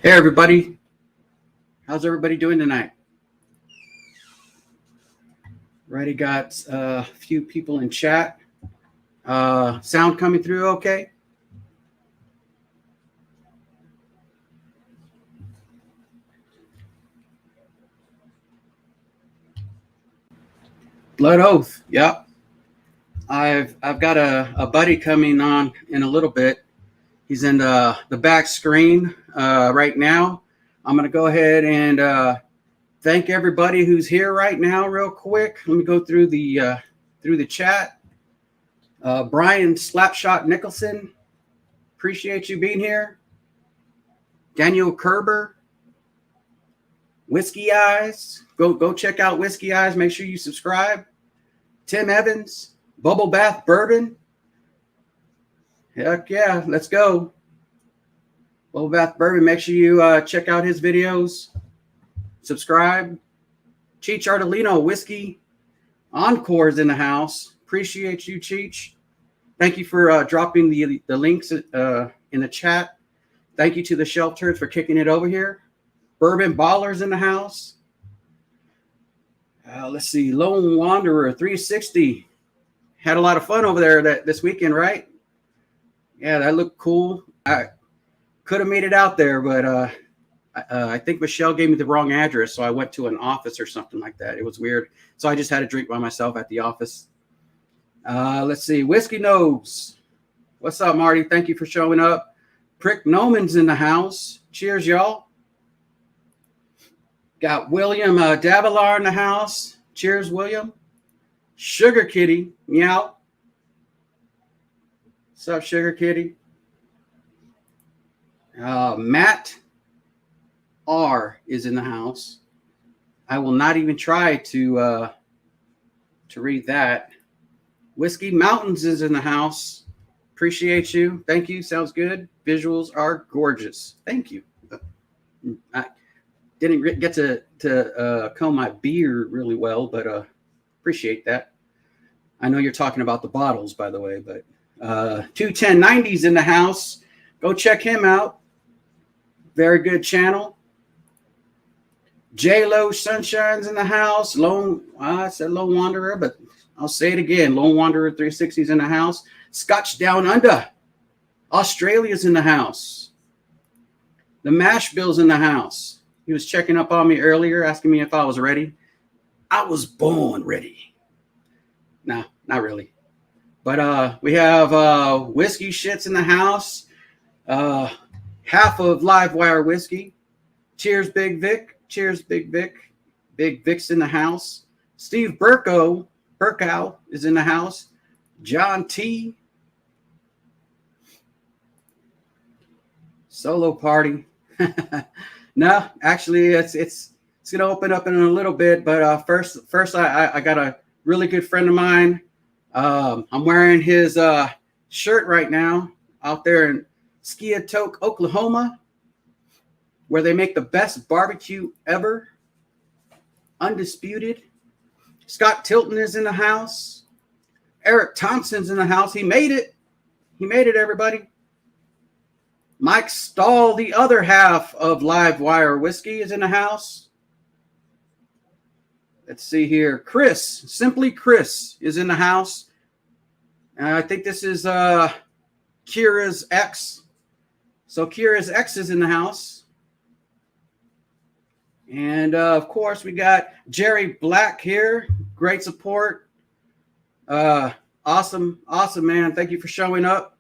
Hey everybody, how's everybody doing tonight? Already got a few people in chat. Sound coming through okay? Blood Oath, yep. I've got a buddy coming on in a little bit. He's in the back screen right now. I'm gonna go ahead and thank everybody who's here right now real quick. Let me go through the chat. Brian Slapshot Nicholson, appreciate you being here. Daniel Kerber, Whiskey Eyes, go check out Whiskey Eyes. Make sure you subscribe. Tim Evans, Bubble Bath Bourbon. Heck yeah, let's go. Bubble Bath Bourbon. Make sure you check out his videos. Subscribe. Cheech Artolino Whiskey. Encore's in the house. Appreciate you, Cheech. Thank you for dropping the links in the chat. Thank you to the ShelfTurds for kicking it over here. Bourbon Ballers in the house. Let's see. Lone Wanderer 360. Had a lot of fun over there this weekend, right? Yeah, that looked cool. I could have made it out there, but I think Michelle gave me the wrong address, so I went to an office or something like that. It was weird. So I just had to drink by myself at the office. Let's see. Whiskey Nose. What's up, Marty? Thank you for showing up. Prick Noman's in the house. Cheers, y'all. Got William Davilar in the house. Cheers, William. Sugar Kitty. Meow. What's up, Sugar Kitty? Matt R is in the house. I will not even try to read that. Whiskey Mountains is in the house. Appreciate you. Thank you. Sounds good. Visuals are gorgeous. Thank you. I didn't get to comb my beard really well, but appreciate that. I know you're talking about the bottles, by the way, but 21090's in the house. Go check him out. Very good channel. J-Lo Sunshine's in the house. I said Lone Wanderer, but I'll say it again. Lone Wanderer 360's in the house. Scotch Down Under. Australia's in the house. The Mash Bill's in the house. He was checking up on me earlier, asking me if I was ready. I was born ready. No, not really. But we have Whiskey Shits in the house. Half of Livewire Whiskey. Cheers, Big Vic. Cheers, Big Vic. Big Vic's in the house. Steve Burkow is in the house. John T. Solo party. No, actually, it's gonna open up in a little bit. But first, I got a really good friend of mine. I'm wearing his shirt right now out there in Skiatook, Oklahoma, where they make the best barbecue ever. Undisputed. Scott Tilton is in the house. Eric Thompson's in the house. He made it. He made it, everybody. Mike Stahl, the other half of Livewire Whiskey, is in the house. Let's see here. Chris, Simply Chris, is in the house. I think this is Kira's ex. So Kira's ex is in the house. And, of course, we got Jerry Black here. Great support. Awesome, man. Thank you for showing up.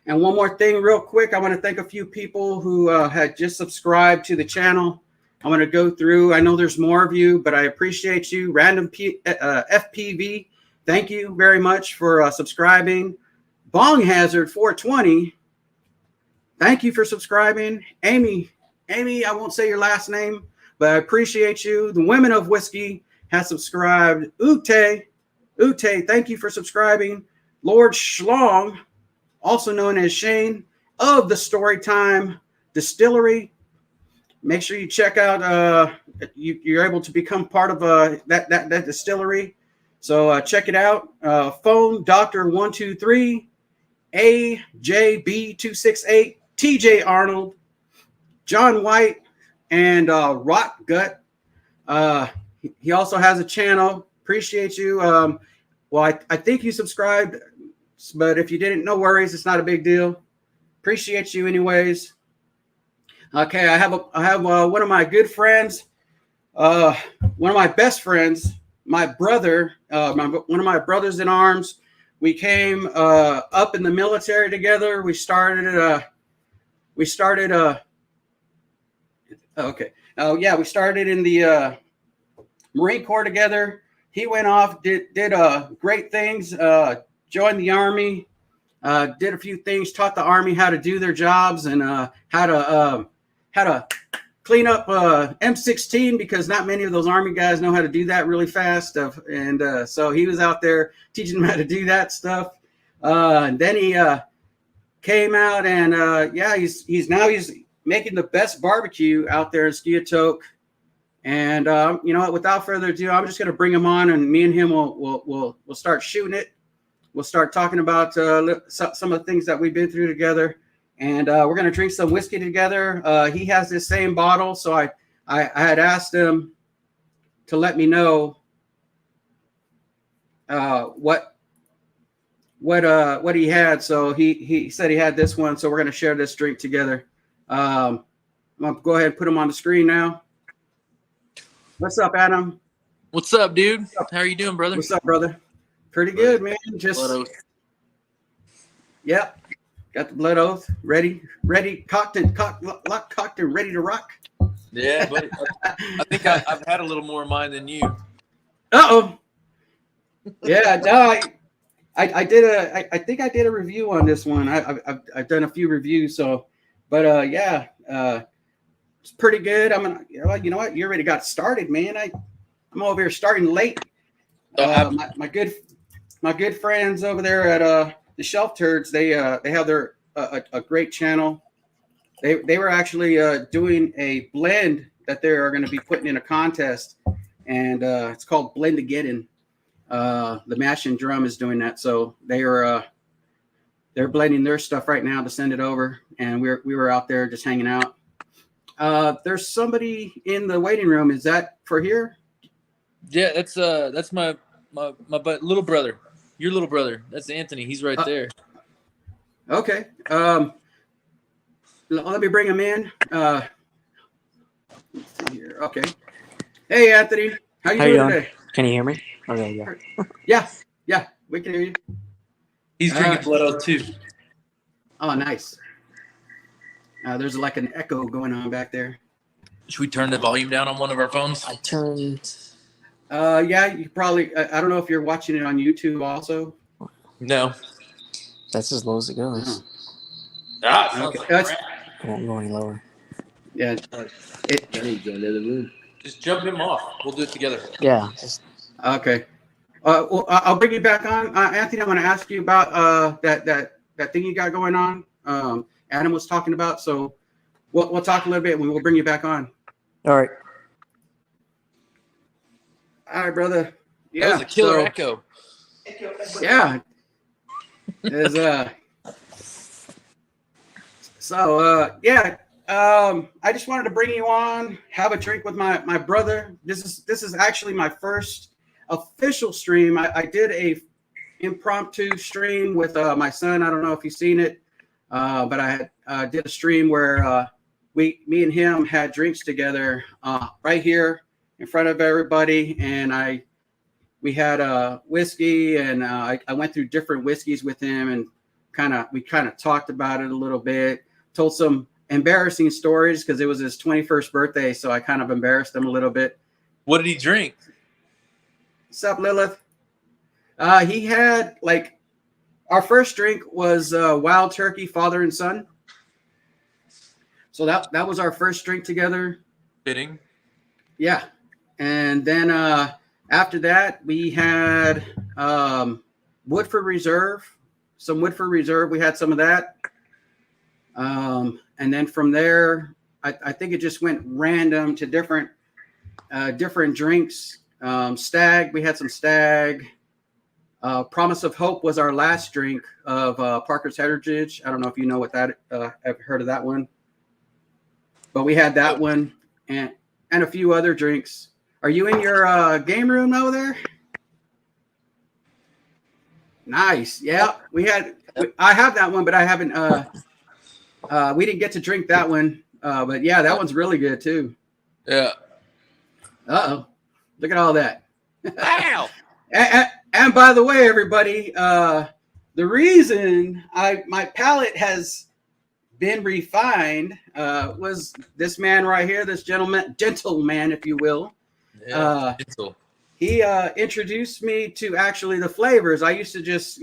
And one more thing real quick. I want to thank a few people who had just subscribed to the channel. I want to go through. I know there's more of you, but I appreciate you. Random FPV, thank you very much for subscribing. Bong Hazard 420, thank you for subscribing. Amy, I won't say your last name, but I appreciate you. The Women of Whiskey has subscribed. Ute, thank you for subscribing. Lord Schlong, also known as Shane of the Storytime Distillery. Make sure you check out. You're able to become part of that distillery. So check it out. Phone Dr. 123 AJB268 TJ Arnold. John White and Rock Gut. He also has a channel. Appreciate you. Well, I think you subscribed, but if you didn't, no worries. It's not a big deal. Appreciate you anyways. Okay, I have one of my good friends, one of my best friends, my brother, one of my brothers in arms. We came up in the military together. We started in the Marine Corps together. He went off, did great things, joined the Army, did a few things, taught the Army how to do their jobs and how to clean up M16, because not many of those Army guys know how to do that really fast. And so he was out there teaching them how to do that stuff. And then he came out and he's making the best barbecue out there in Skiatook. And you know what? Without further ado, I'm just going to bring him on, and me and him will start shooting it. We'll start talking about some of the things that we've been through together, and we're going to drink some whiskey together. He has this same bottle, so I had asked him to let me know what he had. So he said he had this one, so we're going to share this drink together. I'm going to go ahead and put him on the screen now. What's up, Adam? What's up, dude? How are you doing, brother? What's up, brother? Pretty good, man. Just blood oath. Yep. Got the blood oath ready, cocked and ready to rock. Yeah, buddy. I think I've had a little more of mine than you. Uh-oh. Yeah, no, I think I did a review on this one. I've done a few reviews, so it's pretty good. You know what? You already got started, man. I'm over here starting late. My good friends over there at the ShelfTurds, they have their a great channel. They were actually doing a blend that they are going to be putting in a contest, and it's called Blend Again. The Mash and Drum is doing that, so they're blending their stuff right now to send it over, and we were out there just hanging out. There's somebody in the waiting room. Is that for here? Yeah, that's my little brother. Your little brother. That's Anthony. He's right there. Okay. Let me bring him in. Let's see here. Okay. Hey, Anthony. How you doing today? Can you hear me? Okay, yeah. Yeah, we can hear you. He's drinking blood oath too. Oh, nice. There's like an echo going on back there. Should we turn the volume down on one of our phones? I turned. Yeah, you probably. I don't know if you're watching it on YouTube also. No. That's as low as it goes. Okay. It won't go any lower. Yeah. Just jump him off. We'll do it together. Yeah. Okay. Well, I'll bring you back on, Anthony. I'm going to ask you about that thing you got going on. Adam was talking about, so we'll talk a little bit and we'll bring you back on. All right. All right, brother. Yeah, that was a killer echo. Yeah. I just wanted to bring you on, have a drink with my brother. This is actually my first official stream. I did a impromptu stream with my son. I don't know if you've seen it, but I did a stream where me and him had drinks together right here in front of everybody, and we had whiskey, and I went through different whiskeys with him, and we kind of talked about it a little bit, told some embarrassing stories because it was his 21st birthday, so I kind of embarrassed him a little bit. What did he drink? What's up, Lilith? He had our first drink was Wild Turkey, father and son. So that was our first drink together. Fitting. Yeah. And then after that, we had Woodford Reserve. Some Woodford Reserve. We had some of that. And then from there, I think it just went random to different drinks. Stag. We had some Stag. Promise of Hope was our last drink of Parker's Heritage. I don't know if you know what that. I've heard of that one. but we had that one and a few other drinks. Are you in your game room over there? Nice. Yeah, I have that one, but I haven't. We didn't get to drink that one. But yeah, that one's really good too. Yeah. Uh-oh. Look at all that. Wow. And by the way, everybody, the reason my palate has been refined was this man right here, this gentleman, if you will. Yeah. Gentle. He introduced me to actually the flavors. I used to just,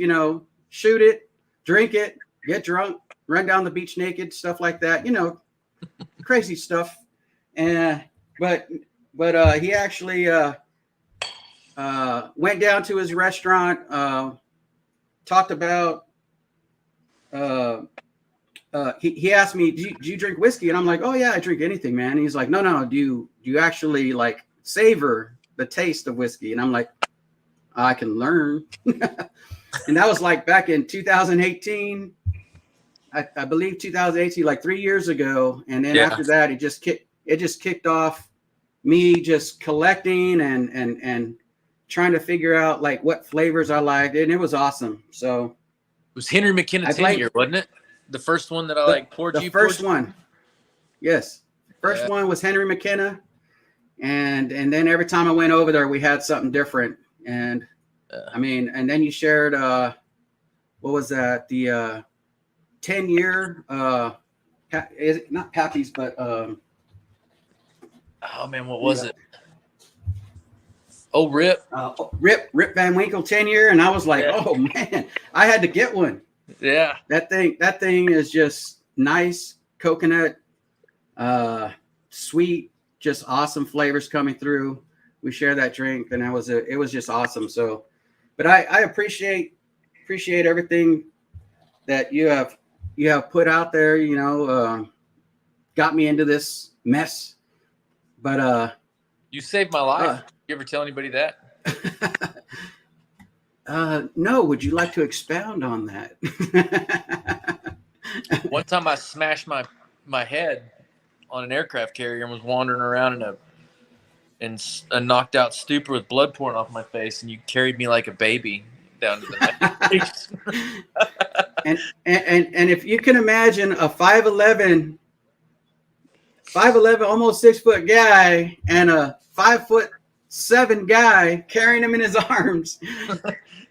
shoot it, drink it, get drunk, run down the beach naked, stuff like that, crazy stuff. And but he actually went down to his restaurant, talked about he asked me, do you drink whiskey? And I'm like, oh yeah, I drink anything, man. And he's like, no, do you actually like savor the taste of whiskey? And I'm like, I can learn. And that was like back in 2018. I believe 2018, like 3 years ago. And then after that, it just kicked off me just collecting and trying to figure out like what flavors I liked. And it was awesome. So it was Henry McKenna 10 year, wasn't it? The first one that I poured. The first one. Yes. First one was Henry McKenna. And then every time I went over there, we had something different. And I mean, and then you shared, what was that? The 10-year, is it not Pappy's, but oh man, what was it? Oh, Rip Van Winkle 10-year, and I was like, oh man, I had to get one. Yeah, that thing is just nice, coconut, sweet, just awesome flavors coming through. We share that drink, and it was just awesome. So, but I appreciate everything that you have put out there. Got me into this mess, but you saved my life. You ever tell anybody that? No. Would you like to expound on that? One time I smashed my head on an aircraft carrier and was wandering around in a knocked out stupor with blood pouring off my face, and you carried me like a baby down to the and if you can imagine a 5'11", almost 6 foot guy and a 5'7" guy carrying him in his arms.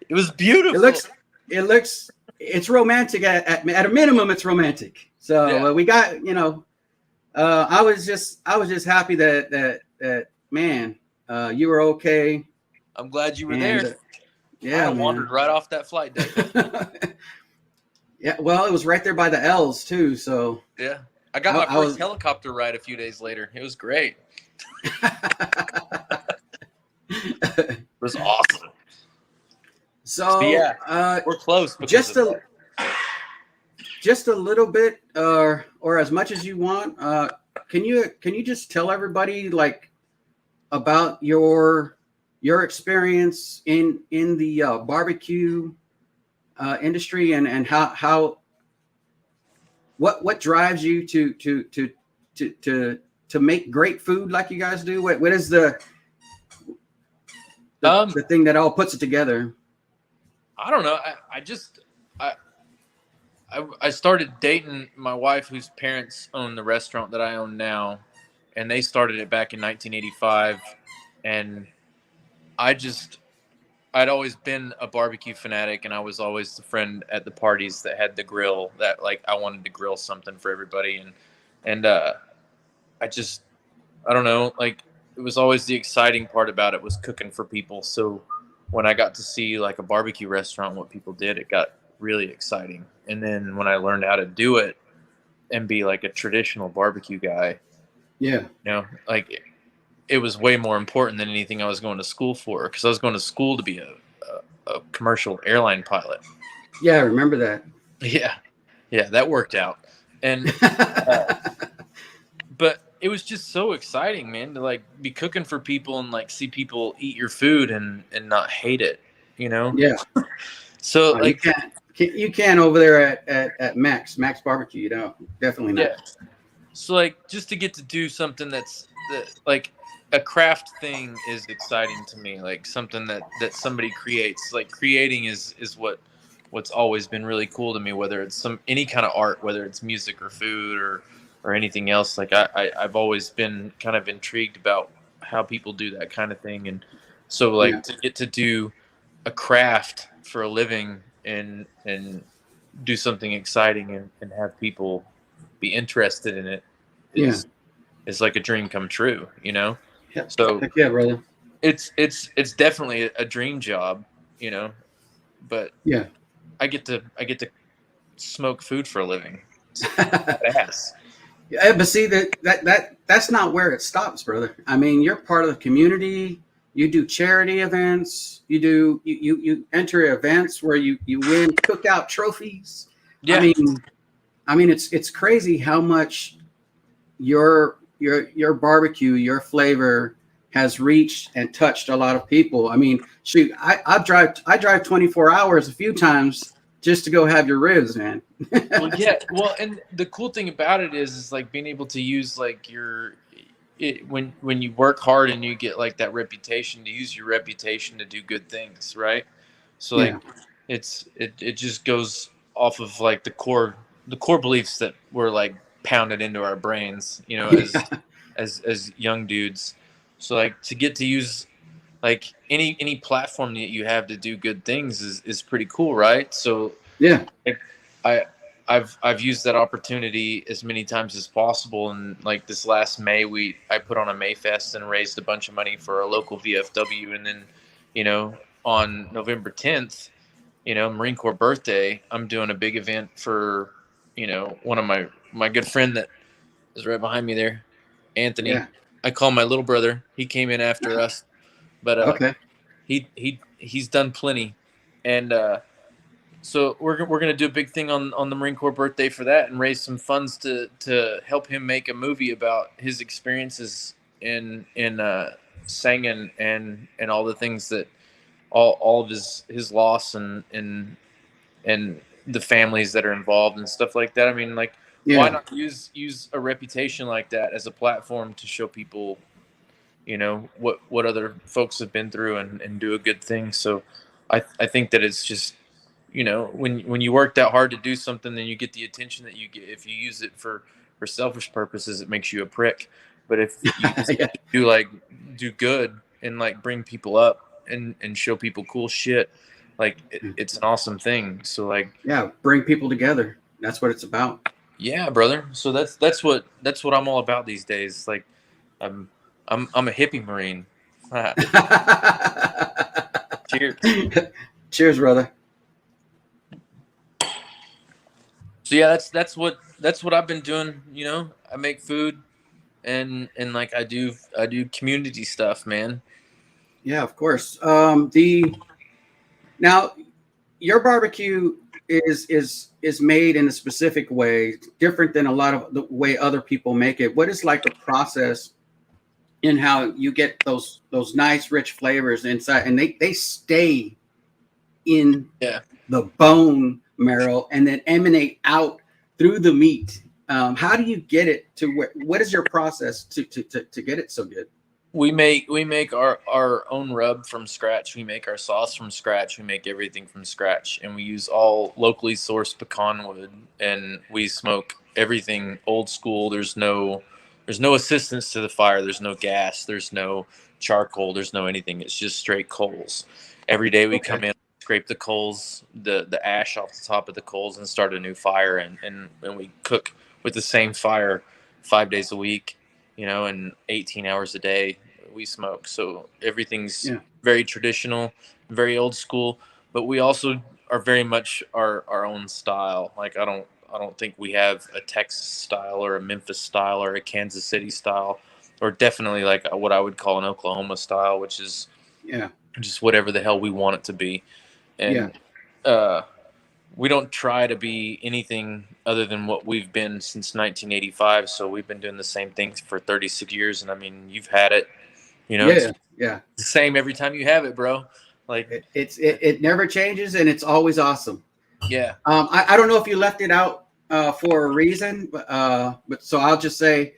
It was beautiful. It's romantic at a minimum. It's romantic. So we got, I was just happy that man, you were okay. I'm glad you were there. Yeah, I wandered right off that flight deck. Yeah, well, it was right there by the L's too. So yeah, I got my first helicopter ride a few days later. It was great. It was awesome. So yeah, we're close. Just a little bit, or as much as you want. Can you just tell everybody like about your experience in the barbecue industry and how what drives you to make great food like you guys do? What is the thing that all puts it together? I don't know. I started dating my wife, whose parents own the restaurant that I own now, and they started it back in 1985. And I'd always been a barbecue fanatic, and I was always the friend at the parties that had the grill that like I wanted to grill something for everybody. And I don't know, like it was always the exciting part about it was cooking for people. So when I got to see like a barbecue restaurant, what people did, it got really exciting. And then when I learned how to do it and be like a traditional barbecue guy, like it was way more important than anything I was going to school for, because I was going to school to be a commercial airline pilot. Yeah, I remember that. Yeah, that worked out. And but it was just so exciting, man, to like be cooking for people and like see people eat your food and not hate it, Yeah. So like you can over there at Max Barbecue, definitely not. Yeah. So like just to get to do something like a craft thing is exciting to me. Like something that somebody creates. Like creating is what's always been really cool to me. Whether it's any kind of art, whether it's music or food or anything else. Like I've always been kind of intrigued about how people do that kind of thing. And so like to get to do a craft for a living and do something exciting and have people be interested in it is like a dream come true, you know? Yeah. So Heck yeah, brother. it's definitely a dream job, you know, but Yeah. I get to smoke food for a living. It's badass. Yeah, but see that's not where it stops, brother. I mean, you're part of the community. You do charity events. You enter events where you win cookout trophies. Yeah. I mean, it's crazy how much your barbecue, your flavor has reached and touched a lot of people. I mean, shoot, I drive 24 hours a few times just to go have your ribs, man. Well, yeah. Well, and the cool thing about it is like being able to use like when you work hard and you get like that reputation, to use your reputation to do good things, right? So like it just goes off of like the core beliefs that were like pounded into our brains, you know, as young dudes. So like to get to use like any platform that you have to do good things is pretty cool, right? So Yeah. like I've used that opportunity as many times as possible. And like this last May, I put on a May Fest and raised a bunch of money for a local VFW. And then, you know, on November 10th, you know, Marine Corps birthday, I'm doing a big event for, you know, one of my good friend that is right behind me there, Anthony. Yeah. I call my little brother. He came in after us, but Okay. he's done plenty. And so we're gonna do a big thing on the Marine Corps birthday for that, and raise some funds to help him make a movie about his experiences in singing and all the things that all of his loss and the families that are involved and stuff like that. I mean, like, why not use a reputation like that as a platform to show people, you know, what other folks have been through and do a good thing. So I think that it's just, you know, when you work that hard to do something, then you get the attention that you get. If you use it for selfish purposes, it makes you a prick. But if you do good and like bring people up and show people cool shit, like it's an awesome thing. So like, bring people together. That's what it's about. yeah, brother. So that's what I'm all about these days. Like I'm a hippie Marine. Cheers. Cheers, brother. So yeah, that's what I've been doing. You know, I make food, and like I do community stuff, man. Yeah, of course. Now your barbecue is made in a specific way, different than a lot of the way other people make it. What is like the process in how you get those nice rich flavors inside, and they stay in the bone marrow and then emanate out through the meat? How do you get it to what is your process to get it so good? We make our own rub from scratch. We make our sauce from scratch. We make everything from scratch, and we use all locally sourced pecan wood, and we smoke everything old school. There's no assistance to the fire. There's no gas. There's no charcoal. There's no anything. It's just straight coals. Every day we come in, scrape the coals, the ash off the top of the coals, and start a new fire. And we cook with the same fire 5 days a week, you know, and 18 hours a day we smoke. So everything's very traditional, very old school, but we also are very much our own style. Like I don't think we have a Texas style or a Memphis style or a Kansas City style, or definitely like what I would call an Oklahoma style, which is just whatever the hell we want it to be. And we don't try to be anything other than what we've been since 1985. So we've been doing the same thing for 36 years. And I mean, you've had it, you know, it's the same every time you have it, bro. Like it never changes, and it's always awesome. Yeah. I don't know if you left it out for a reason. But so I'll just say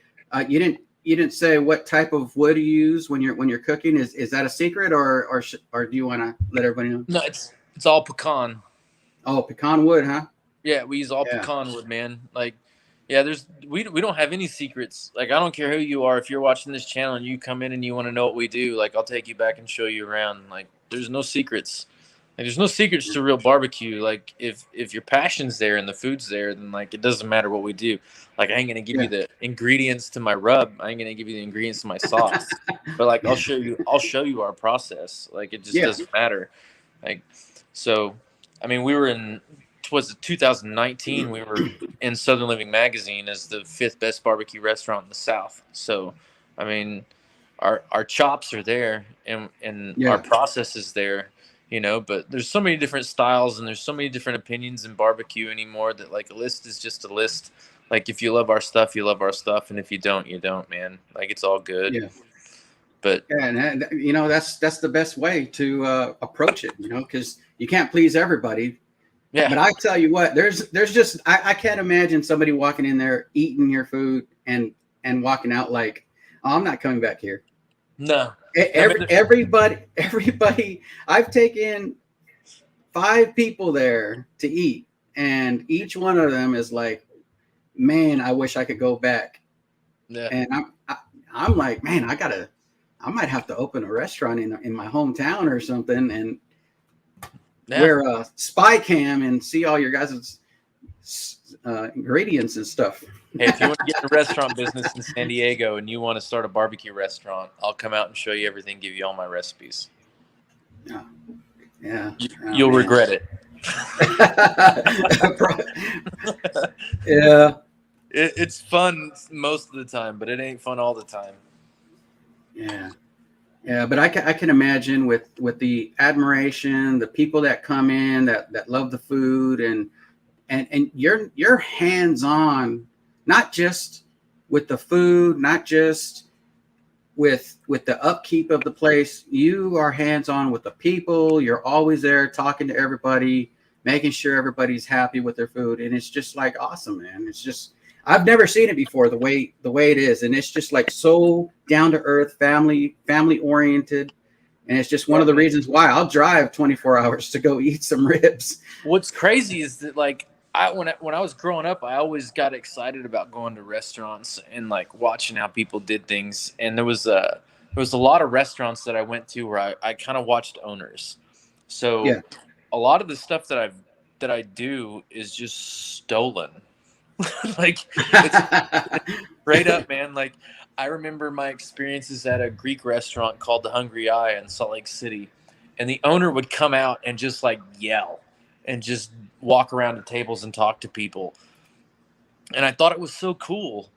you didn't say what type of wood you use when you're cooking. Is that a secret, or do you want to let everybody know? No, it's all pecan. Oh, pecan wood, huh? Yeah, we use all Yeah. pecan wood, man. Like, yeah, we don't have any secrets. Like, I don't care who you are. If you're watching this channel and you come in and you want to know what we do, like, I'll take you back and show you around. Like, there's no secrets. Like, there's no secrets to real barbecue. Like, if your passion's there and the food's there, then like it doesn't matter what we do. Like, I ain't gonna give you the ingredients to my rub. I ain't gonna give you the ingredients to my sauce. But like, I'll show you our process. Like, it just doesn't matter. Like, so, I mean, we were in. Was it 2019? We were in Southern Living magazine as the 5th best barbecue restaurant in the South. So, I mean, our chops are there and our process is there, you know. But there's so many different styles and there's so many different opinions in barbecue anymore that like a list is just a list. Like if you love our stuff, you love our stuff, and if you don't, you don't, man. Like it's all good. Yeah. But and you know that's the best way to approach it, you know, because you can't please everybody. Yeah. But I tell you what, there's just I can't imagine somebody walking in there eating your food and walking out like, oh, I'm not coming back here. No. Everybody. I've taken 5 people there to eat, and each one of them is like, man, I wish I could go back. Yeah. And I'm like, man, I might have to open a restaurant in my hometown or something, and wear a spy cam and see all your guys' ingredients and stuff. Hey, if you want to get in the restaurant business in San Diego and you want to start a barbecue restaurant, I'll come out and show you everything, give you all my recipes. Yeah. You'll regret it. Yeah. It's fun most of the time, but it ain't fun all the time. Yeah. Yeah, but I can imagine with the admiration, the people that come in that love the food, and you're hands-on, not just with the food, not just with the upkeep of the place. You are hands-on with the people. You're always there talking to everybody, making sure everybody's happy with their food, and it's just like awesome, man. It's just I've never seen it before the way it is, and it's just like so down to earth, family oriented, and it's just one of the reasons why I'll drive 24 hours to go eat some ribs. What's crazy is that like when I was growing up, I always got excited about going to restaurants and like watching how people did things, and there was a lot of restaurants that I went to where I kind of watched owners. So a lot of the stuff that I do is just stolen. Like it's straight up, man. Like I remember my experiences at a Greek restaurant called the Hungry Eye in Salt Lake City, and the owner would come out and just like yell and just walk around the tables and talk to people, and I thought it was so cool,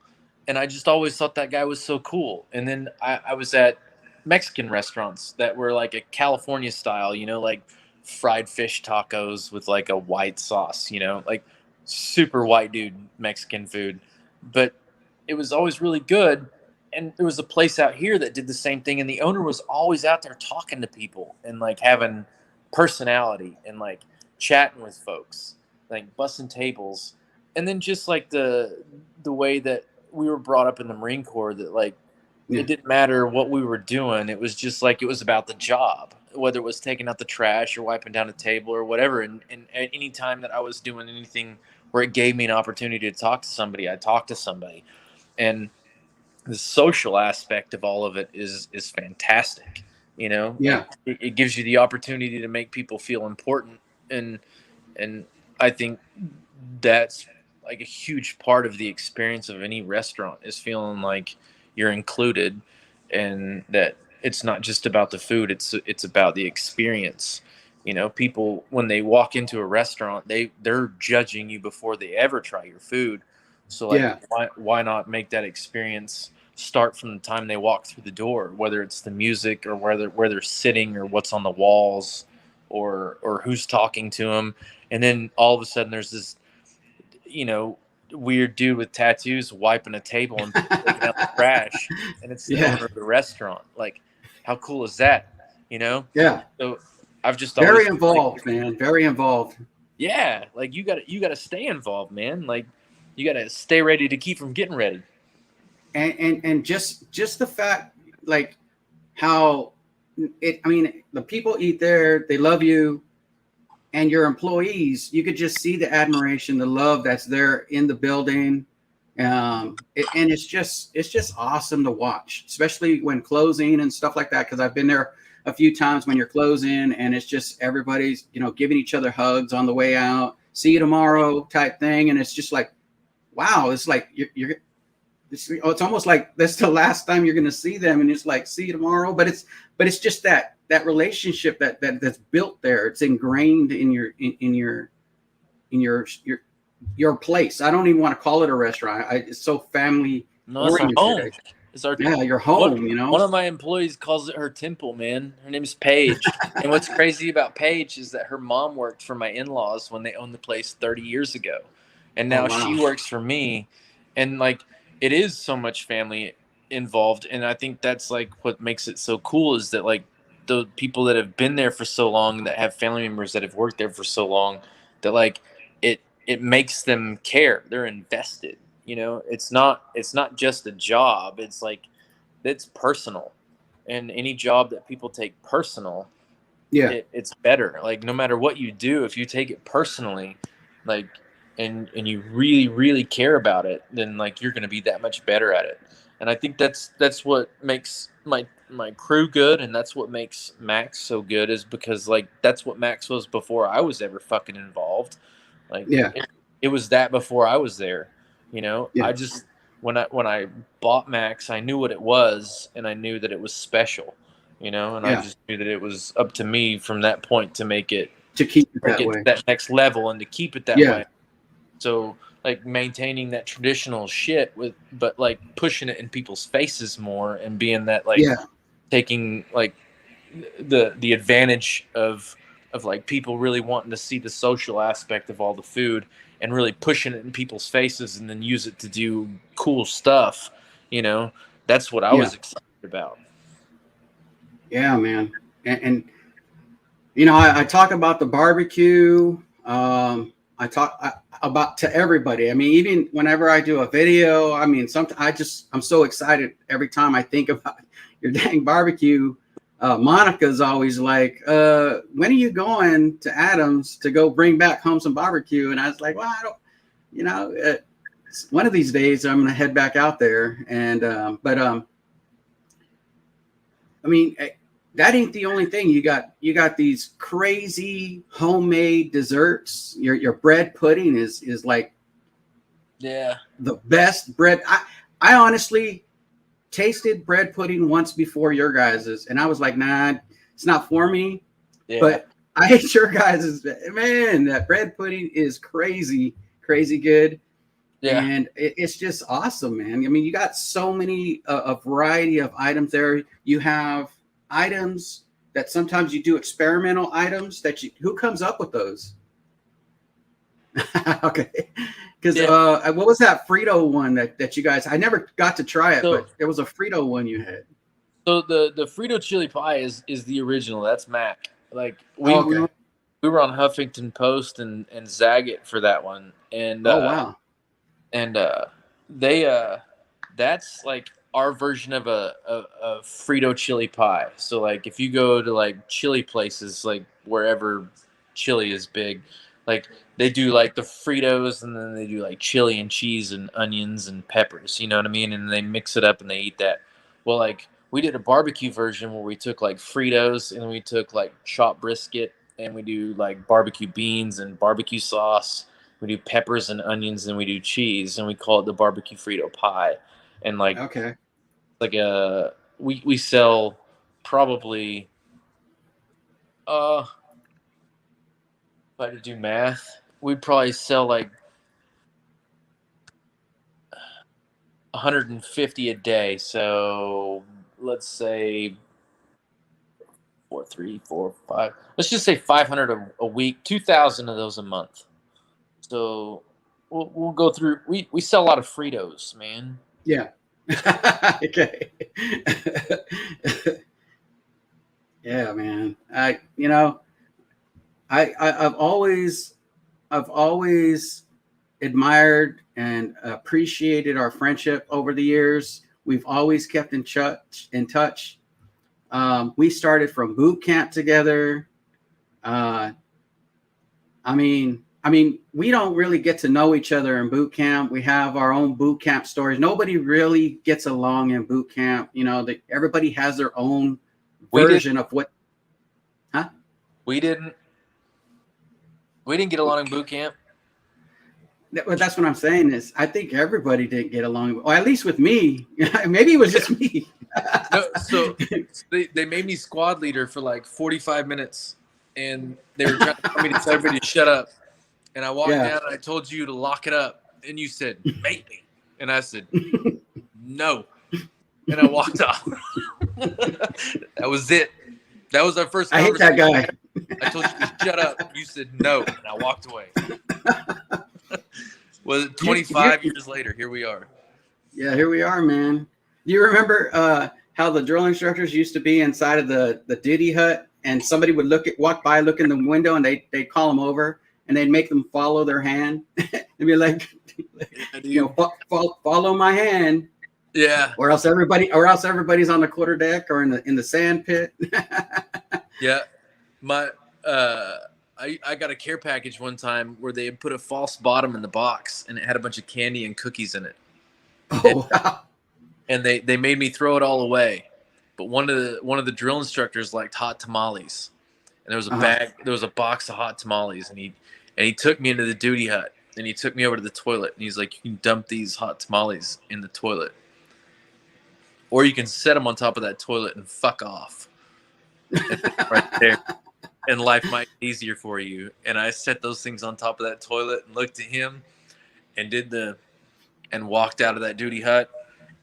and I just always thought that guy was so cool. And then I was at Mexican restaurants that were like a California style, you know, like fried fish tacos with like a white sauce, you know, like super white dude Mexican food, but it was always really good. And there was a place out here that did the same thing, and the owner was always out there talking to people and like having personality and like chatting with folks, like bussing tables. And then just like the way that we were brought up in the Marine Corps, that like it didn't matter what we were doing, it was just like it was about the job, whether it was taking out the trash or wiping down a table or whatever. And at any time that I was doing anything where it gave me an opportunity to talk to somebody, I talked to somebody. And the social aspect of all of it is fantastic, you know. Yeah. It gives you the opportunity to make people feel important, and I think that's like a huge part of the experience of any restaurant, is feeling like you're included, and that it's not just about the food, it's about the experience. You know, people, when they walk into a restaurant, they're judging you before they ever try your food. So like, why not make that experience start from the time they walk through the door, whether it's the music or where they're sitting or what's on the walls or who's talking to them. And then all of a sudden there's this, you know, weird dude with tattoos wiping a table and taking out the trash, and it's the owner of the restaurant. Like, how cool is that? You know? Yeah. So I've just very involved, man. Very involved. Yeah, like you got to stay involved, man. Like stay ready to keep from getting ready. And just the fact, like, how I mean, the people eat there, they love you, and your employees, you could just see the admiration, the love that's there in the building. And it's just awesome to watch, especially when closing and stuff like that. Because I've been there a few times when you're closing, and it's just everybody's, giving each other hugs on the way out. See you tomorrow type thing, and it's just like, wow, it's like it's almost like that's the last time you're going to see them, and it's like, see you tomorrow. But it's just that relationship that's built there. It's ingrained in your place. I don't even want to call it a restaurant. It's so family oriented. It's our home. It's our your home. One of my employees calls it her temple, man. Her name's Paige. And what's crazy about Paige is that her mom worked for my in-laws when they owned the place 30 years ago, and now she works for me. And like, it is so much family involved, and I think that's like what makes it so cool, is that like the people that have been there for so long, that have family members that have worked there for so long, that like it makes them care. They're invested. It's not just a job. It's like, it's personal, and any job that people take personal, it's better. Like, no matter what you do, if you take it personally, like, and you really, really care about it, then like, you're going to be that much better at it. And I think that's what makes my crew good, and that's what makes Max so good, is because like, that's what Max was before I was ever fucking involved. Like, it was that before I was there. I just, when I bought Max, I knew what it was, and I knew that it was special. I just knew that it was up to me from that point to make it, to keep it that way, to that next level, and to keep it that way. So like, maintaining that traditional shit but like pushing it in people's faces more, and being that like taking like the advantage of like people really wanting to see the social aspect of all the food, and really pushing it in people's faces, and then use it to do cool stuff. That's what I was excited about. Yeah, man. And I talk about the barbecue. I talk about to everybody. I mean, even whenever I do a video, I mean, I'm so excited every time I think about your dang barbecue. Monica's always like, when are you going to Adams to go bring back home some barbecue? And I was like, well, I don't, one of these days I'm going to head back out there. And, I mean, that ain't the only thing. You got these crazy homemade desserts. Your bread pudding is like, the best bread. I honestly tasted bread pudding once before your guys's, and I was like, nah, it's not for me. But I ate your guys's. Man, that bread pudding is crazy good. And it's just awesome, man. I mean, you got so many a variety of items there. You have items that sometimes you do experimental items that who comes up with those? Okay. Because what was that Frito one that you guys? I never got to try it, but there was a Frito one you had. So the Frito chili pie is the original. That's Mac. Like, we were on Huffington Post and Zagat for that one, and wow. And that's like our version of a Frito chili pie. So like, if you go to like chili places, like wherever chili is big, like they do like the Fritos, and then they do like chili and cheese and onions and peppers, you know what I mean? And they mix it up and they eat that. Well, like, we did a barbecue version where we took like Fritos, and we took like chopped brisket, and we do like barbecue beans and barbecue sauce. We do peppers and onions, and we do cheese, and we call it the barbecue Frito pie. And like, like we sell probably, if I had to do math, we'd probably sell like 150 a day. So let's say 4, 3, 4, 5. Let's just say 500 a week, 2,000 of those a month. So we'll go through. We sell a lot of Fritos, man. Yeah. Okay. Yeah, man. I've always admired and appreciated our friendship over the years. We've always kept in touch. We started from boot camp together. I mean, we don't really get to know each other in boot camp. We have our own boot camp stories. Nobody really gets along in boot camp. You know, everybody has their own version of what. Huh? We didn't get along in boot camp. That's what I'm saying is I think everybody didn't get along, or at least with me. Maybe it was just me. No, so they made me squad leader for like 45 minutes, and they were trying to tell me to tell everybody to shut up. And I walked down and I told you to lock it up, and you said, "Make me," and I said, "No," and I walked off. That was it. That was our first conversation. I hate that guy. I told you to shut up. You said no, and I walked away. Was it 25 years later? Here we are. Yeah, here we are, man. Do you remember how the drill instructors used to be inside of the duty hut, and somebody would walk by, look in the window, and they'd call them over, and they'd make them follow their hand and be like, follow my hand. Yeah. Or else everybody's on the quarter deck or in the sand pit. Yeah. I got a care package one time where they had put a false bottom in the box, and it had a bunch of candy and cookies in it. Oh, wow. And they made me throw it all away. But one of the drill instructors liked hot tamales. And there was a box of hot tamales, and he took me into the duty hut, and he took me over to the toilet, and he's like, "You can dump these hot tamales in the toilet, or you can set them on top of that toilet and fuck off." Right there. And life might be easier for you. And I set those things on top of that toilet and looked at him and walked out of that duty hut,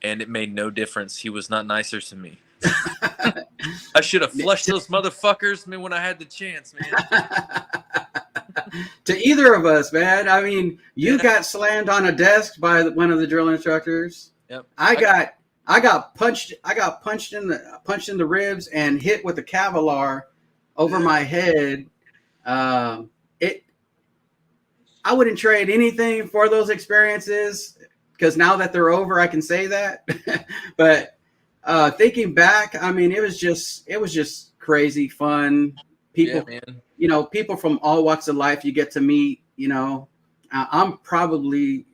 and it made no difference. He was not nicer to me. I should have flushed those motherfuckers, man, when I had the chance, man. To either of us, man. I mean, you got slammed on a desk by one of the drill instructors. Yep. I got punched in the ribs and hit with a Kevlar over my head. I wouldn't trade anything for those experiences, because now that they're over, I can say that. But thinking back, I mean, it was just crazy fun. People, people from all walks of life you get to meet. I'm probably,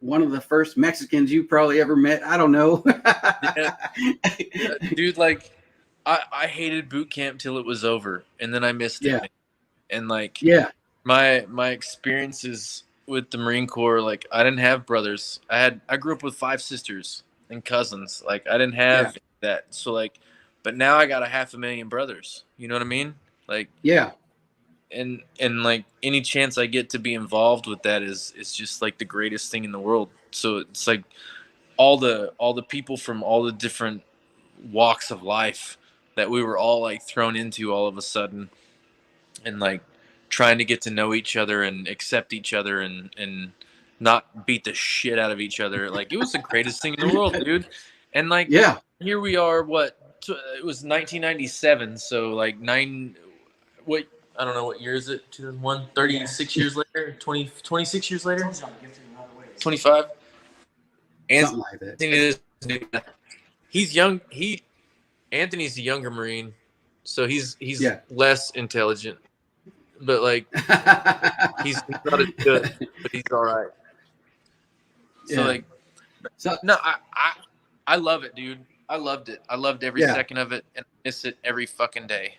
one of the first Mexicans you probably ever met. I don't know. Dude, like, I hated boot camp till it was over, and then I missed it. And my experiences with the Marine Corps, like, I didn't have brothers. I grew up with 5 sisters and cousins. Like, I didn't have that. So, like, but now I got 500,000 brothers. You know what I mean? Like, yeah. And like, any chance I get to be involved with that is just like the greatest thing in the world. So it's like all the people from all the different walks of life that we were all like thrown into all of a sudden, and like trying to get to know each other and accept each other and not beat the shit out of each other. Like, it was the greatest thing in the world, dude. And like, here we are, it was 1997. So like I don't know, what year is it? 2001, 36 years later, 26 years later, 25. Something like that. He's young. Anthony's a younger Marine, so he's less intelligent, but like he's not as good, but he's all right. So no, I love it, dude. I loved it. I loved every second of it, and I miss it every fucking day.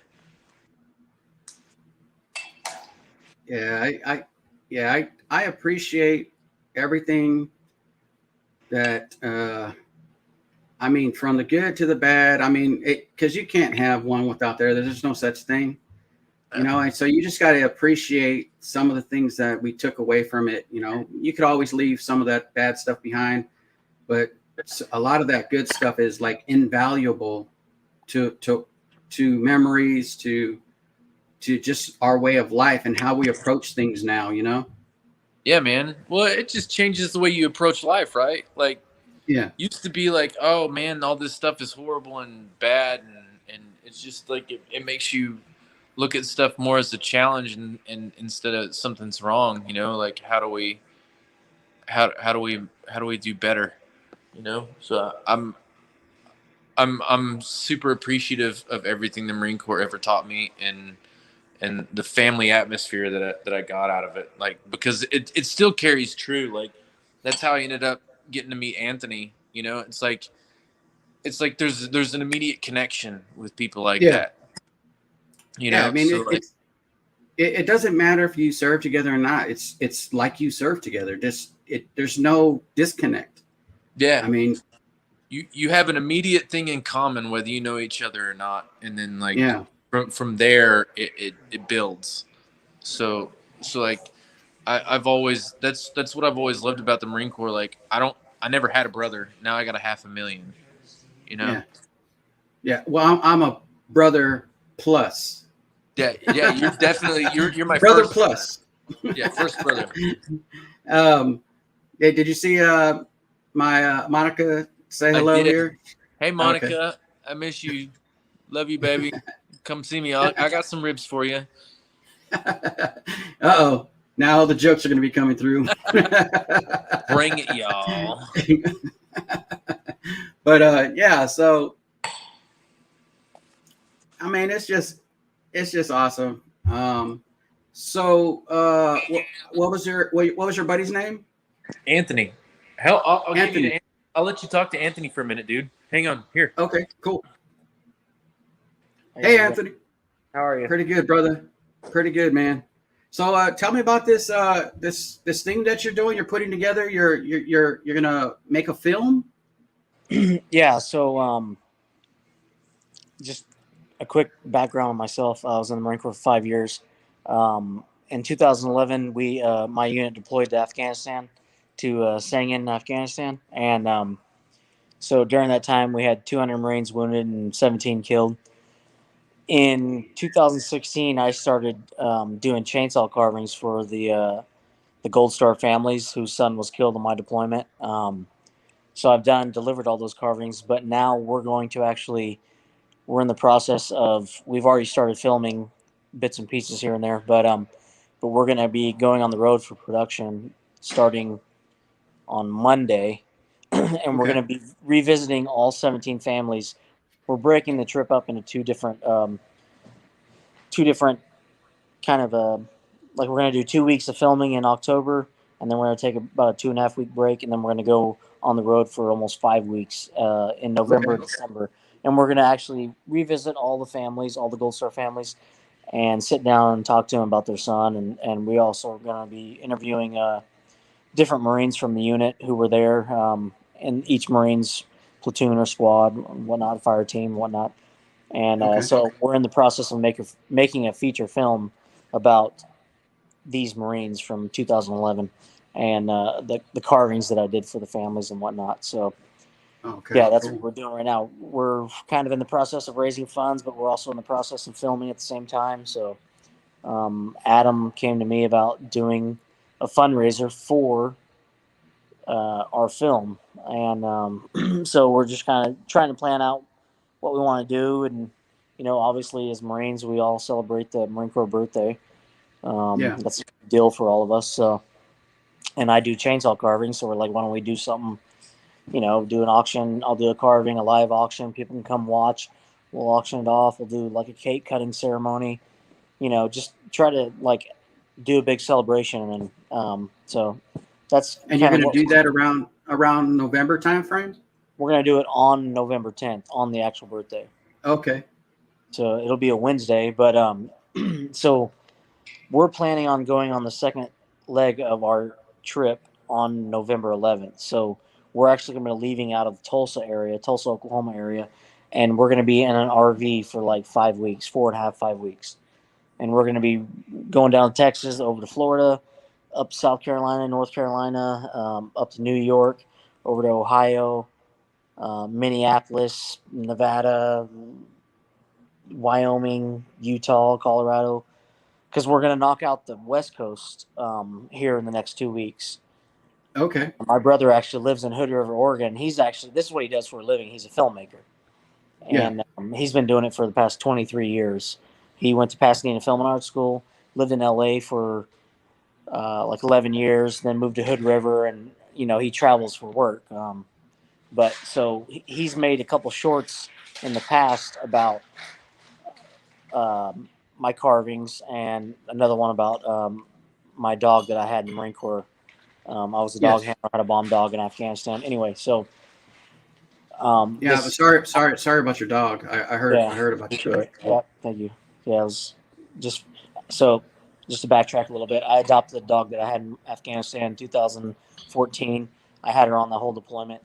I appreciate everything that, I mean, from the good to the bad. I mean, because you can't have one without the other. There's no such thing, and so you just got to appreciate some of the things that we took away from it. You could always leave some of that bad stuff behind, but a lot of that good stuff is like invaluable to memories, to just our way of life and how we approach things now, Yeah, man. Well, it just changes the way you approach life, right? Like, used to be like, oh man, all this stuff is horrible and bad, and it's just like it makes you look at stuff more as a challenge and instead of something's wrong, like how do we how do we do better, you know? So I'm super appreciative of everything the Marine Corps ever taught me, and the family atmosphere that I got out of it. Like, because it still carries true. Like, that's how I ended up getting to meet Anthony. You know, it's like there's an immediate connection with people like Yeah. that. You Yeah. I know, mean, so like, it doesn't matter if you serve together or not. It's like you serve together. There's no disconnect. yeah, I mean, you have an immediate thing in common whether you know each other or not, and then like yeah. from there it builds. So like I've always that's what I've always loved about the Marine Corps. Like I never had a brother. Now I got a 500,000. You know? Yeah. Yeah. Well, I'm a brother plus. Yeah, yeah. You're definitely you're my Brother first plus. brother. Yeah, first brother. Hey, did you see my Monica say I hello did. here? Hey Okay. Monica, I miss you. Love you, baby. Come see me. I got some ribs for you. Uh-oh. Now all the jokes are going to be coming through. Bring it, y'all. But yeah, so I mean, it's just awesome. So what was your buddy's name? Anthony. Hell, I'll give you Anthony. I'll let you talk to Anthony for a minute, dude. Hang on. Here. Okay, cool. Hey, Hey, how you Anthony. How are you? Pretty good, brother. Pretty good, man. So tell me about this this thing that you're doing. You're putting together. You're gonna make a film. Yeah. So, just a quick background on myself. I was in the Marine Corps for 5 years. In 2011, my unit deployed to Afghanistan, to Sangin, Afghanistan, and so during that time, we had 200 Marines wounded and 17 killed. In 2016, I started doing chainsaw carvings for the Gold Star families whose son was killed in my deployment. So I've delivered all those carvings, but now we're in the process of, we've already started filming bits and pieces here and there, but we're going to be going on the road for production starting on Monday, and we're Okay. going to be revisiting all 17 families. We're breaking the trip up into two different kind of like, we're going to do 2 weeks of filming in October, and then we're going to take about a 2.5 week break, and then we're going to go on the road for almost 5 weeks in November and December. And we're going to actually revisit all the families, all the Gold Star families, and sit down and talk to them about their son. And we also are going to be interviewing different Marines from the unit who were there, in each Marine's platoon or squad, whatnot, fire team, whatnot. And Okay. so we're in the process of making a feature film about these Marines from 2011 and the carvings that I did for the families and whatnot. So Okay. yeah, that's Cool. what we're doing right now. We're kind of in the process of raising funds, but we're also in the process of filming at the same time. So Adam came to me about doing a fundraiser for our film, and so we're just kind of trying to plan out what we want to do. And obviously, as Marines, we all celebrate the Marine Corps birthday. Yeah. That's a big deal for all of us. So, and I do chainsaw carving, so we're like, why don't we do something? Do an auction. I'll do a carving, a live auction. People can come watch. We'll auction it off. We'll do like a cake cutting ceremony. Just try to like do a big celebration. And so that's And you're kind of gonna what do that around November time frame? we're going to do it on November 10th, on the actual birthday. Okay. So it'll be a Wednesday, but so we're planning on going on the second leg of our trip on November 11th. So we're actually going to be leaving out of Tulsa, Oklahoma area, and we're going to be in an RV for like 5 weeks, 4.5, 5 weeks. And we're going to be going down to Texas, over to Florida, up South Carolina, North Carolina, up to New York, over to Ohio, Minneapolis, Nevada, Wyoming, Utah, Colorado, because we're going to knock out the West Coast here in the next 2 weeks. Okay. My brother actually lives in Hood River, Oregon. This is what he does for a living. He's a filmmaker. Yeah. And he's been doing it for the past 23 years. He went to Pasadena Film and Art School, lived in LA for like 11 years, then moved to Hood River, and he travels for work. But so he's made a couple shorts in the past about my carvings, and another one about my dog that I had in the Marine Corps. I was a dog Yes. handler, I had a bomb dog in Afghanistan. Anyway, so Yeah, but sorry about your dog. I yeah, heard about your appreciate dog. it. Yeah, thank you. Yeah, it was just so. Just to backtrack a little bit, I adopted a dog that I had in Afghanistan in 2014. I had her on the whole deployment,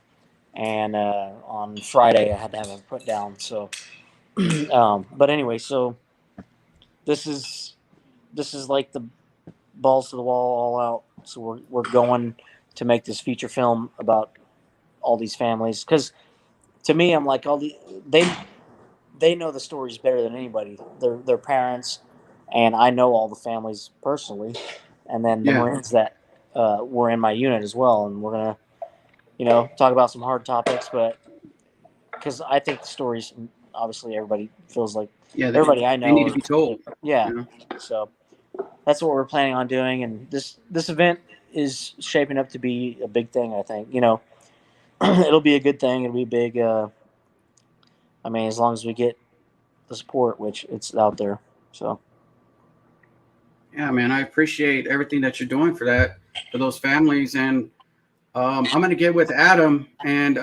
and on Friday I had to have her put down. So, but anyway, so this is like the balls to the wall, all out. So we're going to make this feature film about all these families, because to me, I'm like, they know the stories better than anybody. Their parents, and I know all the families personally, and then the Yeah. Marines that were in my unit as well. And we're gonna talk about some hard topics, but because I think the stories, obviously everybody feels like Yeah, everybody I they know need to are, be told. yeah. You know? So that's what we're planning on doing, and this event is shaping up to be a big thing. I think it'll be a good thing. It'll be big. I mean, as long as we get the support, which it's out there. So Yeah, man, I appreciate everything that you're doing for those families. And I'm going to get with Adam, and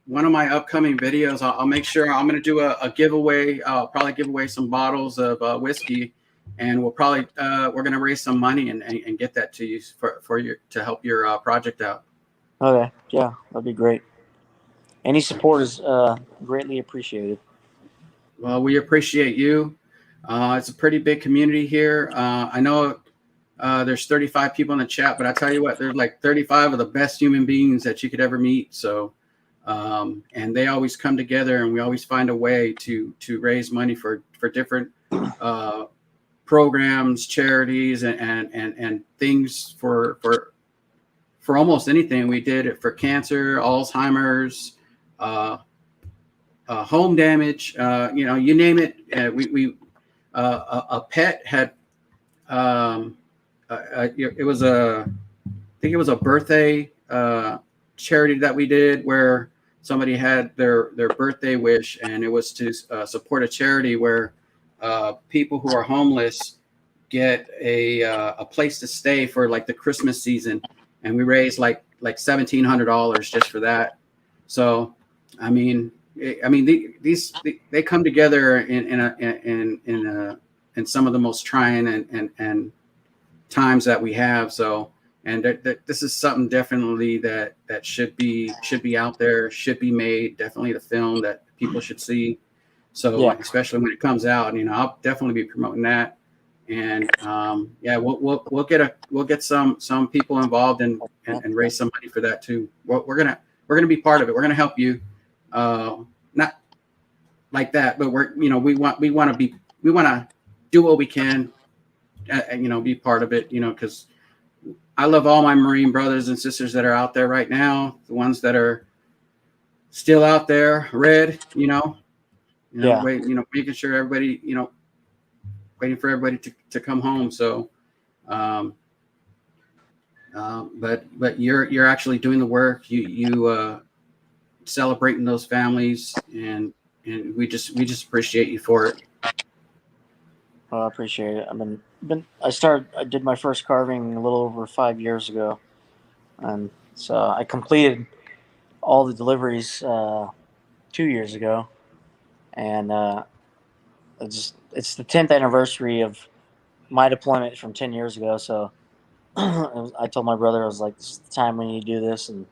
one of my upcoming videos, I'll make sure I'm going to do a giveaway. I'll probably give away some bottles of whiskey, and we're going to raise some money and get that to you for your to help your project out. okay, yeah, that'd be great. Any support is greatly appreciated. Well, we appreciate you. It's a pretty big community here. I know there's 35 people in the chat, but I tell you what, there's like 35 of the best human beings that you could ever meet. So, and they always come together, and we always find a way to raise money for different programs, charities, and things for almost anything. We did it for cancer, Alzheimer's, home damage, you name it. A pet had, it was I think it was a birthday charity that we did where somebody had their birthday wish, and it was to support a charity where people who are homeless get a place to stay for like the Christmas season, and we raised like $1,700 just for that. So, I mean, they come together in some of the most trying and times that we have. So, and this is something definitely that should be out there, should be made. Definitely the film that people should see. So, Yeah, especially when it comes out, I'll definitely be promoting that. And yeah, we'll get some people involved and raise some money for that too. We're gonna be part of it. We're gonna help you. Not like that, but we want to do what we can, be part of it, because I love all my Marine brothers and sisters that are out there right now, the ones that are still out there, yeah, making sure everybody, waiting for everybody to come home. So, but you're actually doing the work. You celebrating those families, and we just appreciate you for it. well, I appreciate it. I did my first carving a little over 5 years ago, and so I completed all the deliveries 2 years ago, and it's the 10th anniversary of my deployment from 10 years ago. So I told my brother, I was like, "This is the time we need to do this," and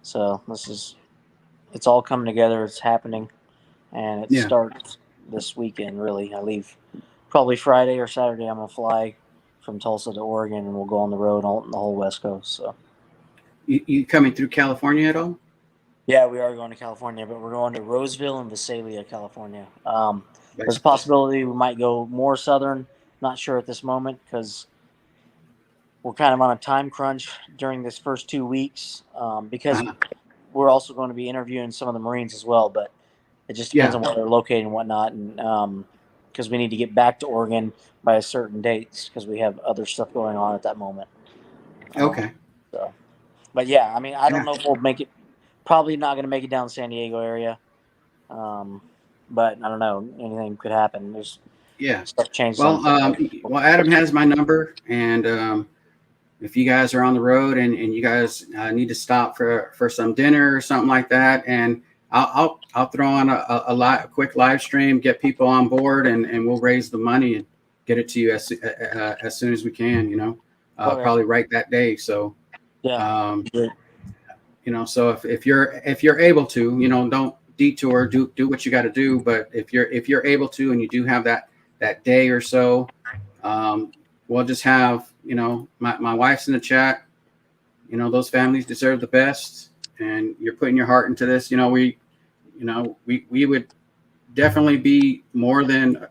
so it's all coming together. It's happening, and it Yeah. starts this weekend. Really, I leave probably Friday or Saturday. I'm gonna fly from Tulsa to Oregon, and we'll go on the road on the whole West Coast. So You coming through California at all? yeah, we are going to California, but we're going to Roseville and Visalia, California. There's a Right. possibility we might go more southern. Not sure at this moment because we're kind of on a time crunch during this first 2 weeks because Uh-huh. we're also going to be interviewing some of the Marines as well. But it just depends Yeah. on where they're located and whatnot. And because we need to get back to Oregon by a certain dates because we have other stuff going on at that moment. Okay. So, but yeah, I mean, I don't Yeah. know if we'll make it. Probably not going to make it down the San Diego area. But I don't know. Anything could happen. There's stuff changed. Well, Adam has my number, and if you guys are on the road and you guys need to stop for some dinner or something like that, and I'll throw on a quick live stream, get people on board, and we'll raise the money and get it to you as soon as we can. You know, probably right that day. So yeah. You know, so if you're able to, you know, don't detour, do what you got to do. But if you're able to, and you do have that day or so, we'll just have, you know, my wife's in the chat. You know, those families deserve the best, and you're putting your heart into this. You know, we would definitely be more than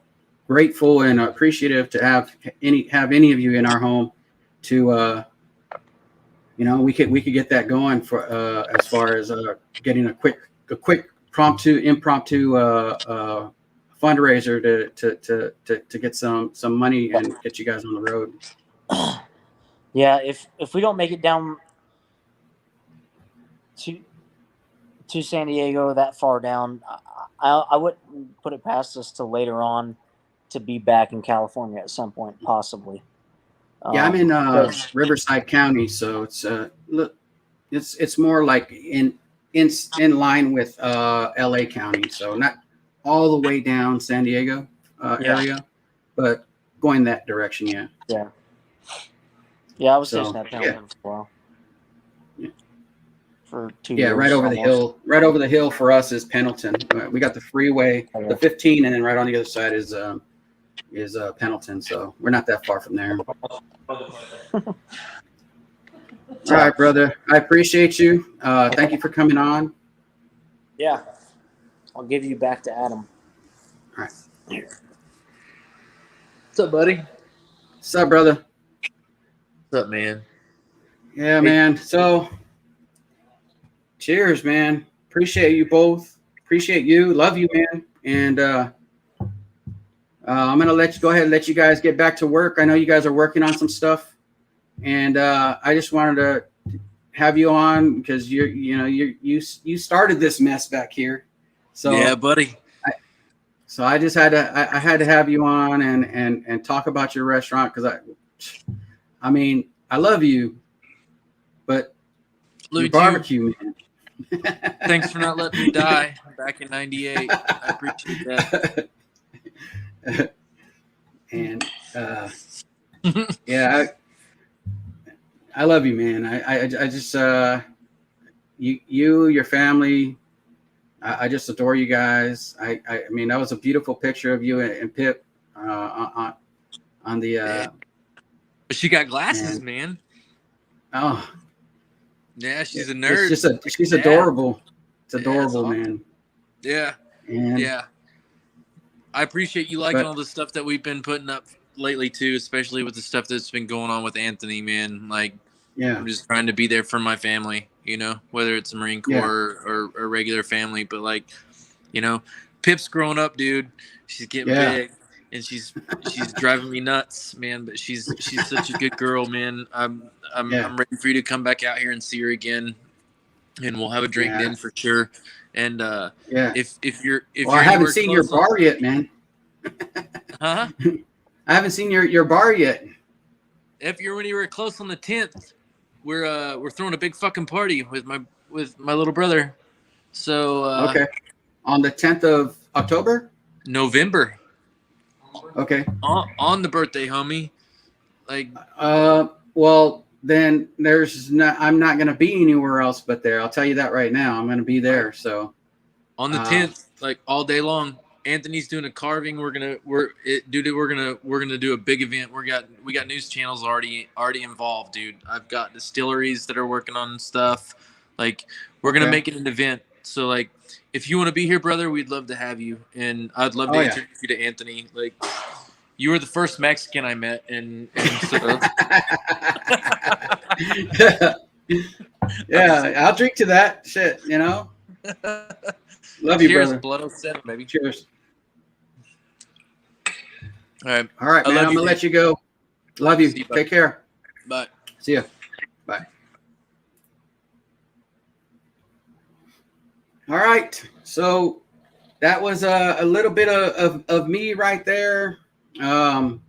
grateful and appreciative to have any of you in our home to you know, we could get that going for as far as getting a quick impromptu fundraiser to get some money and get you guys on the road. Yeah, if we don't make it down to San Diego that far down, I wouldn't put it past us till later on to be back in California at some point, possibly. Yeah, I'm in Riverside County, so it's more like in line with LA County, so not all the way down San Diego area, but going that direction. Yeah. I was stationed at town for a while. Yeah. For 2 years. Right over the hill. Right over the hill for us is Pendleton. We got the freeway, the 15, and then right on the other side is Pendleton. So we're not that far from there. All right, brother. I appreciate you. Thank you for coming on. Yeah. I'll give you back to Adam. All right. What's up, buddy? What's up, brother? What's up, man? Yeah, man. So cheers, man. Appreciate you both. Appreciate you. Love you, man. And I'm gonna go ahead and let you guys get back to work. I know you guys are working on some stuff, and I just wanted to have you on because you started this mess back here. So yeah, buddy. So I just had to have you on and talk about your restaurant because I mean I love you, but you barbecue, man. Thanks for not letting me die back in '98. I appreciate that. And yeah, I love you, man. I just your family. I just adore you guys. I mean, that was a beautiful picture of you and Pip on the. But she got glasses, man. Oh. Yeah, she's a nerd. She's adorable. It's adorable, awesome. Man. Yeah. And, yeah. I appreciate you liking all the stuff that we've been putting up lately too, especially with the stuff that's been going on with Anthony, man. Like, yeah, I'm just trying to be there for my family, you know, whether it's a Marine Corps or regular family. But like, you know, Pip's growing up, dude. She's getting big, and she's driving me nuts, man. But she's such a good girl, man. I'm ready for you to come back out here and see her again, and we'll have a drink then for sure. And if you're I haven't seen your bar yet, man. Huh? I haven't seen your bar yet. If you're anywhere close on the 10th, we're throwing a big fucking party with my little brother. So okay, on the 10th of October, November. Okay. On the birthday, homie. Like. Well, then I'm not going to be anywhere else but there. I'll tell you that right now. I'm going to be there. So. On the 10th, like all day long. Anthony's doing a carving. We're gonna do a big event. We got news channels already involved, dude. I've got distilleries that are working on stuff. Like we're gonna make it an event. So like, if you want to be here, brother, we'd love to have you, and I'd love to introduce you to Anthony. Like, you were the first Mexican I met, and so. Yeah, I'll drink to that shit. You know. Love you, Cheers, brother. Blood 07, baby. Cheers. All right. All right, I man. love I'm you, gonna Nate. let you go. Love you. See you, bud. Take care. Bye. See ya. Bye. All right. So that was a little bit of me right there. Love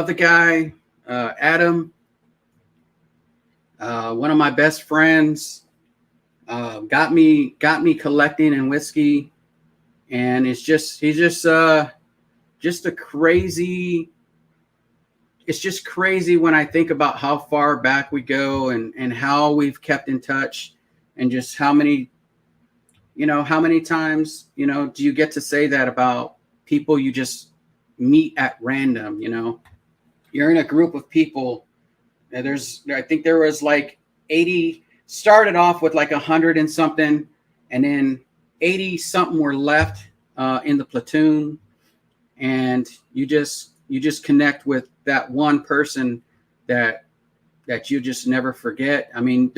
the guy, Adam, one of my best friends. Got me collecting in whiskey, and he's just a crazy. It's just crazy when I think about how far back we go and how we've kept in touch, and just how many times, do you get to say that about people you just meet at random? You're in a group of people, and I think there was like 80, started off with like 100 and something, and then 80 something were left in the platoon, and you just connect with that one person that you just never forget. I mean,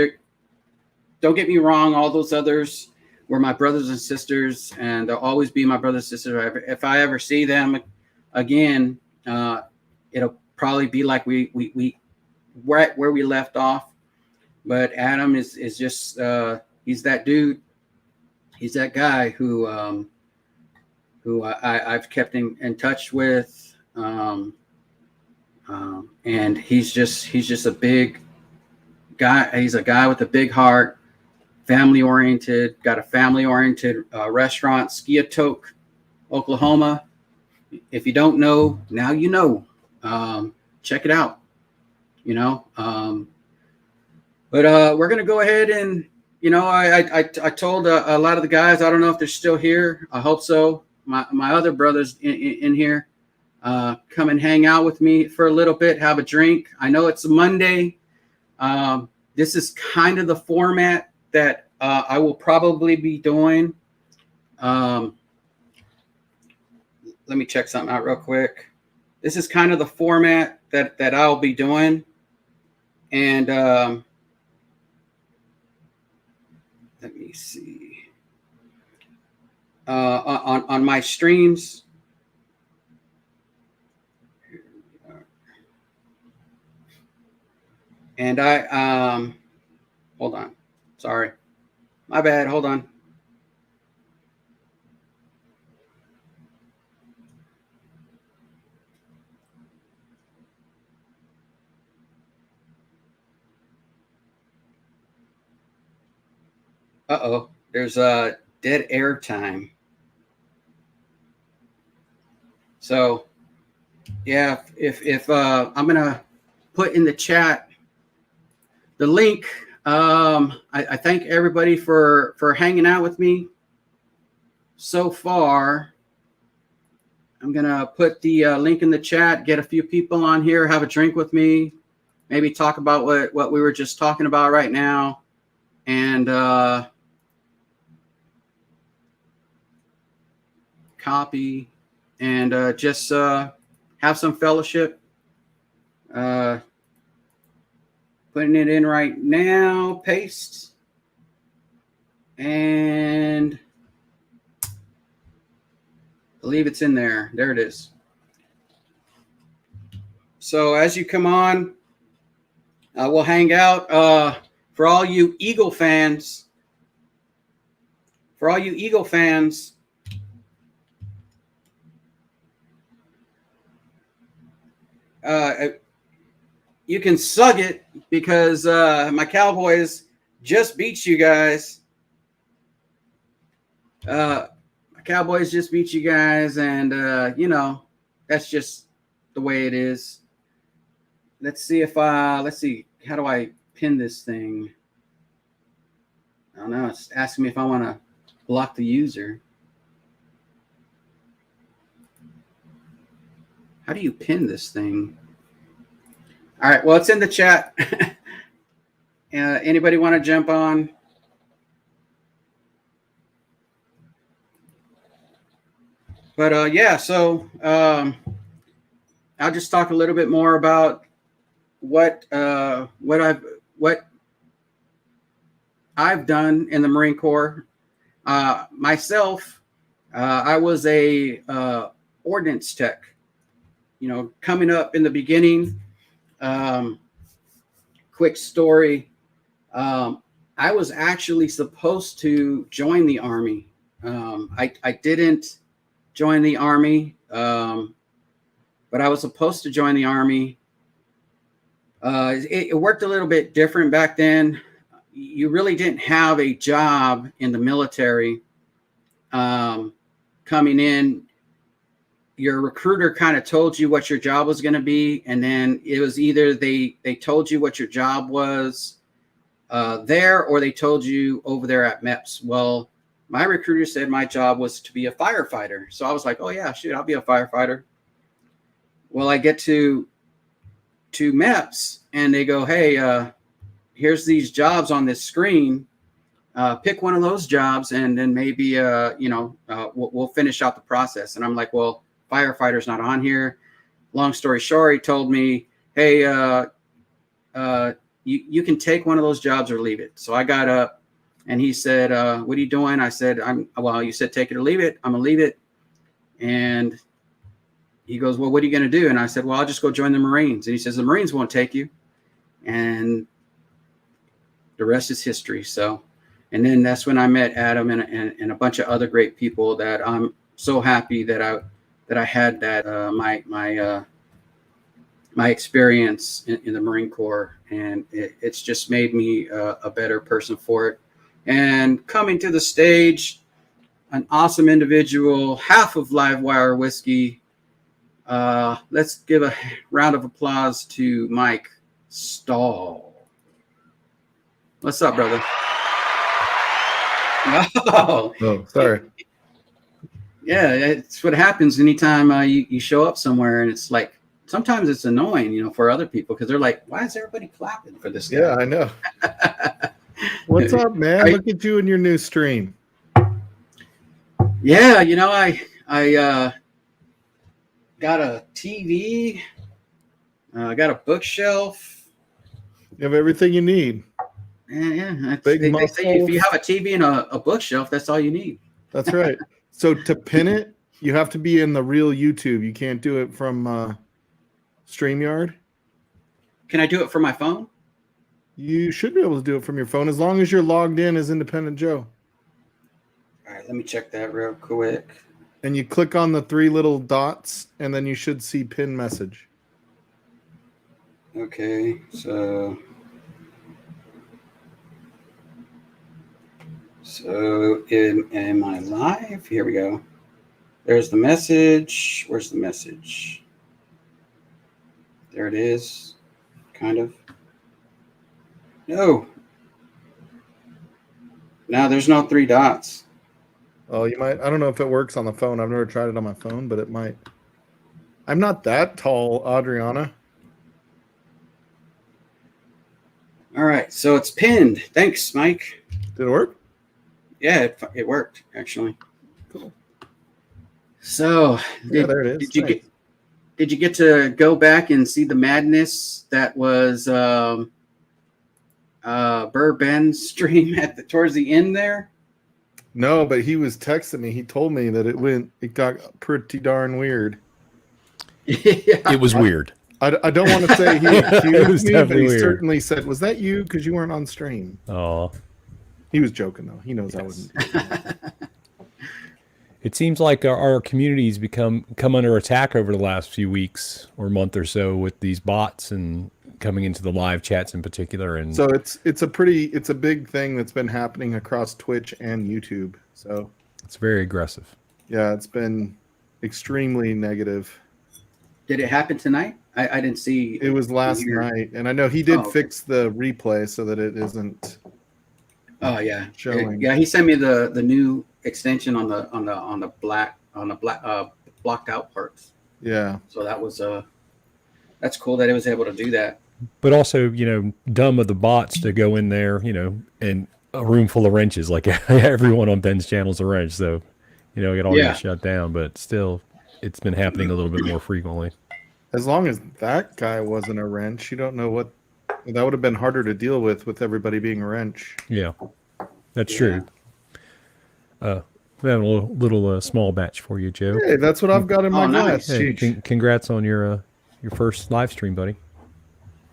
don't get me wrong, all those others were my brothers and sisters, and they'll always be my brothers and sisters. If I ever see them again, it'll probably be like we right where we left off. But Adam is just he's that dude. He's that guy who I've kept in touch with, and he's just a big guy. He's a guy with a big heart, family oriented. Got a family oriented restaurant, Skiatook, Oklahoma. If you don't know, now you know. Check it out. But we're gonna go ahead and I told a lot of the guys. I don't know if they're still here. I hope so. My other brothers in here, come and hang out with me for a little bit, have a drink. I know it's a Monday. This is kind of the format that I will probably be doing. Let me check something out real quick. This is kind of the format that I'll be doing. And let me see. On my streams. And hold on. Sorry. My bad. Hold on. Uh-oh. There's a dead air time. So, yeah, if I'm going to put in the chat the link. I thank everybody for hanging out with me so far. I'm going to put the link in the chat, get a few people on here, have a drink with me, maybe talk about what we were just talking about right now. And copy and just have some fellowship. Putting it in right now, paste, and I believe it's in there. There it is. So as you come on, we'll hang out. For all you Eagle fans, you can sug it because my Cowboys just beat you guys. My Cowboys just beat you guys, and that's just the way it is. Let's see how do I pin this thing? I don't know. It's asking me if I want to block the user. How do you pin this thing? All right. Well, it's in the chat. Anybody want to jump on? But yeah, so I'll just talk a little bit more about what I've done in the Marine Corps. Myself, I was a ordnance tech. coming up in the beginning, quick story. I was actually supposed to join the Army. I didn't join the Army, but I was supposed to join the Army. It worked a little bit different back then. You really didn't have a job in the military coming in. Your recruiter kind of told you what your job was going to be, and then it was either they told you what your job was there, or they told you over there at MEPS. Well, my recruiter said my job was to be a firefighter. So I was like, oh yeah, shoot, I'll be a firefighter. Well, I get to MEPS and they go, hey, here's these jobs on this screen. Pick one of those jobs and then maybe, we'll finish out the process. And I'm like, well, firefighter's not on here. Long story short, he told me, hey, you can take one of those jobs or leave it. So I got up and he said, what are you doing? I said, you said take it or leave it. I'm going to leave it. And he goes, well, what are you going to do? And I said, well, I'll just go join the Marines. And he says, the Marines won't take you. And the rest is history. So, and then that's when I met Adam and a bunch of other great people that I'm so happy that I had that, my experience in the Marine Corps. And it's just made me a better person for it. And coming to the stage, an awesome individual, half of Livewire Whiskey. Let's give a round of applause to Mike Stahl. What's up, brother? Oh, sorry. Yeah, it's what happens anytime you show up somewhere, and it's like sometimes it's annoying, for other people because they're like, "Why is everybody clapping for this guy?" Yeah, I know. What's up, man? Look at you in your new stream. Yeah, I got a TV. I got a bookshelf. You have everything you need. Yeah. Big they say if you have a TV and a bookshelf, that's all you need. That's right. So to pin it, you have to be in the real YouTube. You can't do it from StreamYard. Can I do it from my phone? You should be able to do it from your phone as long as you're logged in as Independent Joe. All right, let me check that real quick. And you click on the 3 little dots, and then you should see pin message. Okay, so am I live? Here we go. There's the message. Where's the message? There it is. Kind of. No, there's no 3 dots. Oh, you might. I don't know if it works on the phone. I've never tried it on my phone, but it might. I'm not that tall, Adriana. All right, so it's pinned. Thanks, Mike. Did it work? Yeah, it worked actually. Cool. So, There it is. Did you get to go back and see the madness that was Burr Ben's stream towards the end there? No, but he was texting me. He told me that it got pretty darn weird. Yeah. It was weird. I don't want to say he accused me, but he weird. certainly said, "Was that you? Because you weren't on stream." Oh, He was joking though. He knows I wouldn't. it seems like our community's come under attack over the last few weeks or month or so with these bots and coming into the live chats in particular. And So it's a big thing that's been happening across Twitch and YouTube. So it's very aggressive. yeah, it's been extremely negative. Did it happen tonight? I didn't see. It was last here. night, and I know he did Oh, okay. fix the replay so that it isn't. Oh yeah, Showing. yeah. He sent me the new extension on the blocked out parts. Yeah, So that was that's cool that it was able to do that. But also, dumb of the bots to go in there, and a room full of wrenches. Like everyone on Ben's channel is a wrench, so it all Yeah. gets shut down. But still, it's been happening a little bit more frequently. as long as that guy wasn't a wrench, you don't know what that would have been harder to deal with everybody being a wrench. Yeah, that's Yeah. true. We have a little small batch for you, Joe. Hey, that's what I've got in my nice. glass. Hey, Cheech. congrats on your first live stream, buddy.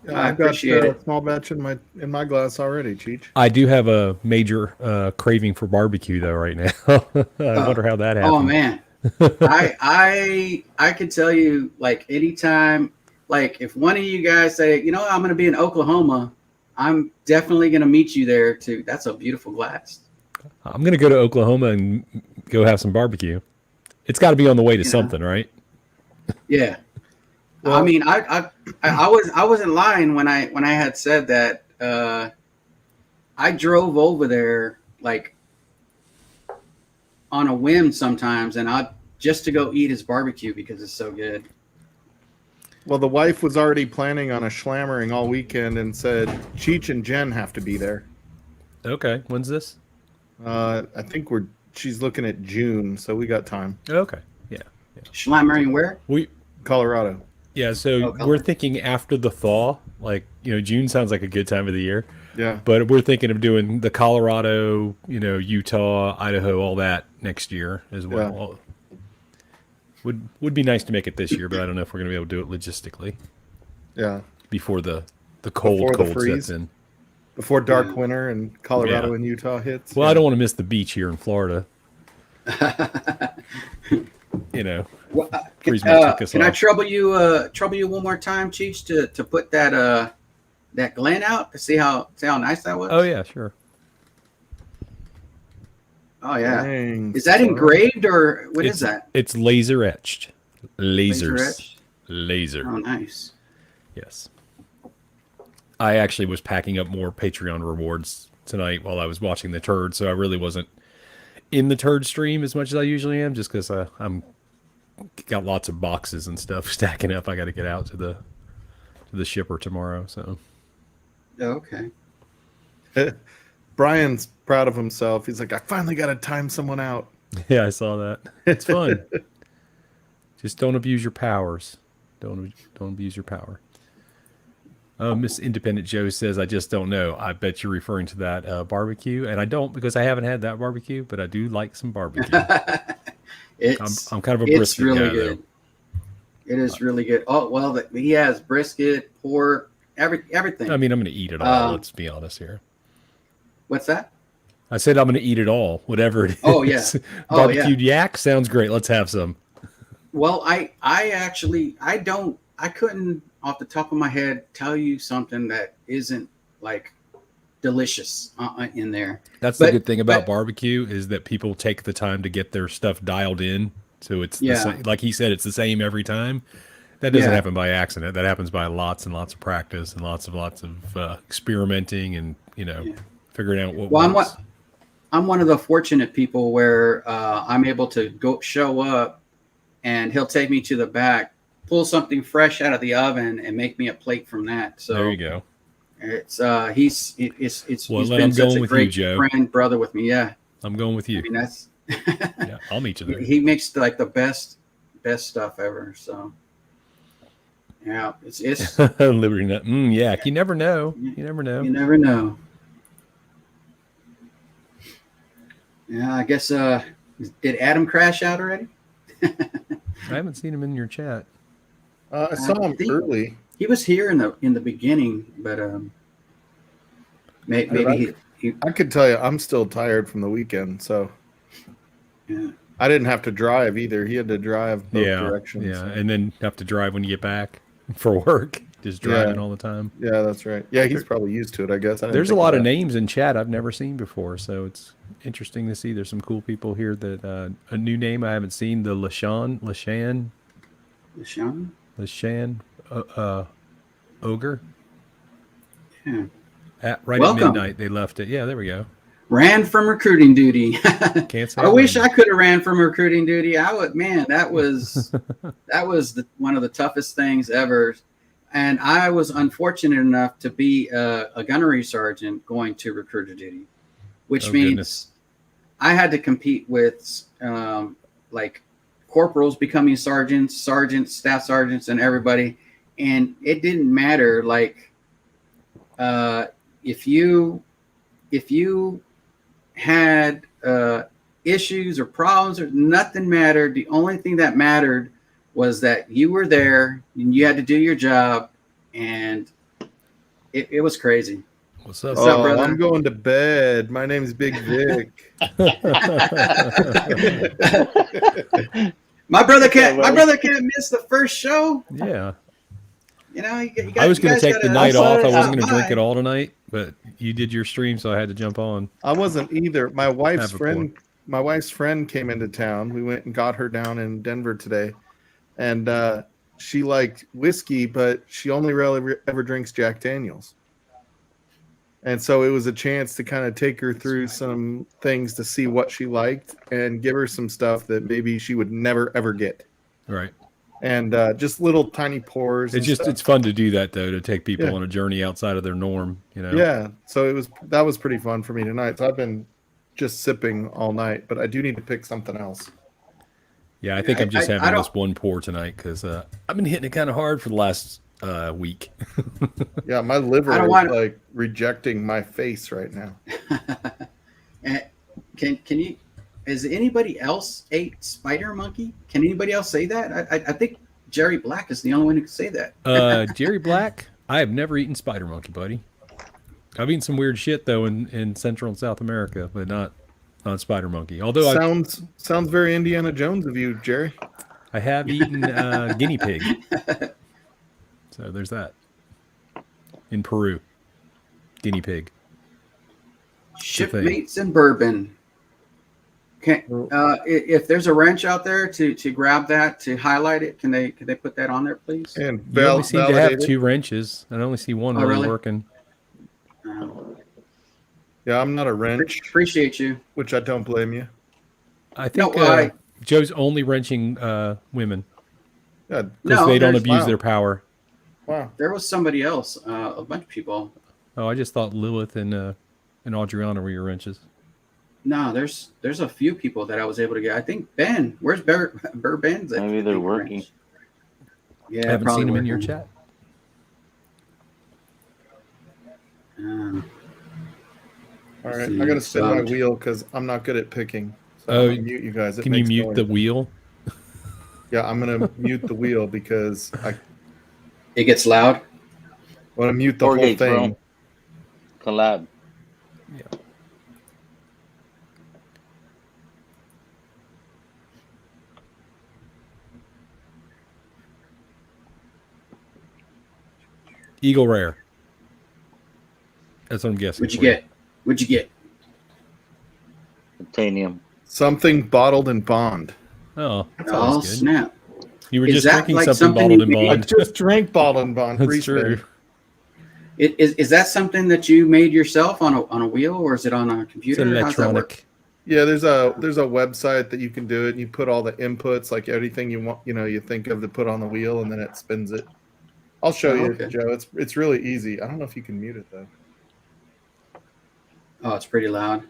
Yeah, I I've got appreciate it. a small batch in my glass already, Cheech. I do have a major craving for barbecue though right now. I wonder how that happened. Oh man, I could tell you, like, anytime, like, if one of you guys say, I'm going to be in Oklahoma, I'm definitely going to meet you there too. That's a beautiful glass. I'm gonna go to Oklahoma and go have some barbecue. It's got to be on the way to something, right? Yeah. Well, I mean, I wasn't lying when I had said that. I drove over there like on a whim sometimes, and just to go eat his barbecue because it's so good. Well, the wife was already planning on a schlammering all weekend and said Cheech and Jen have to be there. Okay, when's this? I think she's looking at June, so we got time. Okay, yeah. Schlammering where? Colorado. Yeah, so we're thinking after the thaw, like, June sounds like a good time of the year. Yeah. But we're thinking of doing the Colorado, Utah, Idaho, all that next year as well. Yeah. Would be nice to make it this year, but I don't know if we're going to be able to do it logistically. Yeah. Before the cold sets in. Before dark winter and Colorado and Utah hits. Well, I don't want to miss the beach here in Florida. Well, can I trouble you one more time, Cheech, to put that Glen out to see how nice that was? Oh yeah, sure. Oh yeah. Dang, is that engraved or what is that? It's laser etched. Laser etched? Laser. Oh, nice. Yes. I actually was packing up more Patreon rewards tonight while I was watching the turd, so I really wasn't in the turd stream as much as I usually am, just because I'm got lots of boxes and stuff stacking up. I got to get out to the shipper tomorrow. So. Okay. Brian's proud of himself. He's like, I finally got to time someone out. Yeah, I saw that. It's fun. Just don't abuse your powers. Don't abuse your power. Miss Independent Joe says, I just don't know. I bet you're referring to that barbecue. And I don't, because I haven't had that barbecue, but I do like some barbecue. I'm kind of a brisket really guy, good. though. It is really good. Oh, well, he has brisket, pork, everything. I mean, I'm going to eat it all. Let's be honest here. What's that? I said I'm going to eat it all, whatever it is. Oh, yeah. Barbecued yak sounds great. Let's have some. Well, I couldn't off the top of my head tell you something that isn't like delicious in there. That's the good thing about barbecue is that people take the time to get their stuff dialed in. So it's the same, like he said, it's the same every time. That doesn't happen by accident. That happens by lots and lots of practice and lots of experimenting and figuring out what works. I'm one of the fortunate people where I'm able to go show up and he'll take me to the back, pull something fresh out of the oven and make me a plate from that. So there you go. It's he's been such a great friend, brother with me. Yeah. I'm going with you. I mean, that's yeah, I'll meet you there. He makes like the best stuff ever. So yeah, it's Liberty Nut. Yeah, you never know. You never know. You never know. Yeah, I guess did Adam crash out already? I haven't seen him in your chat. I saw him early. He was here in the beginning, but maybe he I could tell you, I'm still tired from the weekend, so yeah. I didn't have to drive either. He had to drive both directions. Yeah, so. and then have to drive when you get back for work. Just driving all the time. Yeah, that's right. Yeah, he's probably used to it, I guess. There's a lot of names in chat I've never seen before, so it's interesting to see. There's some cool people here that a new name I haven't seen, the Lashan Ogre. Yeah. At midnight they left it. Yeah, there we go. Ran from recruiting duty. Can't say I wish I could have ran from recruiting duty. I would, man. That was one of the toughest things ever. And I was unfortunate enough to be a gunnery sergeant going to recruiter duty, which means I had to compete with like corporals becoming sergeants, staff sergeants, and everybody. And it didn't matter. Like if you had issues or problems or nothing mattered. The only thing that mattered was that you were there and you had to do your job, and it was crazy. What's up? What's up, Oh, brother? I'm going to bed. My name's Big Vic. My brother can't miss the first show. Yeah. You know, I was going to take the night off. I wasn't going to to drink it all tonight, but you did your stream, so I had to jump on. I wasn't either. My wife's Have a point. friend came into town. We went and got her down in Denver today, and she liked whiskey, but she only really ever drinks Jack Daniels. And so it was a chance to kind of take her through some things to see what she liked and give her some stuff that maybe she would never ever get. Right. And just little tiny pours. It's fun to do that though, to take people Yeah. on a journey outside of their norm, you know. Yeah. So that was pretty fun for me tonight. So I've been just sipping all night, but I do need to pick something else. Yeah, I think I'm just having this one pour tonight because I've been hitting it kind of hard for the last week. Yeah, my liver I don't is wanna- like rejecting my face right now. And can you? Has anybody else ate spider monkey? Can anybody else say that? I think Jerry Black is the only one who can say that. Jerry Black, I have never eaten spider monkey, buddy. I've eaten some weird shit though in Central and South America, but not spider monkey. Although Sounds very Indiana Jones of you, Jerry. I have eaten guinea pig. So there's that. In Peru, guinea pig. Shipmates and bourbon. Can if there's a wrench out there to grab that, to highlight it, can they put that on there, please? And You only seem to have validated. 2 wrenches. I only see one Oh, really really? working. Yeah, I'm not a wrench, Appreciate you. which I don't blame you. I think No, Joe's only wrenching women Yeah. because No, they don't there's- abuse wow. their power. Wow. There was somebody else, a bunch of people. Oh, I just thought Lilith and Adriana were your wrenches. No, there's a few people that I was able to get. I think Ben. Where's Ben's? at? Maybe they're working. Yeah, I haven't probably seen him in your working. chat. All right, See, I gotta spin my sound. wheel because I'm not good at picking. So Oh, I'm gonna mute you guys. It Can you makes mute the noise. wheel? Yeah, I'm gonna mute the wheel because I It gets loud. want to mute the Four whole gates, thing. bro. Collab. Eagle Rare. That's what I'm guessing. What'd you for you. get? What'd you get? Titanium. Something bottled in bond. Oh, that's Oh always good. snap! You were Is just that drinking like something something bottled in you made? I bond. just drank bottled in bond. That's recently. true. Is that something that you made yourself on a wheel, or is it on a It's computer? How's that work? electronic. Yeah, there's a website that you can do it, and you put all the inputs, like everything you want, you think of to put on the wheel, and then it spins it. I'll show Oh, you, okay. Joe. It's really easy. I don't know if you can mute it though. Oh, it's pretty loud.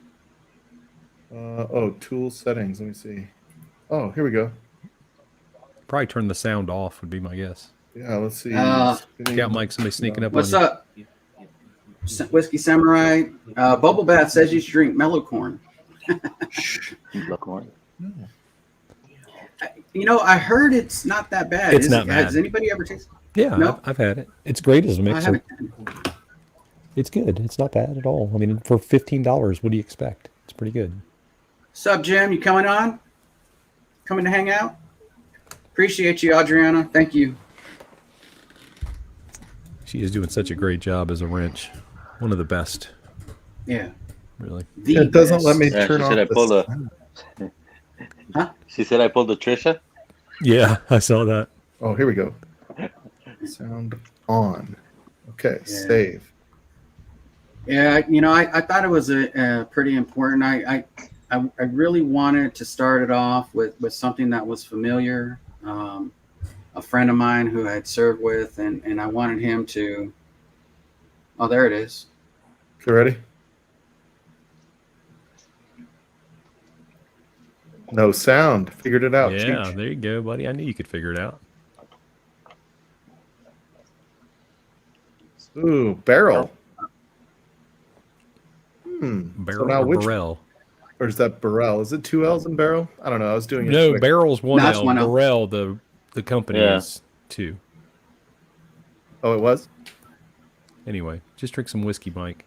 Tool settings. Let me see. Oh, here we go. Probably turn the sound off would be my guess. Yeah, let's see. Scout Mike, somebody sneaking up What's on you. up, Whiskey Samurai? Bubble Bath says you should drink mellow corn. Look on. I heard it's not that bad. It's not bad. Has anybody ever tasted? Yeah, No. I've had it. It's great as a I mixer. haven't. It's good. It's not bad at all. I mean, for $15, what do you expect? It's pretty good. Sup, Jim? You coming on? Coming to hang out? Appreciate you, Adriana. Thank you. She is doing such a great job as a wrench. One of the best, Yeah. really. The It doesn't let best. me Yeah, turn she off. said I the pulled a. sound. She said I pulled the Trisha. Yeah, I saw that. Oh, here we go. Sound on. Okay, Yeah. save. Yeah, I thought it was a pretty important. I really wanted to start it off with something that was familiar. A friend of mine who I had served with, and I wanted him to. Oh, there it is. You ready? No sound. Figured it out. Yeah, Cheech. there you go, buddy. I knew you could figure it out. Ooh, barrel. So Barrel now or which barrel? Or is that Burrell? Is it 2 L's in barrel? I don't know. I was doing it No, quick. Barrel's one No, it's L. one L. Burrell, the company Yeah. is 2. Oh, it was? Anyway, just drink some whiskey, Mike.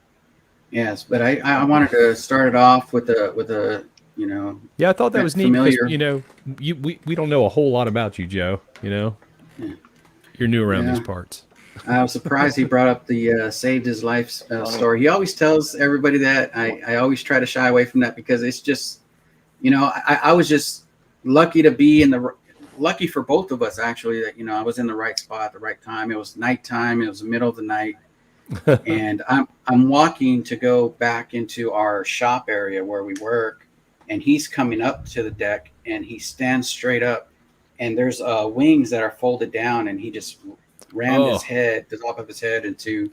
Yes, but I wanted to start it off with a Yeah, I thought that was neat familiar. because we don't know a whole lot about you, Joe. Yeah. You're new around Yeah. these parts. I was surprised he brought up the saved his life story. He always tells everybody that. I always try to shy away from that because it's just, I was just lucky to be lucky for both of us actually that I was in the right spot at the right time. It was nighttime. It was the middle of the night, and I'm walking to go back into our shop area where we work, and he's coming up to the deck, and he stands straight up, and there's wings that are folded down, and he just rammed his head, the top of his head into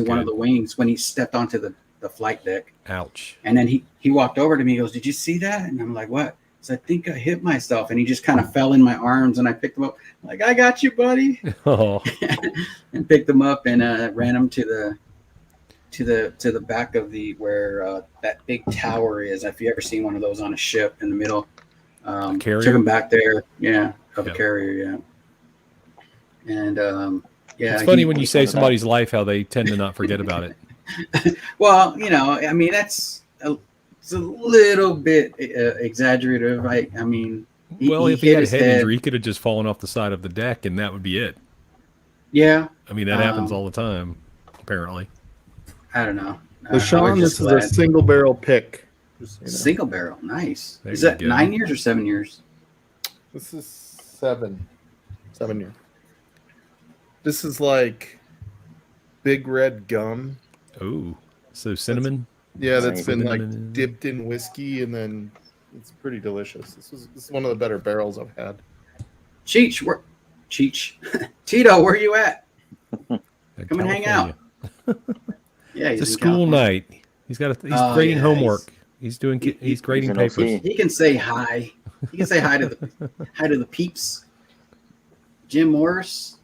one of the wings when he stepped onto the flight deck. Ouch. And then he walked over to me. He goes, "Did you see that?" And I'm like, "What?" So I think I hit myself, and he just kind of fell in my arms, and I picked him up. I'm like, "I got you, buddy," Oh, and picked him up and ran him to the back of where that big tower is. If you ever seen one of those on a ship in the middle, carrier? took him back there. Yeah, of Yep. a carrier. Yeah. And yeah, it's funny when you say somebody's life, how they tend to not forget about it. Well, I mean, it's a little bit exaggerative. I mean, Well, if he hit had a his head injury, he could have just fallen off the side of the deck, and that would be it. Yeah, I mean, that happens all the time, apparently. I don't know. So, Sean, this is a single barrel pick. Just so you know. Single barrel, nice. There Is you that go. 9 years or 7 years? This is 7 years. This is like big red gum. Oh, so cinnamon? Yeah, that's been Cinnamon. like dipped in whiskey, and then it's pretty delicious. This is one of the better barrels I've had. Cheech, Tito, where you at? In Come and hang California. Yeah, It's a in school California. night. He's grading yeah, homework. He's grading he's an papers. OC. He can say hi. He can say hi to the peeps. Jim Morris,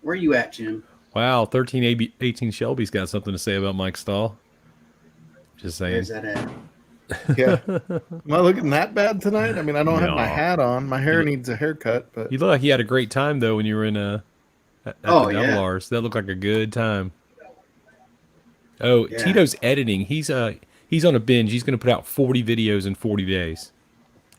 where you at, Jim? Wow, 18 Shelby's got something to say about Mike Stahl. Just saying. Where's that at? Yeah. Am I looking that bad tonight? I mean, I don't have my No. hat on. My hair needs a haircut, but You look like you had a great time though when you were in at the Double R's. That looked like a good time. Oh, Yeah. Tito's editing. He's on a binge. He's going to put out 40 videos in 40 days.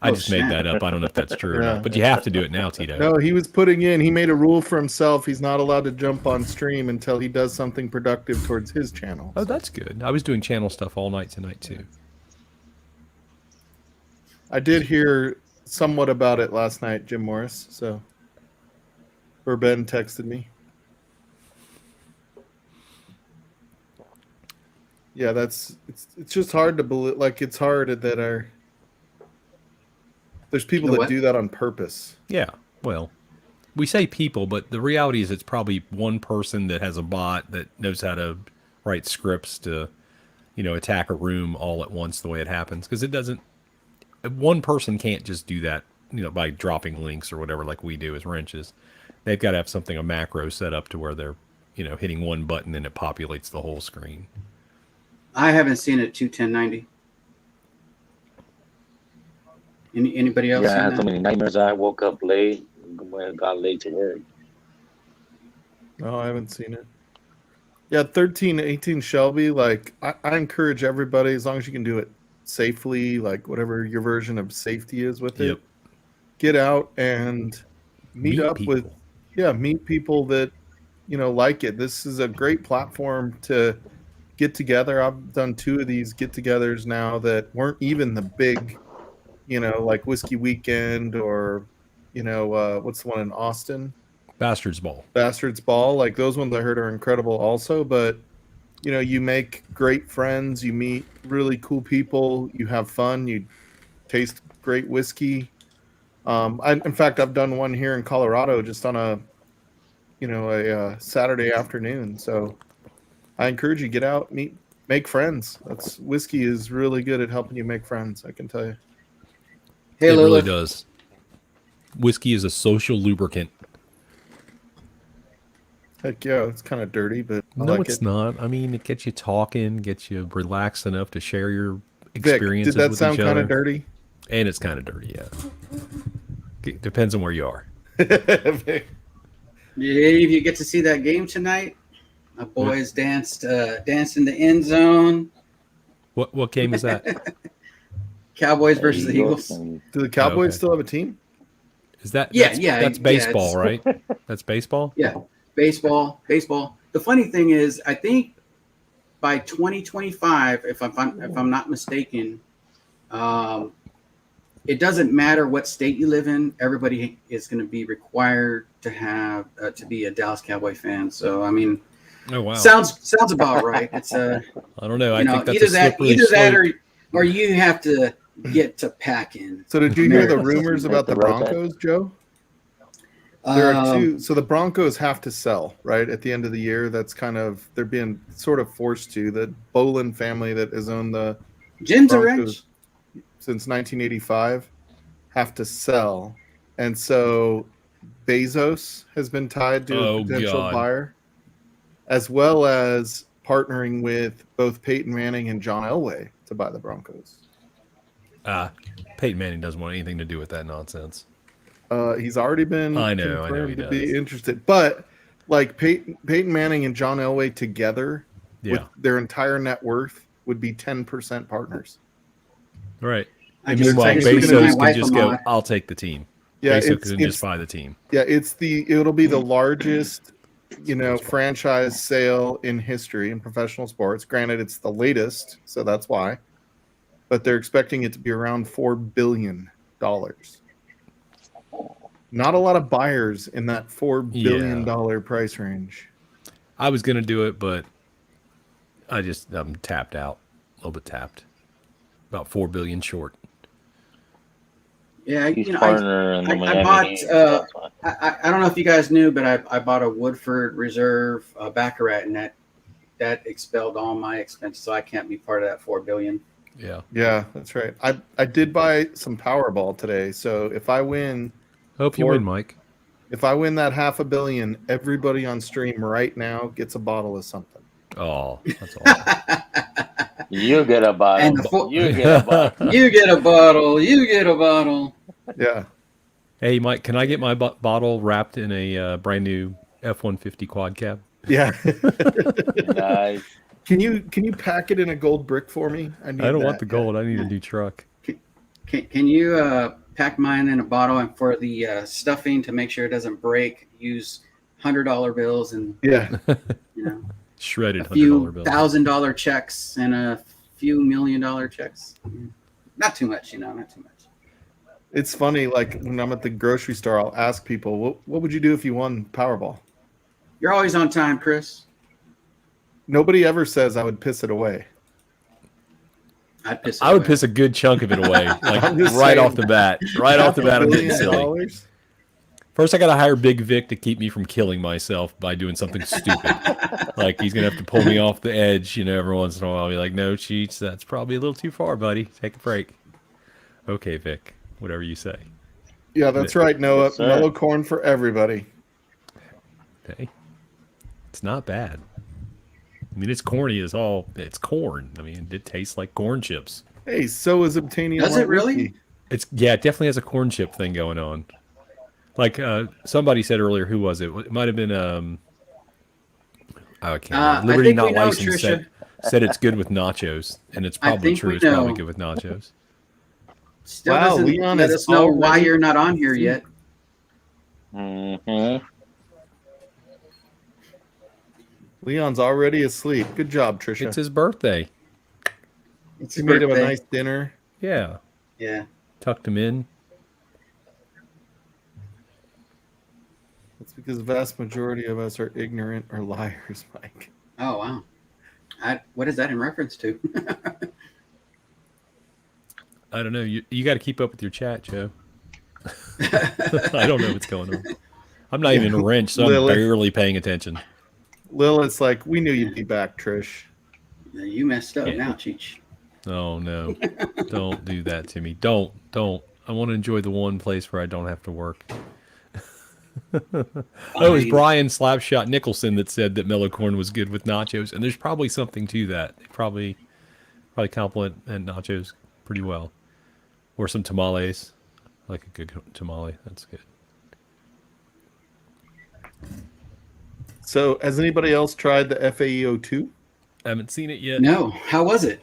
I just made that up. I don't know if that's true or Yeah. not, but you have to do it now, Tito. no, he was he made a rule for himself. He's not allowed to jump on stream until he does something productive towards his channel. Oh, that's good. I was doing channel stuff all night tonight too. I did hear somewhat about it last night, Jim Morris. So, or Ben texted me. Yeah, it's just hard to believe. Like, it's hard that there's people that do that on purpose. Yeah. Well, we say people, but the reality is it's probably one person that has a bot that knows how to write scripts to, attack a room all at once the way it happens. Because one person can't just do that, by dropping links or whatever like we do as wrenches. They've got to have a macro set up to where they're, hitting one button and it populates the whole screen. I haven't seen it 21090. Anybody else? Yeah, I seen had that? so many nightmares. I woke up late, got late to work. Oh, I haven't seen it. Yeah, 1318 Shelby. Like, I encourage everybody, as long as you can do it safely, like whatever your version of safety is with it, get out and meet up people. meet people that like it. This is a great platform to get together. I've done 2 of these get-togethers now that weren't even the big, like Whiskey Weekend or, what's the one in Austin? Bastards Ball. Bastards Ball. Like, those ones I heard are incredible also. But, you make great friends. You meet really cool people. You have fun. You taste great whiskey. In fact, I've done one here in Colorado just on a Saturday afternoon. So I encourage you, get out, make friends. Whiskey is really good at helping you make friends, I can tell you. Hey, It really Lilith. does. Whiskey is a social lubricant. Heck yeah, it's kind of dirty, but I No, like it's it. not. I mean, it gets you talking, gets you relaxed enough to share your Vic, experiences did that with sound each kind other. of dirty? And it's kind of dirty, yeah. It depends on where you are. Vic. Dave, you get to see that game tonight? My boys danced in the end zone. What game was that? Cowboys versus the Eagles. And Do the Cowboys okay. still have a team? Is that Yeah, that's baseball, it's- right? That's baseball? Yeah, baseball. The funny thing is, I think by 2025, if I'm not mistaken, it doesn't matter what state you live in. Everybody is going to be required to have to be a Dallas Cowboy fan. So I mean, Oh wow. sounds about right. It's I don't know. I you know, think that's either a that slippery that slope. or you have to get to pack in. So did you hear the America. rumors about the Broncos, Joe? There are two. So the Broncos have to sell, right? At the end of the year, that's kind of, they're being sort of forced to. The Bolin family that has owned the Jim's a Broncos wrench. since 1985 have to sell. And so Bezos has been tied to Oh, a potential God. buyer, as well as partnering with both Peyton Manning and John Elway to buy the Broncos. Peyton Manning doesn't want anything to do with that nonsense. He's already been I know confirmed he to be does. interested. But like Peyton Manning and John Elway together, with Yeah. their entire net worth, would be 10% partners. Right. I And just meanwhile, texted my Bezos wife can just a go, mod. I'll take the team. Yeah, Bezos it's can just buy the team. yeah, it'll be the largest, franchise sale in history in professional sports. Granted, it's the latest, so that's why. But they're expecting it to be around $4 billion. Not a lot of buyers in that $4 billion price range. I was going to do it, but I'm tapped out. A little bit tapped. About 4 billion short. Yeah, he's you know, partner in the I Miami bought, Heat, that's why. I don't know if you guys knew, but I bought a Woodford Reserve Baccarat, and that expelled all my expenses, so I can't be part of that 4 billion. Yeah. Yeah, that's right. I did buy some Powerball today, so if I win Hope you Or- win, Mike. that $500 million, everybody on stream right now gets a bottle of something. Oh, that's awesome. You get a And bottle. the You get a bottle. You get a bottle. You get a bottle. Yeah. Hey, Mike, can I get my bottle wrapped in a brand new F-150 quad cab? Yeah. Nice. Can you pack it in a gold brick for me? I don't want the gold. I need a Yeah. new truck. Can you pack mine in a bottle, and for the stuffing to make sure it doesn't break, use $100 bills and Yeah. Shredded a few $100 bill. $1,000 checks and a few $1 million checks. Not too much, not too much. It's funny, like when I'm at the grocery store, I'll ask people, what would you do if you won Powerball? You're always on time, Chris. Nobody ever says I would piss it away. I'd piss. I would piss a good chunk of it away, like I'm just right saying. off the bat. Right off the bat, I'm getting $500 silly. million? First, I got to hire Big Vic to keep me from killing myself by doing something stupid. Like he's gonna have to pull me off the edge, every once in a while. I'll be like, "No, Cheats, that's probably a little too far, buddy. Take a break." Okay, Vic, whatever you say. Yeah, that's right, Noah. Yes, sir. Mellow corn for everybody. Okay, it's not bad. I mean, it's corny as all. It's corn. I mean, it tastes like corn chips. Hey, so is obtaining. Does it really? It definitely has a corn chip thing going on. Like somebody said earlier, who was it? It might have been I can't remember. I Liberty think Not we know, Licensed said it's good with nachos, and it's I probably think true. we It's probably know. good with nachos. Still Wow, doesn't Leon let is us know why already- you're not on here yet. Mm-hmm. Leon's already asleep. Good job, Trisha. It's his birthday. It's You his made him a birthday. nice dinner. Yeah, Yeah. tucked him in. It's because the vast majority of us are ignorant or liars, Mike. Oh wow. What is that in reference to? I don't know. You got to keep up with your chat, Joe. I don't know what's going on. I'm not even a wrench, so I'm Lilith. barely paying attention. Lil, it's like, we knew you'd be back, Trish. You messed up Yeah. now, Cheech. Oh no! Don't do that to me. Don't. I want to enjoy the one place where I don't have to work. Oh, it was Fine. Brian Slapshot Nicholson that said that mellow corn was good with nachos, and there's probably something to that. They probably Probably compliment and nachos pretty well. Or some tamales. I like a good tamale. That's good. So, has anybody else tried the FAEO2? I haven't seen it yet. No, how was it?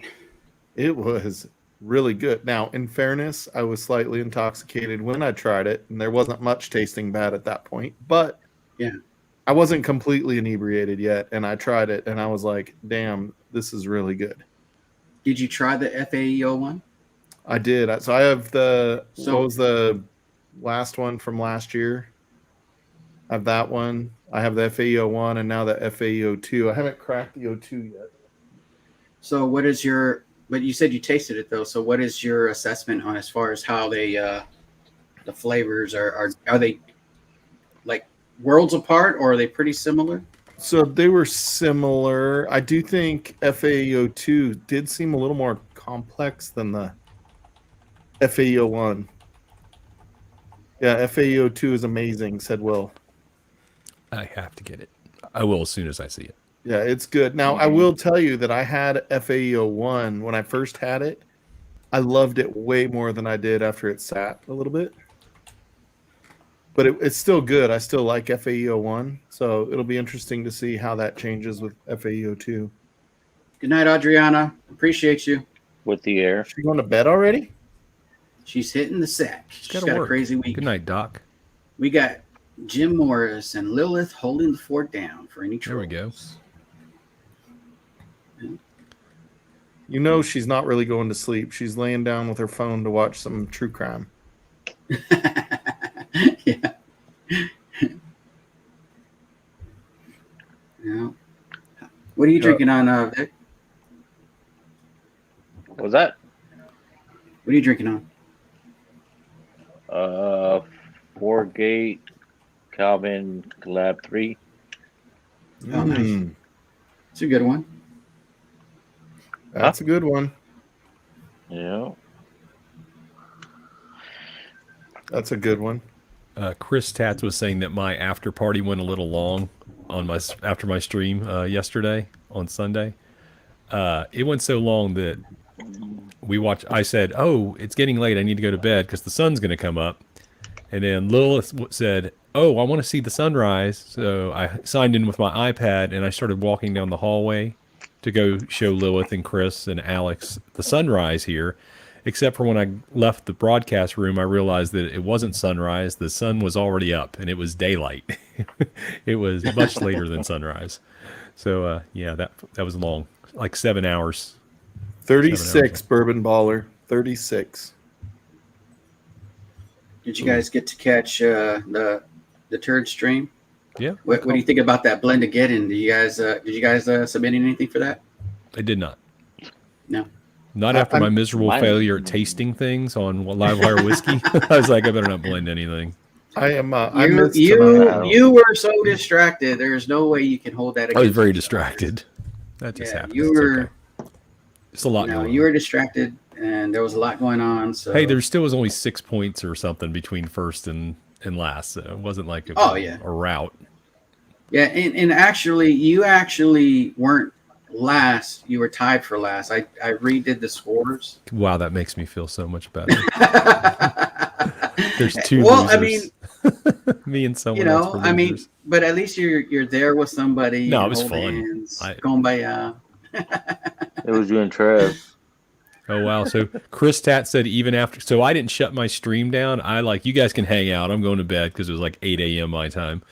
It was really good. Now, in fairness, I was slightly intoxicated when I tried it, and there wasn't much tasting bad at that point. But Yeah. I wasn't completely inebriated yet, and I tried it, and I was like, damn, this is really good. Did you try the FAEO one? I did. So I have So- what was the last one from last year? I have that one. I have the FAEO 1 and now the FAEO 2. I haven't cracked the O2 yet. So what is your, but you said you tasted it though. So what is your assessment on as far as how they, the flavors are they like worlds apart or are they pretty similar? So they were similar. I do think FAEO 2 did seem a little more complex than the FAEO 1. Yeah, FAEO 2 is amazing, said Will. I have to get it. I will as soon as I see it. Yeah, it's good. Now, I will tell you that I had FAEO 1 when I first had it. I loved it way more than I did after it sat a little bit. But it's still good. I still like FAEO 1. So it'll be interesting to see how that changes with FAEO 2. Good night, Adriana. Appreciate you. With the air. Is she going to bed already? She's hitting the sack. She's Gotta got work. a crazy week. Good night, Doc. We got Jim Morris and Lilith holding the fort down for any There we go. trolls. You know she's not really going to sleep. She's laying down with her phone to watch some true crime. Yeah. Yeah. What are you drinking on, Vic? What was that? What are you drinking on? Four Gate Calvin Collab 3. Oh, nice. It's a good one. That's a good one. Yeah. That's a good one. Chris Tats was saying that my after party went a little long on after my stream yesterday on Sunday. It went so long that I said, "Oh, it's getting late. I need to go to bed because the sun's going to come up." And then Lilith said, "Oh, I want to see the sunrise." So I signed in with my iPad and I started walking down the hallway to go show Lilith and Chris and Alex the sunrise here. Except for when I left the broadcast room, I realized that it wasn't sunrise. The sun was already up and it was daylight. It was much later than sunrise. So yeah, that was long, like 7 hours. 36 Bourbon Baller. 36. Did you guys get to catch the turd stream? Yeah. What do you think about that blend of getting? Did you guys submit anything for that? I did not. No. Not after my miserable failure at tasting things on Livewire whiskey. I was like, I better not blend anything. I am. You were so distracted. There's no way you can hold that against I was very yourself. distracted. That just happened. You It's were. okay. It's a lot going on. You were distracted, and there was a lot going on. So Hey, there still was only 6 points or something between first and last. So it wasn't like a rout. Yeah, and actually, you actually weren't last. You were tied for last. I redid the scores. Wow, that makes me feel so much better. There's two Well, losers. I mean, me and someone else. I mean, but at least you're there with somebody. No, you it was hold fun. hands, I- kumbaya. It was you and Trev. Oh wow! So Chris Tat said even after, so I didn't shut my stream down. I you guys can hang out. I'm going to bed because it was like 8 a.m. my time.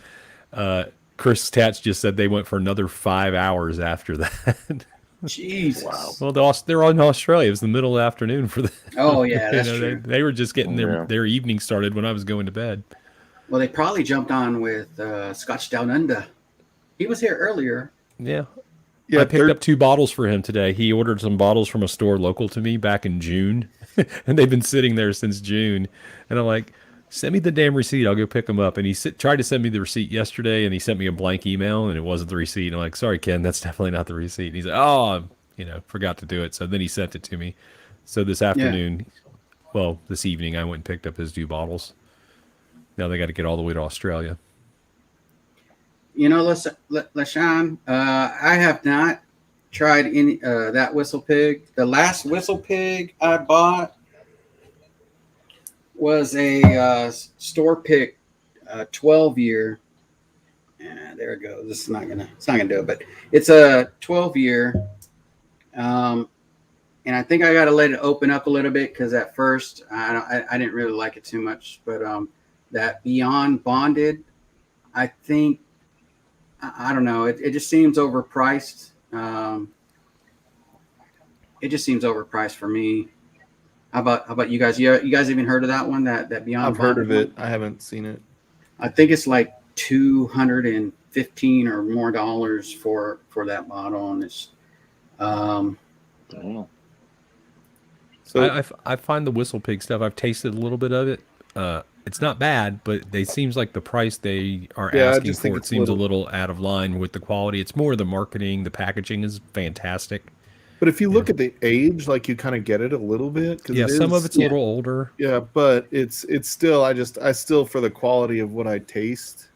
Chris Tats just said they went for another 5 hours after that. Jesus. Wow. Well, they're in Australia. It was the middle of the afternoon for them. Oh yeah, that's true. They were just getting their evening started when I was going to bed. Well, they probably jumped on with Scotch Down Under. He was here earlier. Yeah. Yeah, I picked up 2 bottles for him today. He ordered some bottles from a store local to me back in June, and they've been sitting there since June. And I'm like, send me the damn receipt. I'll go pick them up. And he tried to send me the receipt yesterday, and he sent me a blank email, and it wasn't the receipt. And I'm like, sorry, Ken, that's definitely not the receipt. And he's like, oh, forgot to do it. So then he sent it to me. So this afternoon, this evening, I went and picked up his 2 bottles. Now they got to get all the way to Australia. LaShawn, I have not tried any that Whistle Pig. The last Whistle Pig I bought was a store pick 12-year. Yeah, there it goes. It's not gonna do it, but it's a 12-year. And I think I got to let it open up a little bit because at first I didn't really like it too much. But that Beyond Bonded, I think I don't know. It just seems overpriced. It just seems overpriced for me. How about you guys? You guys even heard of that one? That Beyond I've heard Bonded of it. one? I haven't seen it. I think it's like $215 or more for that bottle, and it's Damn. So I find the Whistle Pig stuff. I've tasted a little bit of it. It's not bad, but it seems like the price they are Yeah, I asking just think for it it's seems a little out of line with the quality. It's more the marketing. The packaging is fantastic. but if you look at the age, like you kind of get it a little bit. 'Cause Yeah, it some of is- it's a little older. Yeah, but it's still I still for the quality of what I taste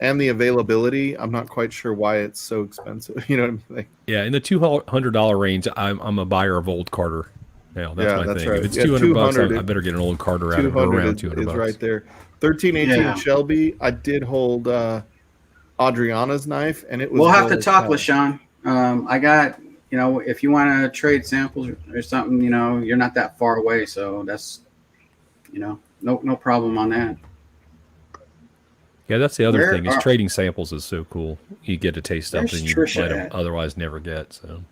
and the availability, I'm not quite sure why it's so expensive. You know what I mean? Like, Yeah, in the $200 range, I'm a buyer of old Carter. Now that's Yeah, my that's thing. right. If it's Yeah, $200, 200 I better get an old Carter out of it for 200 around is, $200. right there. 1318 Yeah. Shelby. I did hold Adriana's knife, and it was. we'll have to dull as talk, hell. LaShawn. I got if you want to trade samples or something, you're not that far away, so that's no problem on that. Yeah, that's the other Where thing is are- trading samples is so cool. You get to taste Where's something you Trisha might at? otherwise never get. So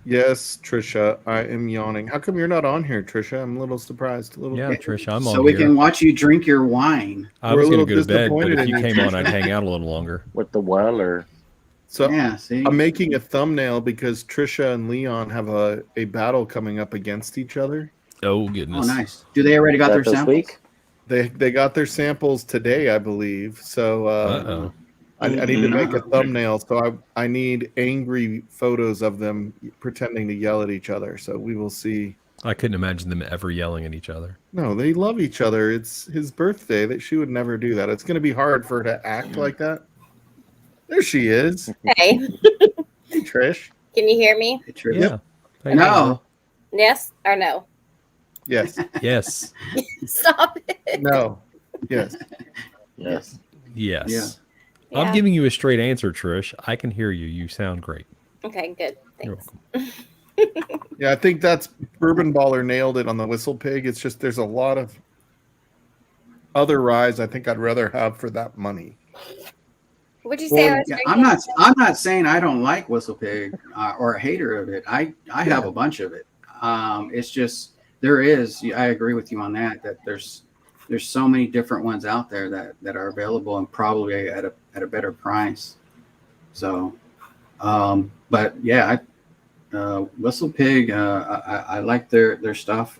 Yes, Trisha, I am yawning. How come you're not on here, Trisha? I'm a little surprised. A little. yeah, Trish, I'm so on we here. can watch you drink your wine. I We're was a going to little go to bed, but disappointed if you in you, came on, Trish. I'd hang out a little longer. With the Weller. So Yeah, see, I'm making a thumbnail because Trisha and Leon have a battle coming up against each other. Oh oh goodness! nice. Do they already got That their this samples? week? They got their samples today, I believe. So Uh-oh. I need to make a Uh-oh. thumbnail. So I need angry photos of them pretending to yell at each other. So we will see. I couldn't imagine them ever yelling at each other. No, they love each other. It's his birthday. That she would never do that. It's going to be hard for her to act like that. There she is. Hey, Hey, Trish. can you hear me? Hey, Trish. Yeah. How you doing, No. girl? Yes or no? Yes. Yes. Stop it. No. Yes. Yes. Yes. Yeah. I'm giving you a straight answer, Trish. I can hear you. You sound great. Okay, good. You're Thanks. welcome. Yeah, I think that's Bourbon Baller nailed it on the Whistle Pig. It's just there's a lot of other ryes I think I'd rather have for that money. What'd you say? I Well, was yeah, drinking? I'm not saying I don't like Whistle Pig or a hater of it. I have a bunch of it. It's just there is. I agree with you on that. That there's so many different ones out there that are available and probably at a better price. So, but yeah, Whistle Pig. I like their stuff.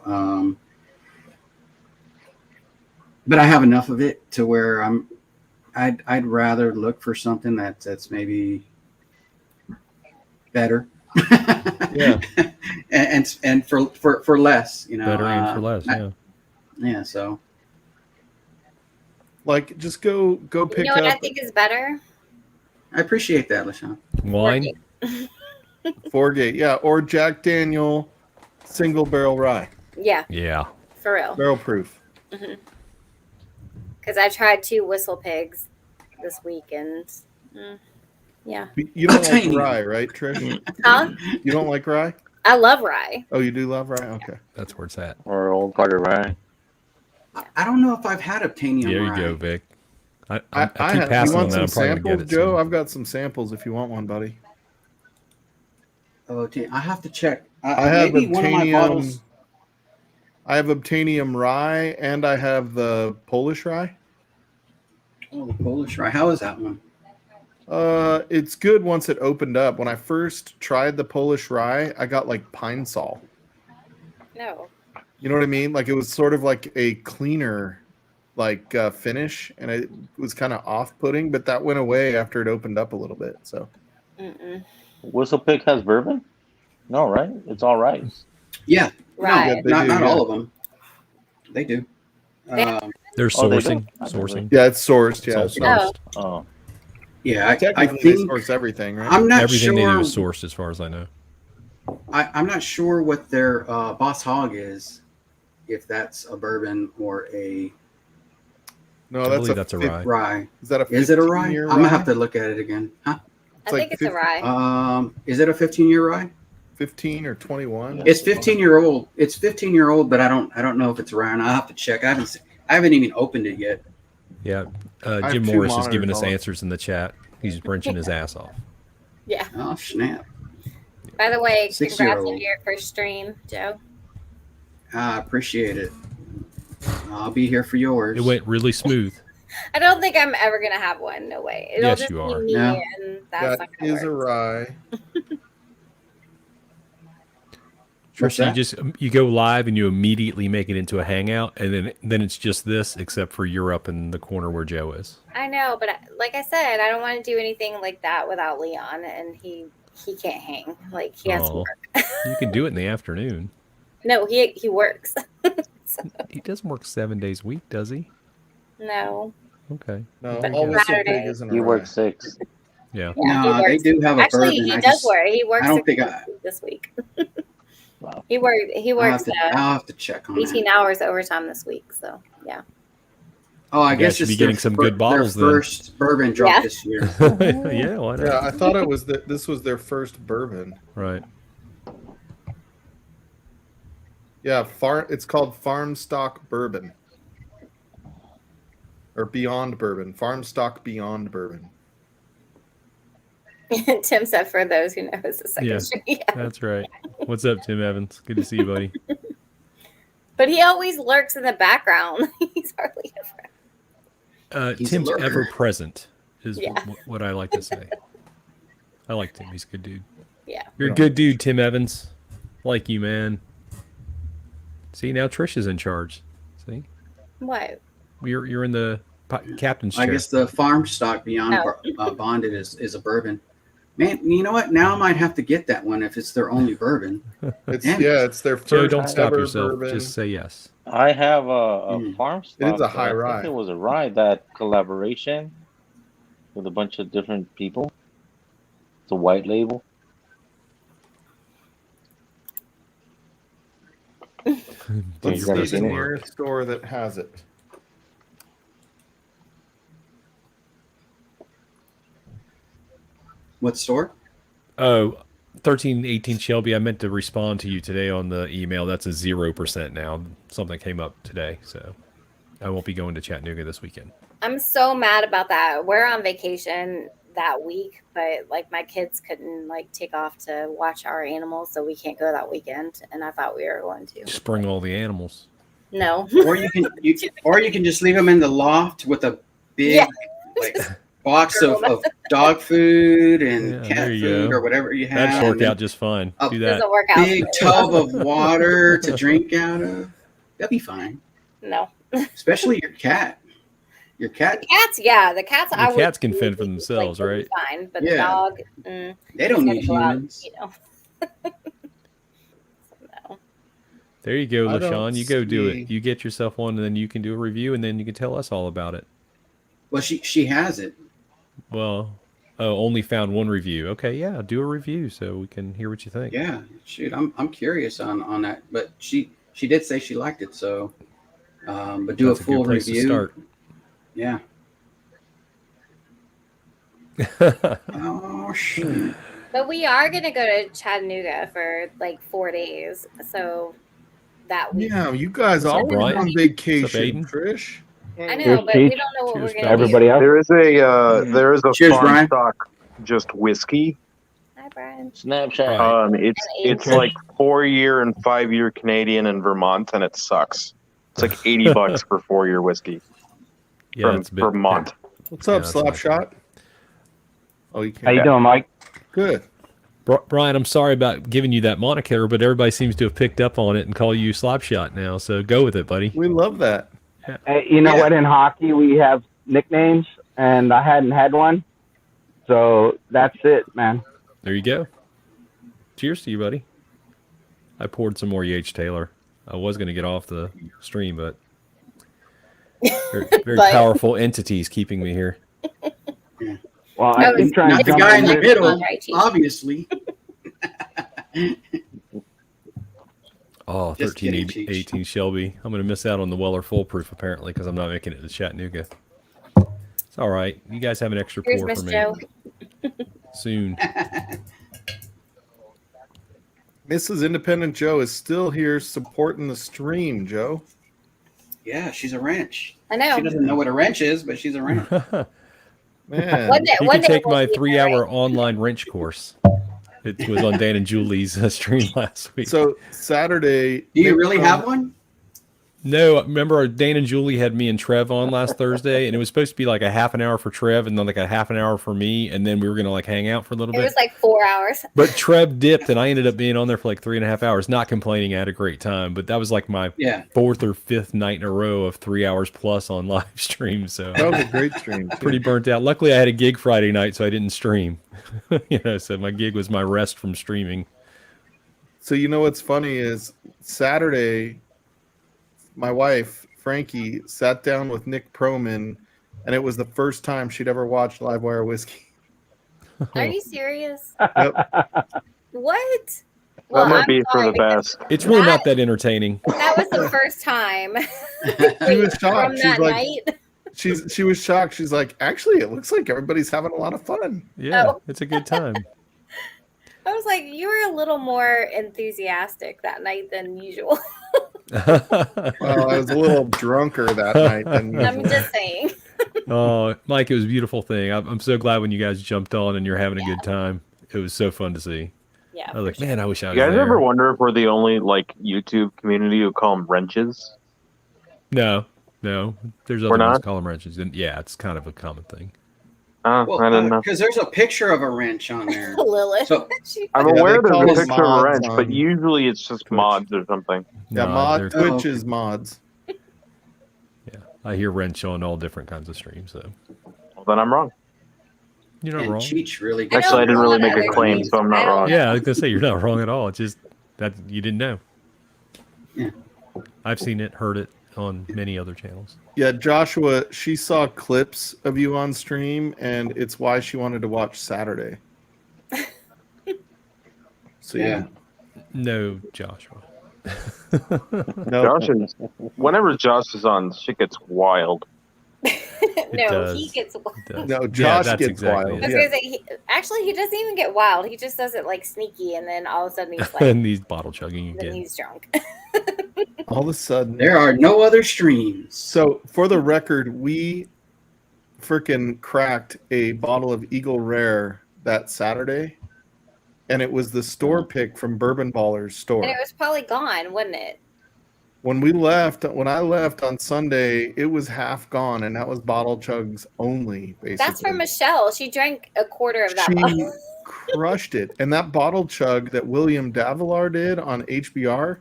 But I have enough of it to where I'd rather look for something that's maybe better. Yeah. and for less, Better and for less. Yeah. Yeah, so Like just go You pick know what I up think is better? I appreciate that, LaShawn. Wine. Foregate, yeah, or Jack Daniel single barrel rye, Yeah, Yeah. for real. barrel proof. Because I tried 2 Whistle Pigs this week, and yeah. You don't like Tiny. rye, right, Trish? Huh? You don't like rye? I love rye. Oh, you do love rye? Okay. That's where it's at. Or old Carter Rye. I don't know if I've had Obtainium There you rye. go, Vic. I I keep have, you passing on want that. some I'm probably going to samples, get it Joe? soon. I've got some samples if you want one, buddy. Oh, I have to check. I have maybe one of my bottles. I have Obtainium rye and I have the Polish rye. Oh, the Polish rye. How is that one? It's good once it opened up. When I first tried the Polish rye, I got like pine sol. No. You know what I mean? Like it was sort of like a cleaner, like finish, and it was kind of off-putting. But that went away after it opened up a little bit. So Mm-mm. Whistle Pig has bourbon? No, right? It's all right. Yeah, Rye. Yeah, they not do, yeah. all of them. They do. Yeah. They're Oh, they sourcing. do? Sourcing. yeah, it's sourced. It's all Yeah, sourced. Oh. Yeah, I Technically, they think source everything, right? I'm not Everything they do sure. is sourced, as far as I know. I'm not sure what their Boss Hog is, if that's a bourbon or a No, I that's believe that's a rye. rye. Is that a Is it a rye? 15-year I'm gonna have to look at it again. Huh? I think it's a rye. Is it a 15-year rye? 15 or 21? It's 15-year-old. It's 15-year-old, but I don't know if it's a rye. And I'll have to check. I haven't even opened it yet. Yeah, have Jim 2 Morris is giving monitors us on. answers in the chat. He's wrenching his ass off. Yeah. Oh snap! By the way, congrats 6-year-old. on your first stream, Joe. I appreciate it. I'll be here for yours. It went really smooth. I don't think I'm ever gonna have one. No way. It'll Yes, just you be are. me, No. and that's That not gonna is a work. rye. What's Trisha, that? you go live and you immediately make it into a hangout, and then it's just this, except for you're up in the corner where Joe is. I know, but like I said, I don't want to do anything like that without Leon, and he can't hang. Like he has to Aw. work. You can do it in the afternoon. No, he works. He doesn't work 7 days a week, does he? No. Okay. No, But all Whistle Saturday- Pig isn't a You rye. work 6. Yeah. Yeah, he No, they works. do have a Actually, bourbon. he I does just- work. He works. I don't 6 think days this week. Wow. He I'll works have to check on 18 that. hours overtime this week. So yeah. Oh, I You guess guys should it's be getting some good bottles their then. first bourbon drop Yeah. this year. Yeah, why not? Yeah, I thought it was this was their first bourbon. Right. Yeah, it's called Farm Stock Bourbon. Or Beyond Bourbon. Farm Stock Beyond Bourbon. Tim said, for those who know, it's the second Yeah. stream. Yeah. That's right. What's up, Tim Evans? Good to see you, buddy. But he always lurks in the background. He's hardly ever. He's a Tim's lurker. ever present is Yeah. what I like to say. I like Tim. He's a good dude. Yeah. You're a good dude, Tim Evans. Like you, man. See, now Trisha's in charge. See? What? You're in the captain's I chair. guess the farm stock beyond bonded is a bourbon. Man, you know what? Now I might have to get that one if it's their only bourbon. It's Damn. it's their first Joe, don't stop ever yourself. bourbon. Just say yes. I have a Mm. farm It stock. is a but high I rye. think it was a rye, that collaboration with a bunch of different people. It's a white label. Let's You've never see the seen it? nearest store that has it. What store? Oh, 1318 Shelby, I meant to respond to you today on the email. That's a 0% now. Something came up today, so I won't be going to Chattanooga this weekend. I'm so mad about that. We're on vacation that week, but like my kids couldn't like take off to watch our animals, so we can't go that weekend. And I thought we were going to. Just bring all the animals. No. Or you can just leave them in the loft with a big Yeah. like box of dog food and Yeah, cat there you food go. or whatever you have. That'd work and out just fine. Oh, Do that. Doesn't work out. big tub of water to drink out of. That'd be fine. No. Especially your cat. Your cat, Cats, yeah. The cats The I would cats can fend for like, themselves, would be right? Fine. But Yeah. the dog, they don't it's need gotta go out, humans. you know. No. There you go, I don't LaShawn. You go do see- it. You get yourself one, and then you can do a review, and then you can tell us all about it. Well, she has it. Well, only found one review. Okay, yeah, do a review so we can hear what you think. Yeah, shoot, I'm curious on that. But she did say she liked it, so but do That's a full good place review. to start. Yeah. Oh shoot. But we are gonna go to Chattanooga for like 4 days. So that week. Yeah, you guys What's up, always Brian? on What's up, vacation, Aiden? Trish. I know, Cheers, but we Pete. don't know what Cheers, we're gonna fellas. Everybody else? There is a Cheers, farm Brian. stock just whiskey. do. Hi, Brian. Snapchat. It's like 4-year and 5-year Canadian in Vermont, and it sucks. It's like $80 for 4-year whiskey Yeah, from it's a bit. Vermont. What's up, Yeah, that's Slapshot? Oh, you How can't. you doing, Mike? Good. Brian, I'm sorry about giving you that moniker, but everybody seems to have picked up on it and call you Slapshot now. So go with it, buddy. We love that. Hey, you know Yeah. what? In hockey, we have nicknames, and I hadn't had one, so that's it, man. There you go. Cheers to you, buddy. I poured some more Yates Taylor. I was going to get off the stream, but very But- powerful entities keeping me here. Well, I No, keep trying Not to the jump guy on in the this. middle, Right, Chief. obviously. Oh, Just 13, kidding, Cheech. 18 Shelby. I'm going to miss out on the Weller Foolproof apparently because I'm not making it to Chattanooga. It's all right. You guys have an extra Here's pour Miss for me Joe. soon. Mrs. Independent Joe is still here supporting the stream, Joe. Yeah, she's a wrench. I know. She doesn't know what a wrench is, but she's a wrench. Man. One day, You one can day take we'll my see it, 3-hour right? online wrench course. It was on Dan and Julie's stream last week. So Saturday. Do you Nick really Cronin- have one? No, remember Dan and Julie had me and Trev on last Thursday, and it was supposed to be like a half an hour for Trev and then like a half an hour for me, and then we were gonna like hang out for a little It bit. was like 4 hours. But Trev dipped, and I ended up being on there for like 3.5 hours. Not complaining, I had a great time, but that was like my Yeah. 4th or 5th night in a row of 3 hours plus on live stream. So That was a great stream. too. pretty burnt out. Luckily, I had a gig Friday night, so I didn't stream. So my gig was my rest from streaming. So you know what's funny is Saturday, my wife Frankie sat down with Nick Proman, and it was the first time she'd ever watched Livewire Whiskey. Are you serious? Yep. What? That might I'm be for sorry, the best. It's really not that entertaining. That was the first time. She was shocked. From She's that like, night. she was shocked. She's like, actually, it looks like everybody's having a lot of fun. Yeah, Oh. it's a good time. I was like, you were a little more enthusiastic that night than usual. Well, I was a little drunker that night than I'm usual. just saying. Oh, Mike, it was a beautiful thing. I'm so glad when you guys jumped on and you're having a good time. It was so fun to see. Yeah. I was like, man, I wish I was You guys there. ever wonder if we're the only like YouTube community who call them wrenches? No. There's other We're ones not? call them wrenches. And yeah, it's kind of a common thing. Well, I don't know. because there's a picture of a wrench on there. Lilith. So She- I'm Yeah, aware they call there's a them picture of a mods wrench, but on usually it's just Twitch. mods or something. Yeah, No, Twitch Oh, okay. is mods. Yeah, I hear wrench on all different kinds of streams. So Well, then I'm wrong. you're not and wrong. Cheech really I Actually, I don't didn't know really what make a other claim, names- so I'm I not don't- wrong. Yeah, I was gonna say you're not wrong at all. It's just that you didn't know. Yeah. I've seen it, heard it on many other channels. Yeah, Joshua, she saw clips of you on stream, and it's why she wanted to watch Saturday. So yeah, No, Joshua. no, Josh is, whenever Josh is on, shit gets wild. no, does. he gets. It does. no, Yeah, Josh that's gets exactly wild. I was it. gonna say, actually, he doesn't even get wild. He just does it like sneaky, and then all of a sudden he's like, And these bottle chugging then again. he's drunk. All of a sudden, There are no other streams. so for the record, we freaking cracked a bottle of Eagle Rare that Saturday, and it was the store pick from Bourbon Baller's store. And it was probably gone, wasn't it? When I left on Sunday, it was half gone, and that was bottle chugs only. Basically, That's for Michelle. She drank a quarter of that She bottle. crushed it, and that bottle chug that William Davilar did on HBR,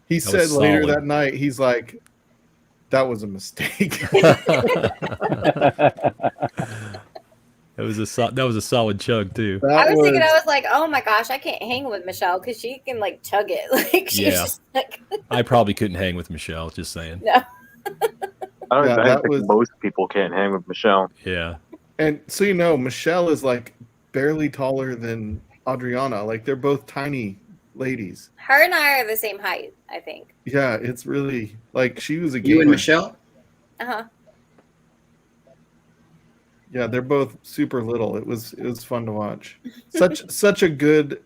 he That said was later solid. that night, he's like, "That was a mistake." That was a solid chug too. I was thinking, I was like, oh my gosh, I can't hang with Michelle because she can like chug it. Like she's Yeah. just like, I probably couldn't hang with Michelle. Just saying. no. I don't Yeah, I that think was- most people can't hang with Michelle. Yeah. And so you know, Michelle is like barely taller than Adriana. Like they're both tiny ladies. Her and I are the same height, I think. Yeah, it's really like she was a You and gamer. Michelle? Uh huh. Yeah, they're both super little. It was fun to watch. Such a good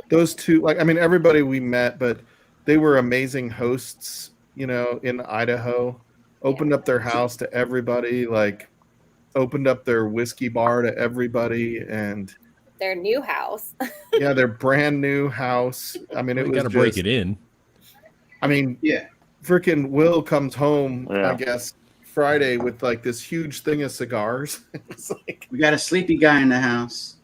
those two, like I mean everybody we met, but they were amazing hosts, you know, in Idaho. Opened up their house to everybody, like opened up their whiskey bar to everybody, and Their new house. yeah, their brand new house. I mean, it We was got to break just- it in. I mean, Yeah. freaking Will comes home, Yeah. I guess, Friday with like this huge thing of cigars. It's like, We got a sleepy guy in the house.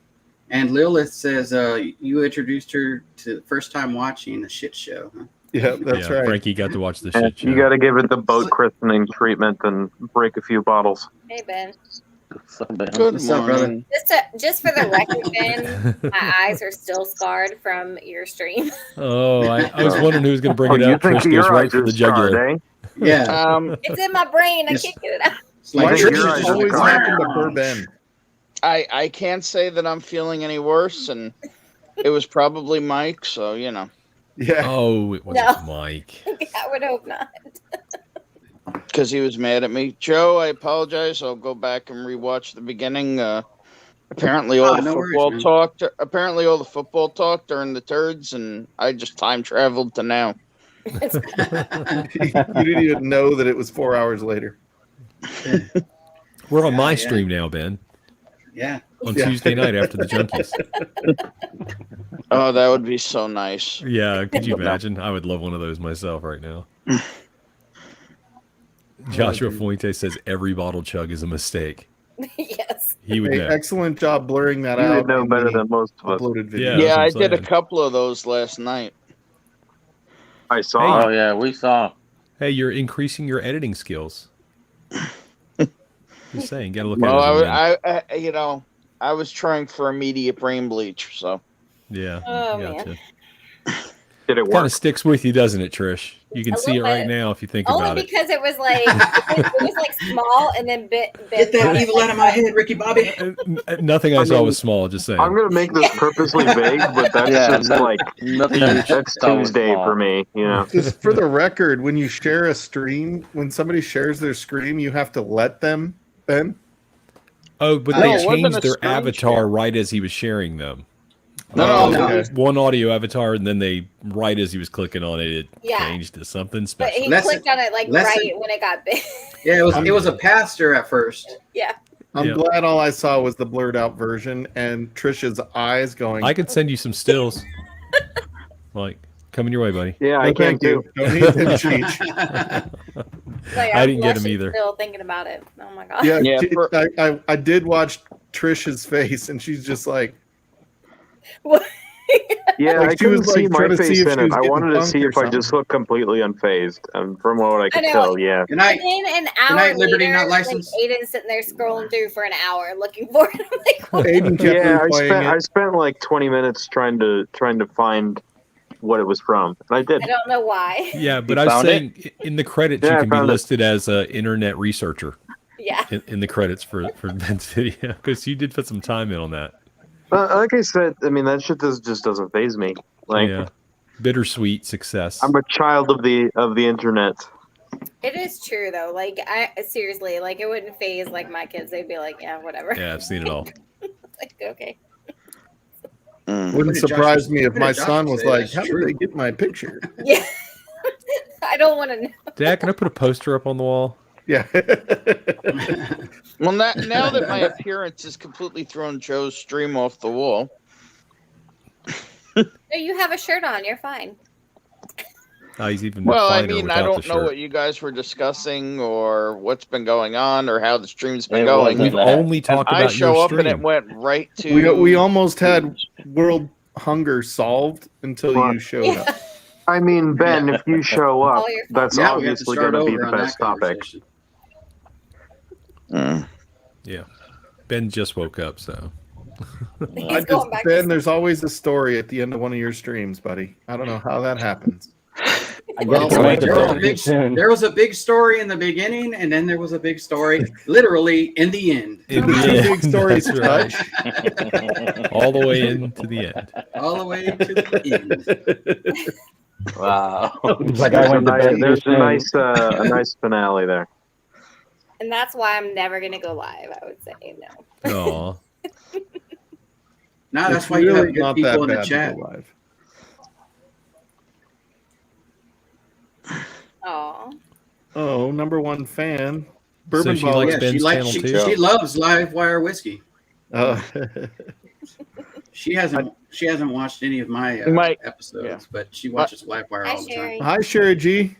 And Lilith says you introduced her to the first time watching the shit show. Huh? yeah, that's yeah, right. Frankie got to watch the And shit show. you got to give it the boat christening treatment and break a few bottles. Hey Ben. Good What's up, brother? Just for the record, Ben, my eyes are still scarred from your stream. Oh, I was wondering who was going to bring Oh, it you up. think Trish goes your right eyes for are the jugular. scarred, eh? Yeah. It's in my brain. I Yes. can't get it out. It's like Why think does your Trish eyes this are always gone. happen to Burr Ben? I can't say that I'm feeling any worse, and it was probably Mike, so you know. Yeah. Oh, it wasn't No. Mike. I would hope not. Because he was mad at me. Joe, I apologize. I'll go back and rewatch the beginning. Apparently all the no worries, football man. talk. Apparently all the football talk during the turds, and I just time traveled to now. You didn't even know that it was 4 hours later. We're on my Yeah. stream now, Ben. Yeah. On Yeah. Tuesday night after the Junkies. Oh, that would be so nice. Yeah, could you imagine? I would love one of those myself right now. Joshua Fuente says every bottle chug is a mistake. Yes. He would Hey, know. excellent job blurring that You out. would know in better the than most of us. uploaded video. Yeah. Yeah, I that's what I'm did a saying. couple of those last night. I saw. Oh yeah, we saw. Hey, you're increasing your editing skills. Just saying, gotta look Well, at it. as a win. I you know, I was trying for immediate brain bleach, so. Yeah, Oh, gotcha. man. Did it Kind work? of sticks with you, doesn't it, Trish? You can A see it little right bit. now if you think Only about it. because it was like it was like small and then bit. Get that evil out of my head, Ricky Bobby. Nothing I I saw mean, was small. Just saying. I'm gonna make this purposely vague, but that's Yeah, just no- like Nothing. that's that was Tuesday small. for me. You know. Just for the record, when you share a stream, when somebody shares their stream, you have to let them, Ben. Oh, but No, they it wasn't changed a their screen avatar share. right as he was sharing them. No, no. okay. One audio avatar, and then they right as he was clicking on it, it Yeah. changed to something But special. he Lesson- clicked on it like lesson- right when it got big. Yeah, it was a pastor at first. Yeah. I'm Yeah. glad all I saw was the blurred out version and Trisha's eyes going. I could send you some stills. Like, coming your way, buddy. Yeah, "No, I can thank you. too. Don't need them cheech." Like, I I'm didn't get him blushing either. Still thinking about it. Oh my god. Yeah, Yeah, I did watch Trisha's face, and she's just like, Yeah, Like, I she couldn't was, see like, my trying to see face if in she it. was I getting wanted to punked see or if I just something. looked completely unfazed. And from what I could know. tell, yeah. Good night. And then an Good hour night, Liberty later, Not like Licensed. Aiden's sitting there scrolling through for an hour looking for it. I'm like, what? Aiden kept Yeah, I replaying I it. spent like 20 minutes trying to find what it was from. And I did. I don't know why. Yeah, but You I was found saying in the credits Yeah, you I can be found it. listed as an internet researcher Yeah. in the credits for Ben's video because you did put some time in on that. Like I said, I mean that shit just doesn't faze me. Like Yeah, bittersweet success. I'm a child of the internet. It is true though. Like I seriously, like it wouldn't phase like my kids. They'd be like, yeah, whatever. Yeah, I've seen it all. Like, okay. Wouldn't What did surprise Josh- me if what my did Josh son was say? like, That's "How did true. they get my picture?" Yeah. I don't want to know. Dad, can I put a poster up on the wall? Yeah. Well, now that my appearance has completely thrown Joe's stream off the wall. No, you have a shirt on. You're fine. Oh, he's even Well, I finer mean, without I the don't know shirt. what you guys were discussing or what's been going on or how the stream's been It going. wasn't We've that. only And talked I about show your up and it stream. went right to. we almost had world hunger solved until you showed up. I mean, Ben, if you show up, All your that's Now we have to obviously start going to be over the on best that topic. conversation. Mm. Yeah, Ben just woke up, so He's going back to Ben, there's always a story at the end of one of your streams, buddy. I don't know how that happens. I Well, guess right, it's there was, a going big, soon. there was a big story in the beginning, and then there was a big story, literally in the end, in Two the big end, stories that's touch. right. All the way into the end. all the way to the end. Wow. It's like I went to bed too There's soon. a nice finale there. And that's why I'm never gonna go live. I would say no. Aw. Now that's It's why you have really good not people that in the bad to chat. go live. Oh. Oh, number one fan. So Bourbon she Ball. likes Yeah, Ben's she, channel too. she loves Live Wire whiskey. Oh. She hasn't watched any of my Mike, episodes, yeah. but she watches Live Wire Hi, all the Sherry. time. Hi, Sherry G.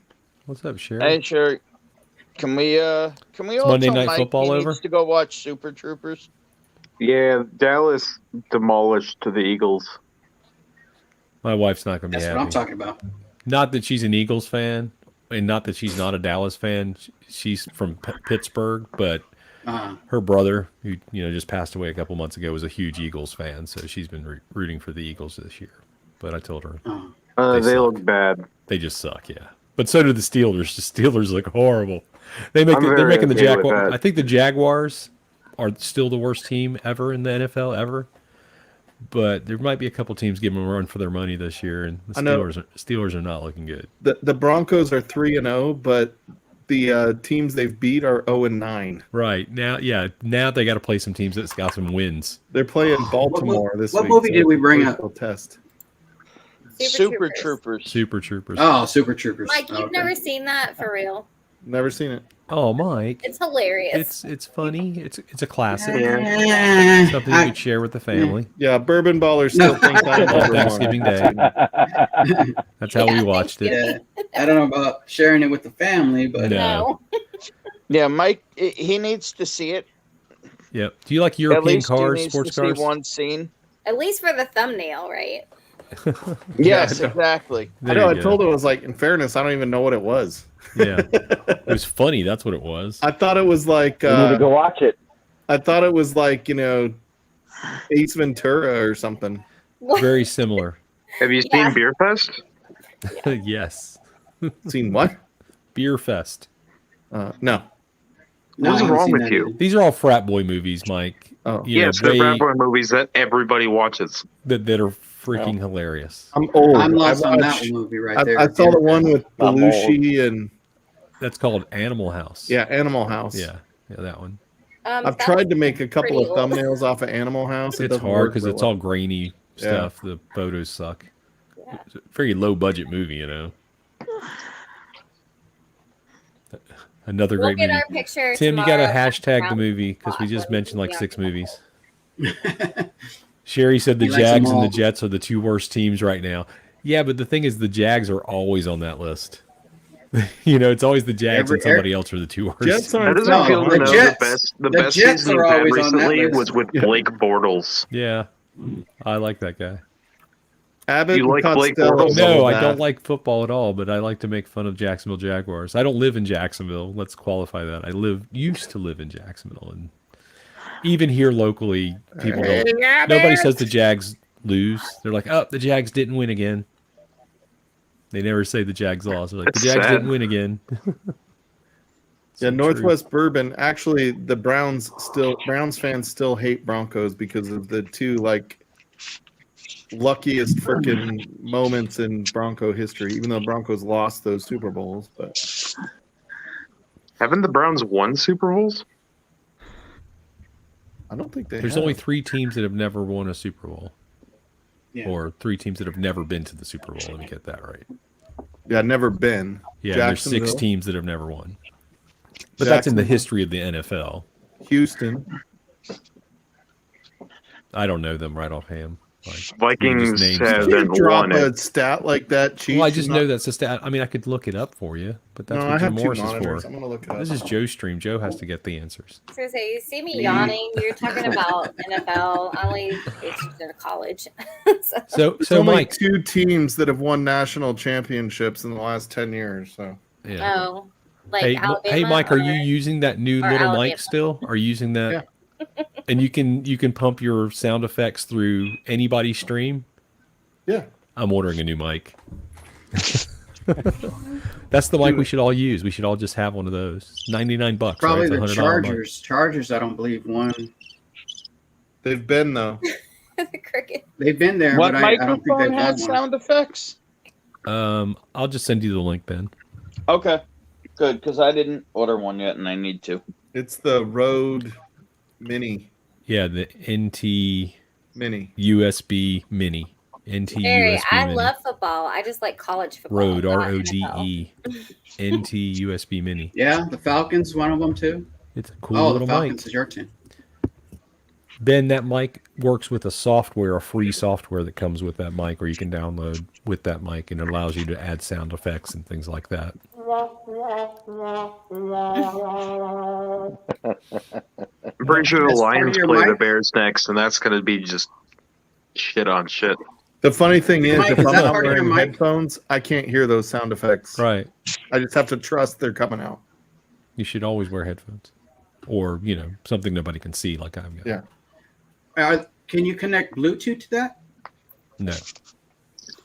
What's up, Sherry? Hey, sure. Can we all Monday tell Night Mike Football he over? needs to go watch Super Troopers? Yeah, Dallas demolished to the Eagles. My wife's not going to be That's happy. what I'm talking about. Not that she's an Eagles fan, and not that she's not a Dallas fan. She's from Pittsburgh, but her brother, who just passed away a couple months ago, was a huge Eagles fan, so she's been rooting for the Eagles this year. But I told her They suck. look bad. They just suck, yeah. But so do the Steelers. The Steelers look horrible. They're very making the okay with Jaguars. that. I think the Jaguars are still the worst team ever in the NFL ever. But there might be a couple teams giving them a run for their money this year, and the I know. Steelers are not looking good. The Broncos are 3-0, but the teams they've beat are 0-9. Right now, now they got to play some teams that's got some wins. They're playing Baltimore this week. What movie did we bring up? Test. Super Troopers. Super Troopers. Oh, Super Troopers. Mike, you've never seen that for real? Never seen it. Oh, Mike. It's hilarious. It's funny. It's a classic. Yeah. Something you could share with the family. Yeah, Bourbon Ballers still think I'm On Thanksgiving Day. That's how we watched it. Yeah. I don't know about sharing it with the family, but No. Yeah, Mike, he needs to see it. Yep. Do you like At European least he cars, needs sports to cars? see one scene. At least for the thumbnail, right? Yes, exactly. I know. I told her, I was like, in fairness, I don't even know what it was. Yeah. It was funny. That's what it was. I thought it was like. You need to go watch it. I thought it was like, Ace Ventura or something. Very similar. Have you seen Beer Fest? Yes. Seen what? Beer Fest. No. What's wrong with you? These are all frat boy movies, Mike. Oh. Yes, they're frat boy movies that everybody watches. That are freaking hilarious. I'm old. I'm lost on that watched- movie right there. I saw the one with I'm Belushi and. That's called Animal House. Yeah, Animal House. Yeah, that one. I've tried to make a couple of pretty old. thumbnails off of Animal House. It It's doesn't hard work because real it's well. all grainy stuff. The photos suck. It's a very low budget movie, Another We'll great get movie. our picture Tim, you got to tomorrow. hashtag the movie because we just mentioned like 6 movies. Sherry said the He likes them Jags and the all. Jets are the 2 worst teams right now. Yeah, but the thing is, the Jags are always on that list. It's always the Jags and somebody else are the 2 worst. Jets That aren't doesn't feel the to know Jets- the the best Jets season are we've had always on that recently list. was with Blake Bortles. Yeah, I like that guy. Abbott You and like Blake Costello Bortles? No, all I that. don't like football at all, but I like to make fun of Jacksonville Jaguars. I don't live in Jacksonville. Let's qualify that. Used to live in Jacksonville, and even here locally, people don't. Nobody says the Jags lose. They're like, "Oh, the Jags didn't win again." They never say the Jags lost. They're like, That's "The Jags sad. didn't win again." Yeah, Northwest Bourbon. Actually, the Browns fans still hate Broncos because of the 2 luckiest freaking moments in Bronco history. Even though Broncos lost those Super Bowls, but Haven't the Browns won Super Bowls? I don't think they. There's have. only 3 teams that have never won a Super Bowl, Yeah. or 3 teams that have never been to the Super Bowl. Let me get that right. Yeah, never been. Yeah, there's 6 Jacksonville, teams that have never won, but that's in the Jacksonville, history of the NFL. Houston. I don't know them right offhand. Vikings names have them. been Drop won a it. stat like that, Chief. Well, I just You're know not- that's a stat. I mean, I could look it up for you, but that's No, I what Jim have 2 Morris is monitors. for. I'm gonna look it up. This is Joe's stream. Joe has to get the answers. I was gonna say, you see me yawning. You're talking about NFL. I only paid attention to college. So There's only Mike, 2 teams that have won national championships in the last 10 years. So yeah. Oh, like Hey, Alabama. hey, Mike, are you or- using that new or little Alabama? mic still? Are you using that? And you can pump your sound effects through anybody's stream. yeah, I'm ordering a new mic. That's the mic we should all use. We should all just have one of those. $99. Probably right? the It's a $100 mic. Chargers. Chargers, I don't believe won. they've been though. Cricket. They've been there, What but I don't think microphone they've had won one. sound effects? I'll just send you the link, Ben. Okay, good, because I didn't order one yet, and I need to. It's the Rode Mini. Yeah, the NT Mini. USB Mini. NT Harry, USB I Mini. love football. I just like college football. Rode, not RODE. NFL. NT USB Mini. Yeah, the Falcons, one of them too. It's a cool Oh, the little Falcons mic. is your team. Ben, that mic works with a software, a free software that comes with that mic, or you can download with that mic, and it allows you to add sound effects and things like that. I'm pretty sure the That's part of Lions your play the mic? Bears next, and that's going to be just shit on shit. The funny thing is, Mike, if is I'm that not part of your wearing mic? headphones, I can't hear those sound effects. Right. I just have to trust they're coming out. You should always wear headphones, or something nobody can see, like I've got. Yeah. Can you connect Bluetooth to that? No.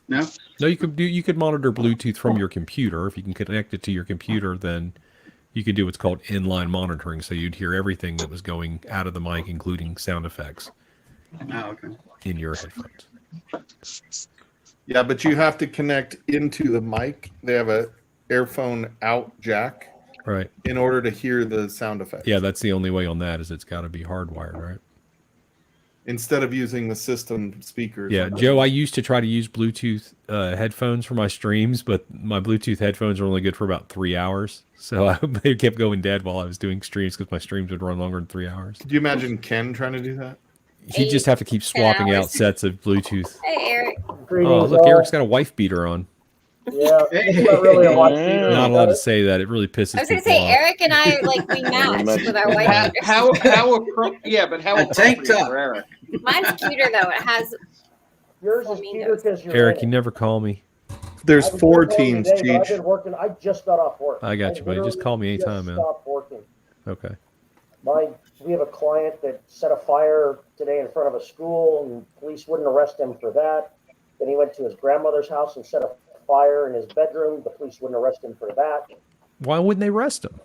No. No, you could monitor Bluetooth from your computer. If you can connect it to your computer, then you could do what's called inline monitoring, so you'd hear everything that was going out of the mic, including sound effects, okay. in your headphones. Yeah, but you have to connect into the mic. They have a earphone out jack, right, in order to hear the sound effects. Yeah, that's the only way on that, is it's got to be hardwired, right? Instead of using the system speakers. Yeah, Joe, I used to try to use Bluetooth headphones for my streams, but my Bluetooth headphones are only good for about 3 hours. So they kept going dead while I was doing streams because my streams would run longer than 3 hours. Could you imagine Ken trying to do that? He'd just have to keep swapping out sets of Bluetooth. Hey, Eric. Oh, look, Eric's got a wife beater on. Yeah, it's not really a watch beater. Not allowed to say that. It really pisses I was gonna people say off. Eric and I we match with our white beaters. How yeah, but how A tank appropriate top. for Eric. Mine's cuter though. It has. Yours is cuter because you're Eric, in you it. never call me. There's I was 4 gonna call you teams, today, but I've Cheech. been working. I just got off work. I got you, buddy. Just call me anytime, man. Stopped working. Okay. We have a client that set a fire today in front of a school, and police wouldn't arrest him for that. Then he went to his grandmother's house and set a fire in his bedroom. The police wouldn't arrest him for that Why wouldn't they arrest him?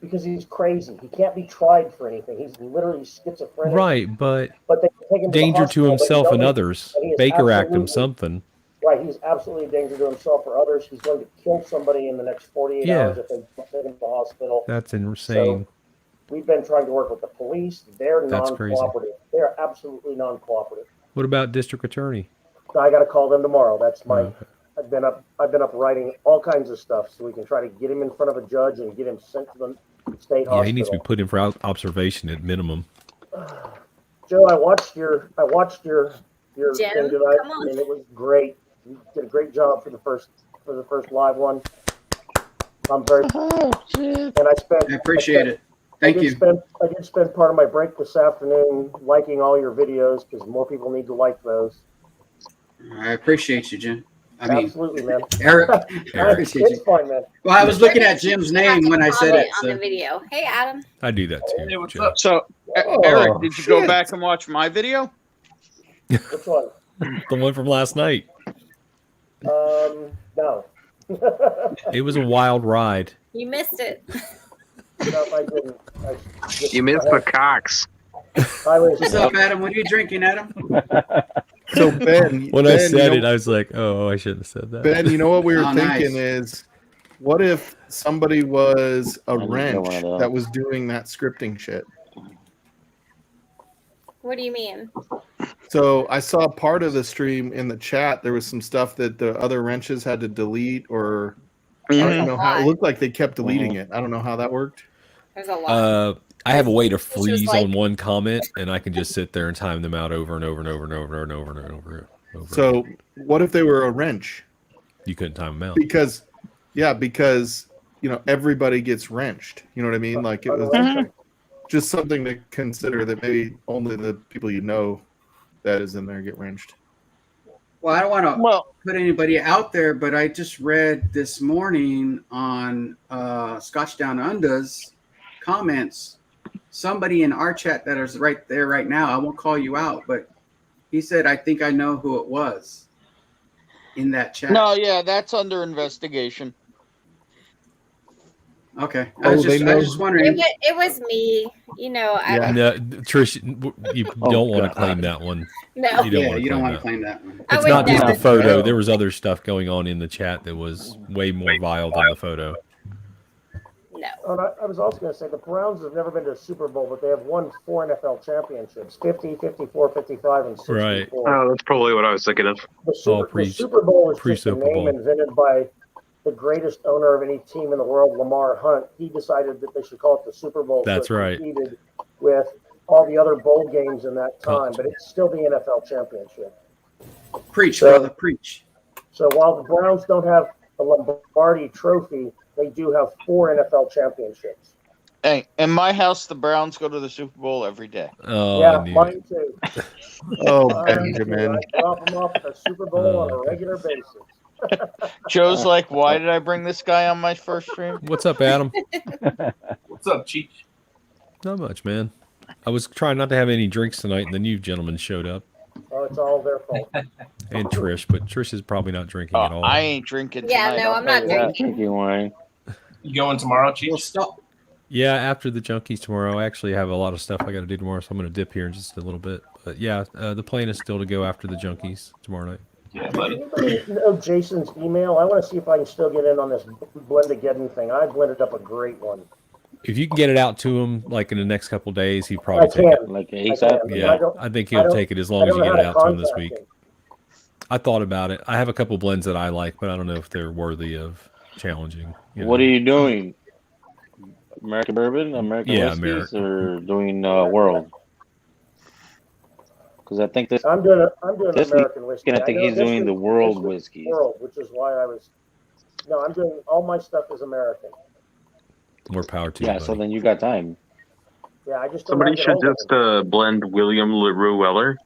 because he's crazy. He can't be tried for anything. He's literally schizophrenic. Right, but But they can take him danger to to the hospital, but himself and nobody- others. and he is Baker Act him absolutely- something. Right, he's absolutely a danger to himself or others. He's going to kill somebody in the next 48 Yeah. hours if they take him to the hospital. That's insane. We've been trying to work with the police. They're That's crazy. non-cooperative. They're absolutely non-cooperative. What about district attorney? I got to call them tomorrow. That's my. Okay. I've been up writing all kinds of stuff so we can try to get him in front of a judge and get him sent to the state hospital. Yeah, he needs to be put in for observation at minimum. Joe, I watched your Jim, thing tonight, come on. and it was great. You did a great job for the first live one. I'm very and I appreciate it. Thank you. I did spend part of my break this afternoon liking all your videos because more people need to like those. I appreciate you, Jim. I mean, Absolutely, man. Eric, I appreciate It's you. fine, man. Well, I was looking at Jim's name when I said Comment it. on the So. video. Hey, Adam. I do that too. Hey, what's Joe. up? So, Oh, Eric, did you go shit. back and watch my video? Which one? The one from last night. No. It was a wild ride. You missed it. No, I didn't. You missed the Cox. What's up, Adam? What are you drinking, Adam? So Ben, When I Ben, said you it, know, I was like, "Oh, I shouldn't have said that." Ben, you know what we were Oh, thinking nice. is, what if somebody was a I didn't get wrench one of those. that was doing that scripting shit? What do you mean? So I saw part of the stream in the chat. There was some stuff that the other wrenches had to delete, or I don't know how. It looked like they kept deleting it. I don't know how that worked. There's a lot. I have a way to was freeze like- on one comment, and I can just sit there and time them out over and over and over and over and over and over and over. So what if they were a wrench? You couldn't time them out. Because everybody gets wrenched. You know what I mean? Like it was just something to consider, that maybe only the people you know that is in there get wrenched. Well, I don't want to Well, put anybody out there, but I just read this morning on Scotch Down Under's comments, somebody in our chat that is right there right now, I won't call you out, but he said, I think I know who it was in that chat. no, yeah, that's under investigation. Okay. Oh, I was they just know- wondering. It was me. You know, Yeah. No, Trish, you Oh, don't want to God. claim that one. no. You don't Yeah, want to you don't claim want that. to claim that one. I It's would not just never. the photo. No. There was other stuff going on in the chat that was way more vile than the photo. No. And I was also going to say the Browns have never been to a Super Bowl, but they have won 4 NFL championships: 50, 54, 55, and 64. Right. Oh, that's probably what I was thinking of. The Super, pre- the Super Bowl was just a pre-Super name Bowl. invented by the greatest owner of any team in the world, Lamar Hunt. He decided that they should call it the Super Bowl. That's so it right. competed with all the other bowl games in that time, but it's still the NFL championship. Preach, So- brother, preach. So while the Browns don't have the Lombardi Trophy, they do have 4 NFL championships. Hey, in my house, the Browns go to the Super Bowl every day. Oh, Yeah, I knew it. mine too. Oh, Mine too. Benjamin. I drop them off at the Super Bowl on a Okay. regular basis. Joe's like, why did I bring this guy on my first stream? What's up, Adam? What's up, Cheech? Not much, man. I was trying not to have any drinks tonight, and then you gentlemen showed up, Oh, it's all their fault. and Trish, but Trish is probably not drinking at all. I ain't drinking Yeah, tonight. no, I'll I'm not tell you that. Drinking wine. You going tomorrow, We'll Cheech? stop. Yeah, after the junkies tomorrow, I actually have a lot of stuff I got to do tomorrow, so I'm going to dip here in just a little bit. But yeah, the plan is still to go after the junkies tomorrow night. Yeah, buddy. Anybody know Jason's email? I want to see if I can still get in on this Blendageddon thing. I blended up a great one. If you can get it out to him like in the next couple days, he'd probably I take can. it. Like I ASAP. can. Yeah, I think he'll take it as long as you get it out to him this week. I thought about it. I have a couple blends that I like, but I don't know if they're worthy of challenging. What are you doing? American bourbon, American Yeah, whiskeys, or doing world? Because I think this. I'm doing this American whiskey. weekend, I think he's doing the world whiskeys. World, which is why I was. No, I'm doing all my stuff is American. More power to you. Yeah, buddy. so then you got time. Yeah, I just don't Somebody like it should over. just blend William LaRue Weller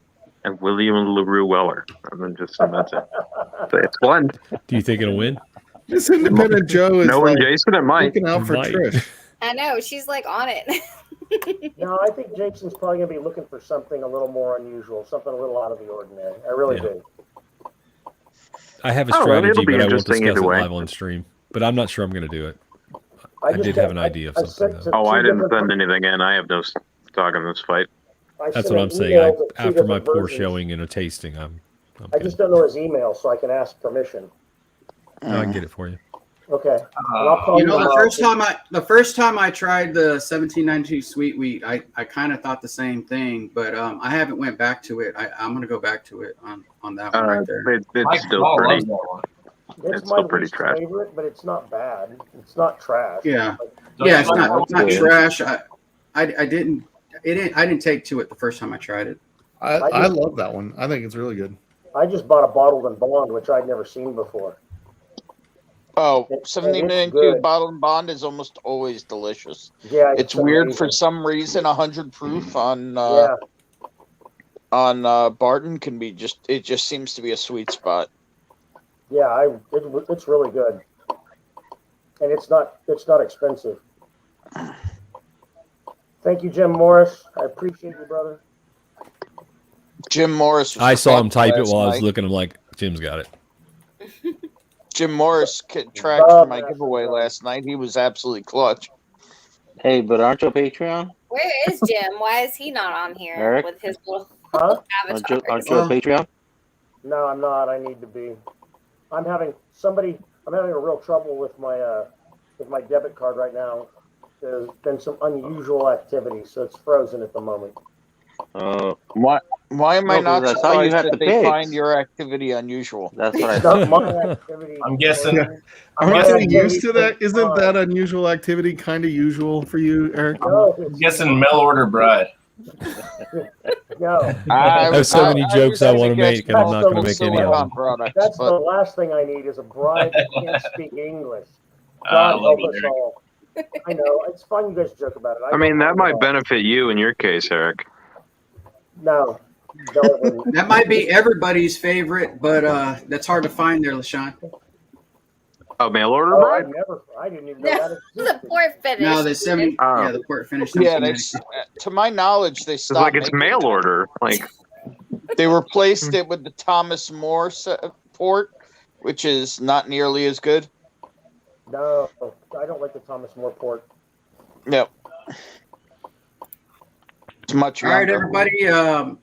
and William LaRue Weller, and then just that's it. So it's blend. Do you think it'll win? This independent Joe is Knowing like Jason, it might. looking out for Might. Trish. I know she's like on it. No, I think Jason's probably going to be looking for something a little more unusual, something a little out of the ordinary. I really do. I have a Oh, well, strategy, it'll be but I won't interesting discuss it either way. live on stream. But I'm not sure I'm going to do it. I just did have an idea of I something. sent though. to Oh, I two didn't different- send anything in. I have no dog in this fight. I That's sent what an I'm saying. email to two After my different poor versions. showing and a tasting, I'm I just don't know his email, so I can ask permission. no, I can get it for you. Okay. And I'll call You know, tomorrow. the first time I tried the 1792 sweet wheat, I kind of thought the same thing, but I haven't went back to it. I'm going to go back to it on that one right there. It's still pretty. It's It's my still pretty least trash. favorite, but it's not bad. It's not trash. Yeah, Like, yeah, it's not Yeah. trash. I didn't take to it the first time I tried it. I love that one. I think it's really good. I just bought a bottled and bond, which I'd never seen before. Oh, It's 79 good. bottle and bond is almost always delicious. Yeah, It's weird amazing. for some reason 100 proof on Yeah, Barton can be it just seems to be a sweet spot. yeah, it's really good, and it's not expensive. Thank you, Jim Morris. I appreciate you, brother. Jim Morris. Was I saw him fucked type it last while I was night. looking. I'm like, Jim's got it. Jim Morris tracked for my giveaway last night. He was absolutely clutch. Hey, but aren't you a Patreon? Where is Jim? Why is he not on here Eric? with his little Huh? Aren't avatar? you a Patreon? No, I'm not. I need to be. I'm having a real trouble with my debit card right now. There's been some unusual activity, so it's frozen at the moment. Why am I No, not because I saw you surprised had that the they pigs. find your activity unusual? That's what I It's not thought. my activity. I'm guessing. Aren't Yeah, you used to that? Isn't that unusual activity kind of usual for you, Eric? No, I'm guessing mail order bride. no. I have so many jokes I want to make, and I'm not going to make any of them. That's the last thing I need is a bride that can't speak English. I God love help it, us Eric. all. I know it's fun. You guys joke about it. I mean, that might benefit you in your case, Eric. No, it wouldn't. That might be everybody's favorite, but that's hard to find there, LaShawn. Oh, mail order Oh, bride? I didn't even know that The existed. port finish. No, the 70. Oh. Yeah, the port finished. Yeah, 1792. to my knowledge, they It's stopped. like it's making mail it. order. Like, They replaced it with the Thomas More port, which is not nearly as good. No, I don't like the Thomas More port. Yep. It's much All right, younger. everybody.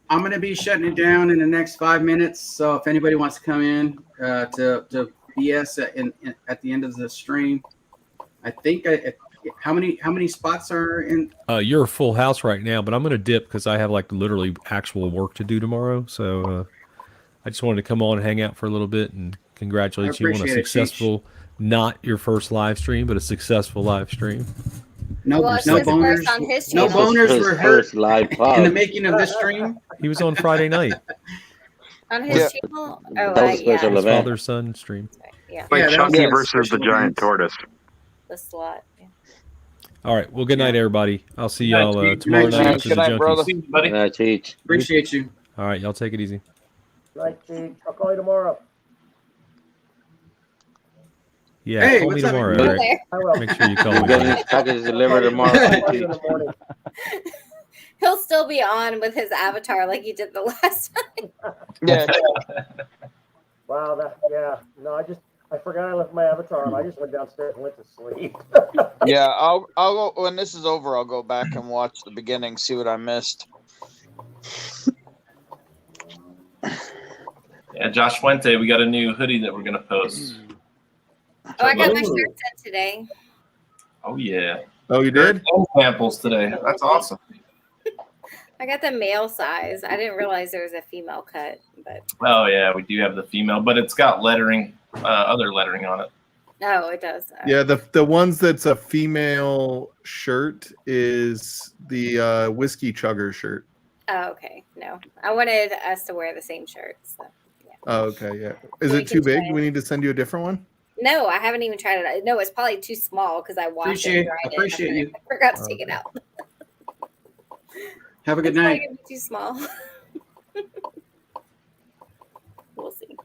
I'm going to be shutting it down in the next 5 minutes. So if anybody wants to come in to BS at the end of the stream, I think how many spots are in? You're a full house right now, but I'm going to dip because I have like literally actual work to do tomorrow. So I just wanted to come on and hang out for a little bit and congratulate you on a appreciate it, successful, not your first live stream, but a successful live stream. No, Well, it's no his boners. first on his No channel. boners were hurt First live in pod. the making of this stream. He was on Friday night. On his Yeah. channel? Oh, That was a yeah. special His event. father son stream. Yeah, like Yeah, that Chunky was a versus the special giant event. tortoise. the slot. Yeah. All right. Well, good night, everybody. I'll see Good night, y'all Steve. tomorrow Good night night, after Good the night, brother. junkies. See you, buddy. Yeah, Cheech. Appreciate you. All right. Y'all take it easy. Night, Chief. I'll call you tomorrow. Yeah. Hey, call me what's up? tomorrow, Go Eric. there. I will. Make sure you call You're me. getting buddy. his package delivered tomorrow. I'll call you in Cheech. the morning. He'll still be on with his avatar like he did the last time. Yeah. Wow, yeah. No, I forgot I left my avatar on. I just went downstairs and went to sleep. Yeah, I'll go when this is over. I'll go back and watch the beginning, see what I missed. Yeah, Josh Fuente, we got a new hoodie that we're gonna post. Oh, I got my shirts in today. Oh yeah. Oh, you did? And samples today. That's awesome. I got the male size. I didn't realize there was a female cut, but Oh yeah, we do have the female, but it's got lettering, other lettering on it. oh, it does. Yeah, the ones that's a female shirt is the whiskey chugger shirt. Oh, okay. No, I wanted us to wear the same shirts. So, yeah. Oh, okay, yeah. Is We it can too big? try. Do we need to send you a different one? No, I haven't even tried it. No, it's probably too small because I washed it and dried Appreciate it. you. I forgot to take it out. Have a good It's probably night. gonna be too small. We'll see.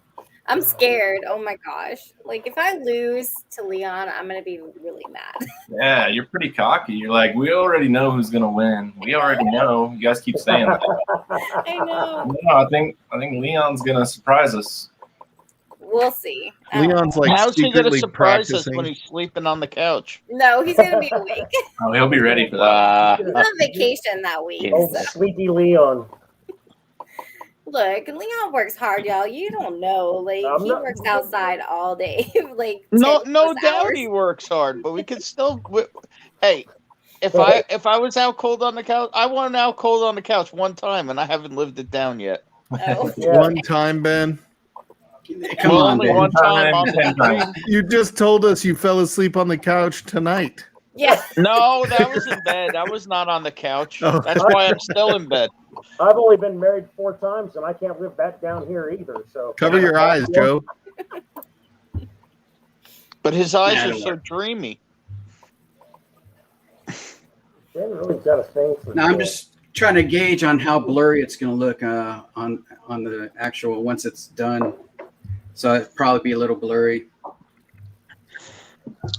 I'm scared. Oh my gosh! Like if I lose to Leon, I'm gonna be really mad. Yeah, you're pretty cocky. You're like, we already know who's gonna win. We already know. You guys keep saying that. I know. No, I think Leon's gonna surprise us. We'll see. Leon's like How's he gonna secretly surprise us practicing. when he's sleeping on the couch? No, he's gonna be awake. Oh, he'll be ready for that. He's on vacation that week. Oh, So. sleepy Leon. Look, Leon works hard, y'all. You don't know. Like I'm he not- works outside all day. Like No 10 doubt hours. he works hard, but we could still. Hey, if I was out cold on the couch, I went out cold on the couch one time, and I haven't lived it down yet. Oh. Yeah. One time, Ben. Come Well, on, only Ben. one time on the dream. You just told us you fell asleep on the couch tonight. Yeah. No, that was in bed. I was not on the couch. Oh. That's why I'm still in bed. I've only been married 4 times, and I can't live back down here either. So Cover your eyes, Joe. But his eyes Yeah, are it'll so work. dreamy. Ben really got a thing for. Now I'm that. just trying to gauge on how blurry it's going to look on the actual once it's done. So it'd probably be a little blurry.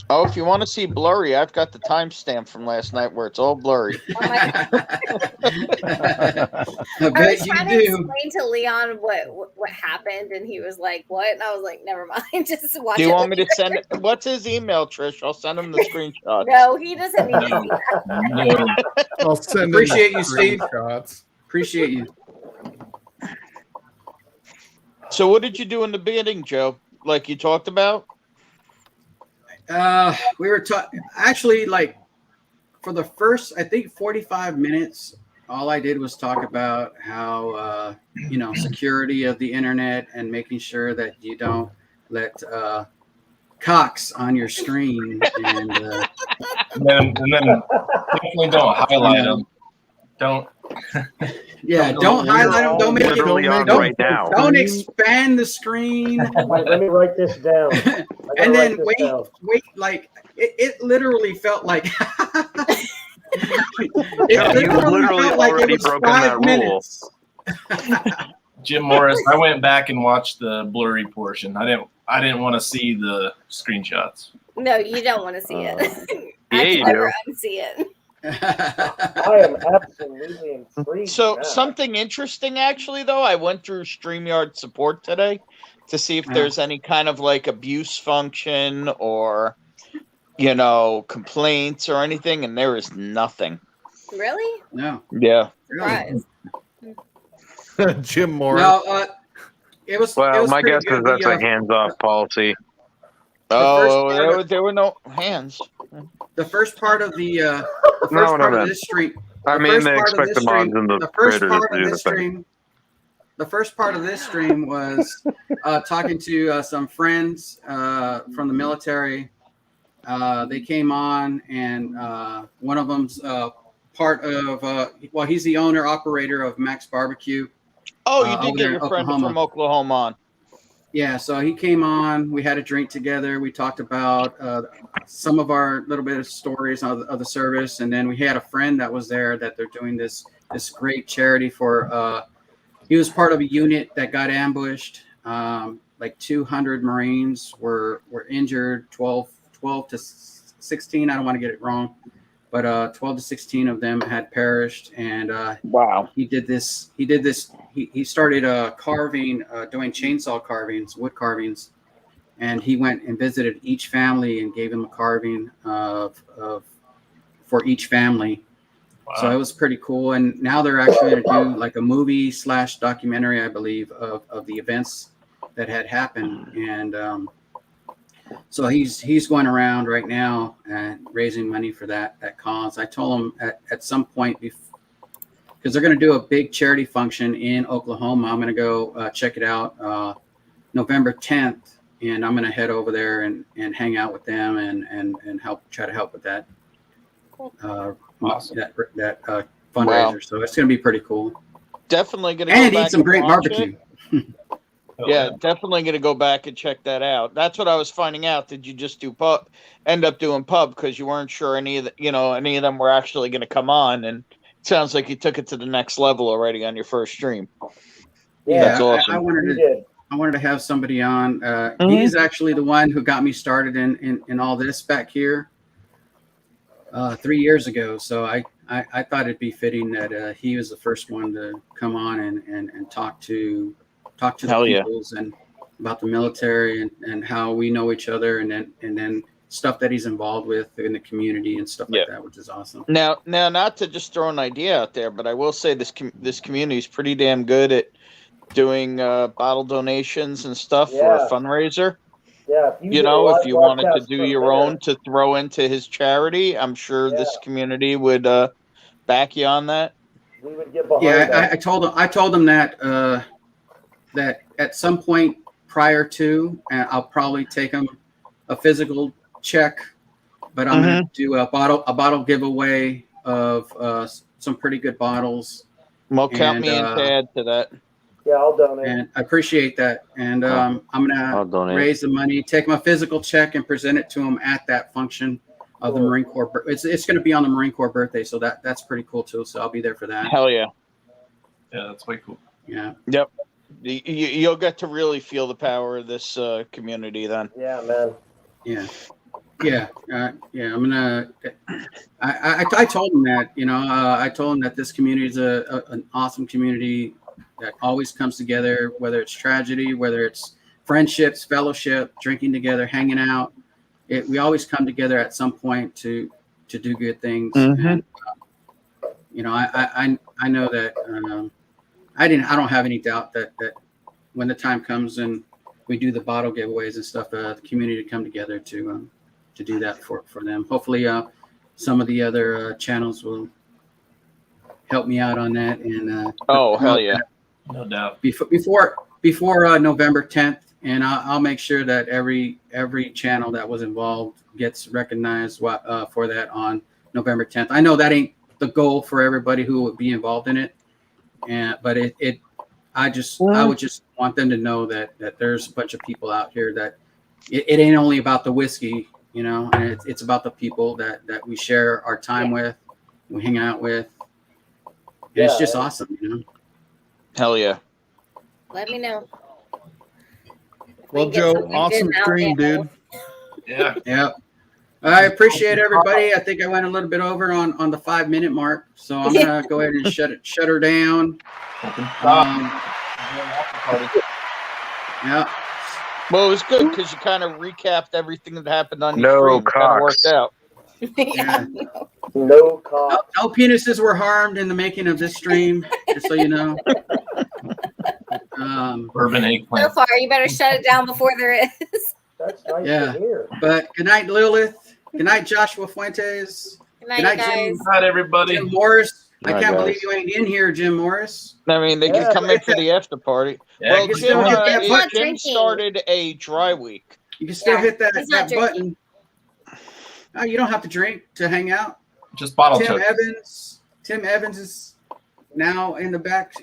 Oh, if you want to see blurry, I've got the timestamp from last night where it's all blurry. Oh my God. I I bet was you trying to do. explain to Leon what happened, and he was like, "What?" And I was like, "Never mind. Just watch Do you it want me to later." send it? What's his email, Trish? I'll send him the screenshot. No, he doesn't need to see that. No. I'll send Appreciate in you, Steve. screenshots. Appreciate you. So, what did you do in the beginning, Joe? Like you talked about? We were actually like for the first, I think 45 minutes, all I did was talk about how, security of the internet and making sure that you don't let cocks on your screen. And And then definitely don't highlight them. Don't. yeah, don't highlight them. Don't make it. Literally on Don't, right now. don't expand the screen. Wait, let me write this down. I gotta And then write this down. wait, like it literally felt like it Yeah, you literally felt like it already was broken 5 that rule. minutes. Jim Morris, I went back and watched the blurry portion. I didn't want to see the screenshots. No, you don't want to see it. Yeah, you do. Unsee it. I am absolutely intrigued. So, now. something interesting, actually, though, I went through StreamYard support today to see if there's any kind of like abuse function or, complaints or anything, and there is nothing. Really? No, Yeah. Surprise. Jim Morris. no, it was. it Well, was my pretty guess is good. that's The, a hands-off policy. Oh, first part there were no hands. the first part of the first No, part man. of this stream. I the mean, first they part of expect this the mods stream- and the the first creators part to of do the this thing. stream. The first part of this stream was talking to some friends from the military. They came on, and one of them's part of. He's the owner operator of Max Barbecue. Oh, you over did there get in your friend Oklahoma. from Oklahoma on. Yeah, so he came on. We had a drink together. We talked about some of our little bit of stories of the service, and then we had a friend that was there that they're doing this great charity for. He was part of a unit that got ambushed. Like 200 Marines were injured. 12 to 16. I don't want to get it wrong, but 12 to 16 of them had perished. And Wow. he did this. He started carving, doing chainsaw carvings, wood carvings, and he went and visited each family and gave them a carving for each family. Wow. So it was pretty cool. And now they're actually going to do like a movie / documentary, I believe, of the events that had happened. And so he's going around right now and raising money for that cause. I told him at some point, because they're going to do a big charity function in Oklahoma. I'm going to go check it out November 10th, and I'm going to head over there and hang out with them and try to help with that. Awesome. That fundraiser. Wow. So it's going to be pretty cool. Definitely gonna And go eat back some great watch barbecue. it. Yeah, definitely gonna go back and check that out. That's what I was finding out. Did you just do pub? End up doing pub because you weren't sure any of them were actually gonna come on, and it sounds like you took it to the next level already on your first stream. Yeah, That's awesome. I wanted you to. did. I wanted to have somebody on. He's actually the one who got me started in all this back here 3 years ago. So I thought it'd be fitting that he was the first one to come on and talk to the Hell yeah. peoples and about the military and how we know each other and then stuff that he's involved with in the community and stuff like that, which is awesome. Now, not to just throw an idea out there, but I will say this community is pretty damn good at doing bottle donations and stuff for a fundraiser. Yeah, If you wanted to do your own to throw into his charity, I'm sure this community would back you on that. We would get behind that. I told him that that at some point prior to, I'll probably take him a physical check, but I'm going to do a bottle giveaway of some pretty good bottles. Well, count me in to add to that. Yeah, I'll donate. And I appreciate that. And I'm going to raise the money, take my physical check and present it to him at that function of the Marine Corps. It's going to be on the Marine Corps birthday. So that's pretty cool too. So I'll be there for that. Hell yeah. Yeah, that's way cool. Yeah. Yep. You'll get to really feel the power of this community then. Yeah, man. Yeah. I'm gonna. I told him that. I told him that this community is an awesome community that always comes together, whether it's tragedy, whether it's friendships, fellowship, drinking together, hanging out. We always come together at some point to do good things. And, I know that. I don't have any doubt that when the time comes and we do the bottle giveaways and stuff, the community come together to do that for them. Hopefully, some of the other channels will help me out on that. And hell yeah, no doubt. Before November 10th, and I'll make sure that every channel that was involved gets recognized for that on November 10th. I know that ain't the goal for everybody who would be involved in it. But I would just want them to know that there's a bunch of people out here that it ain't only about the whiskey, and it's about the people that we share our time with, we hang out with. And it's just awesome, Hell yeah. Let me know. Well, Joe, awesome stream, dude. Yeah. Yeah. I appreciate everybody. I think I went a little bit over on the 5-minute mark, so I'm gonna go ahead and shut her down. Yeah. Well, it was good because you kind of recapped everything that happened on No your stream. It kind of cocks. worked out. Yeah. No cost. No penises were harmed in the making of this stream, just so you know. Bourbon So eggplant. far, you better shut it down before there is. That's nice Yeah. to hear. But good night, Lilith. Good night, Joshua Fuentes. Good night, Good night, guys. Jim. Good night, everybody. Jim Morris. Good I night, can't guys. believe you ain't in here, Jim Morris. I mean, they Yeah, can come in for the after party. Yeah, Well, you Jim, still hit that He's not button. Jim drinking. started a dry week. You can still Yeah, hit that he's not button. Oh, you don't have to drink to hang out. Just bottle Tim chug. Evans is now in the back,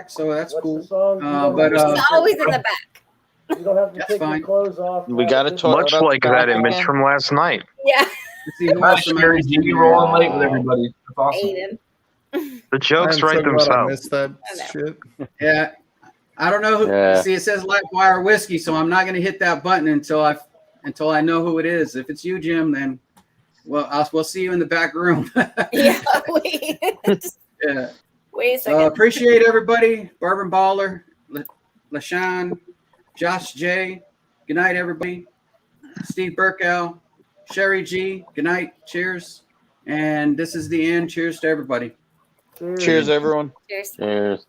so that's What's cool. the song? But He's always in the back. You don't have to That's take fine. your clothes off. We got to talk Much about like the that back image again. from last night. Yeah. Let's see who Hi, else am I Sherry missing G here? rolling late with everybody. That's awesome. Aiden. The jokes I'm write so glad I themselves. missed that I know. shit. Yeah, I don't know who. Yeah. See, it says Live Wire Whiskey, so I'm not going to hit that button until I know who it is. If it's you, Jim, then we'll see you in the back room. Yeah. Wait. Yeah. Wait a second. Appreciate everybody. Bourbon Baller, LaShawn, Josh J, Good night, everybody. Steve Burkow, Sherry G. Good night. Cheers. And this is the end. Cheers to everybody. Cheers, everyone. Cheers. Cheers.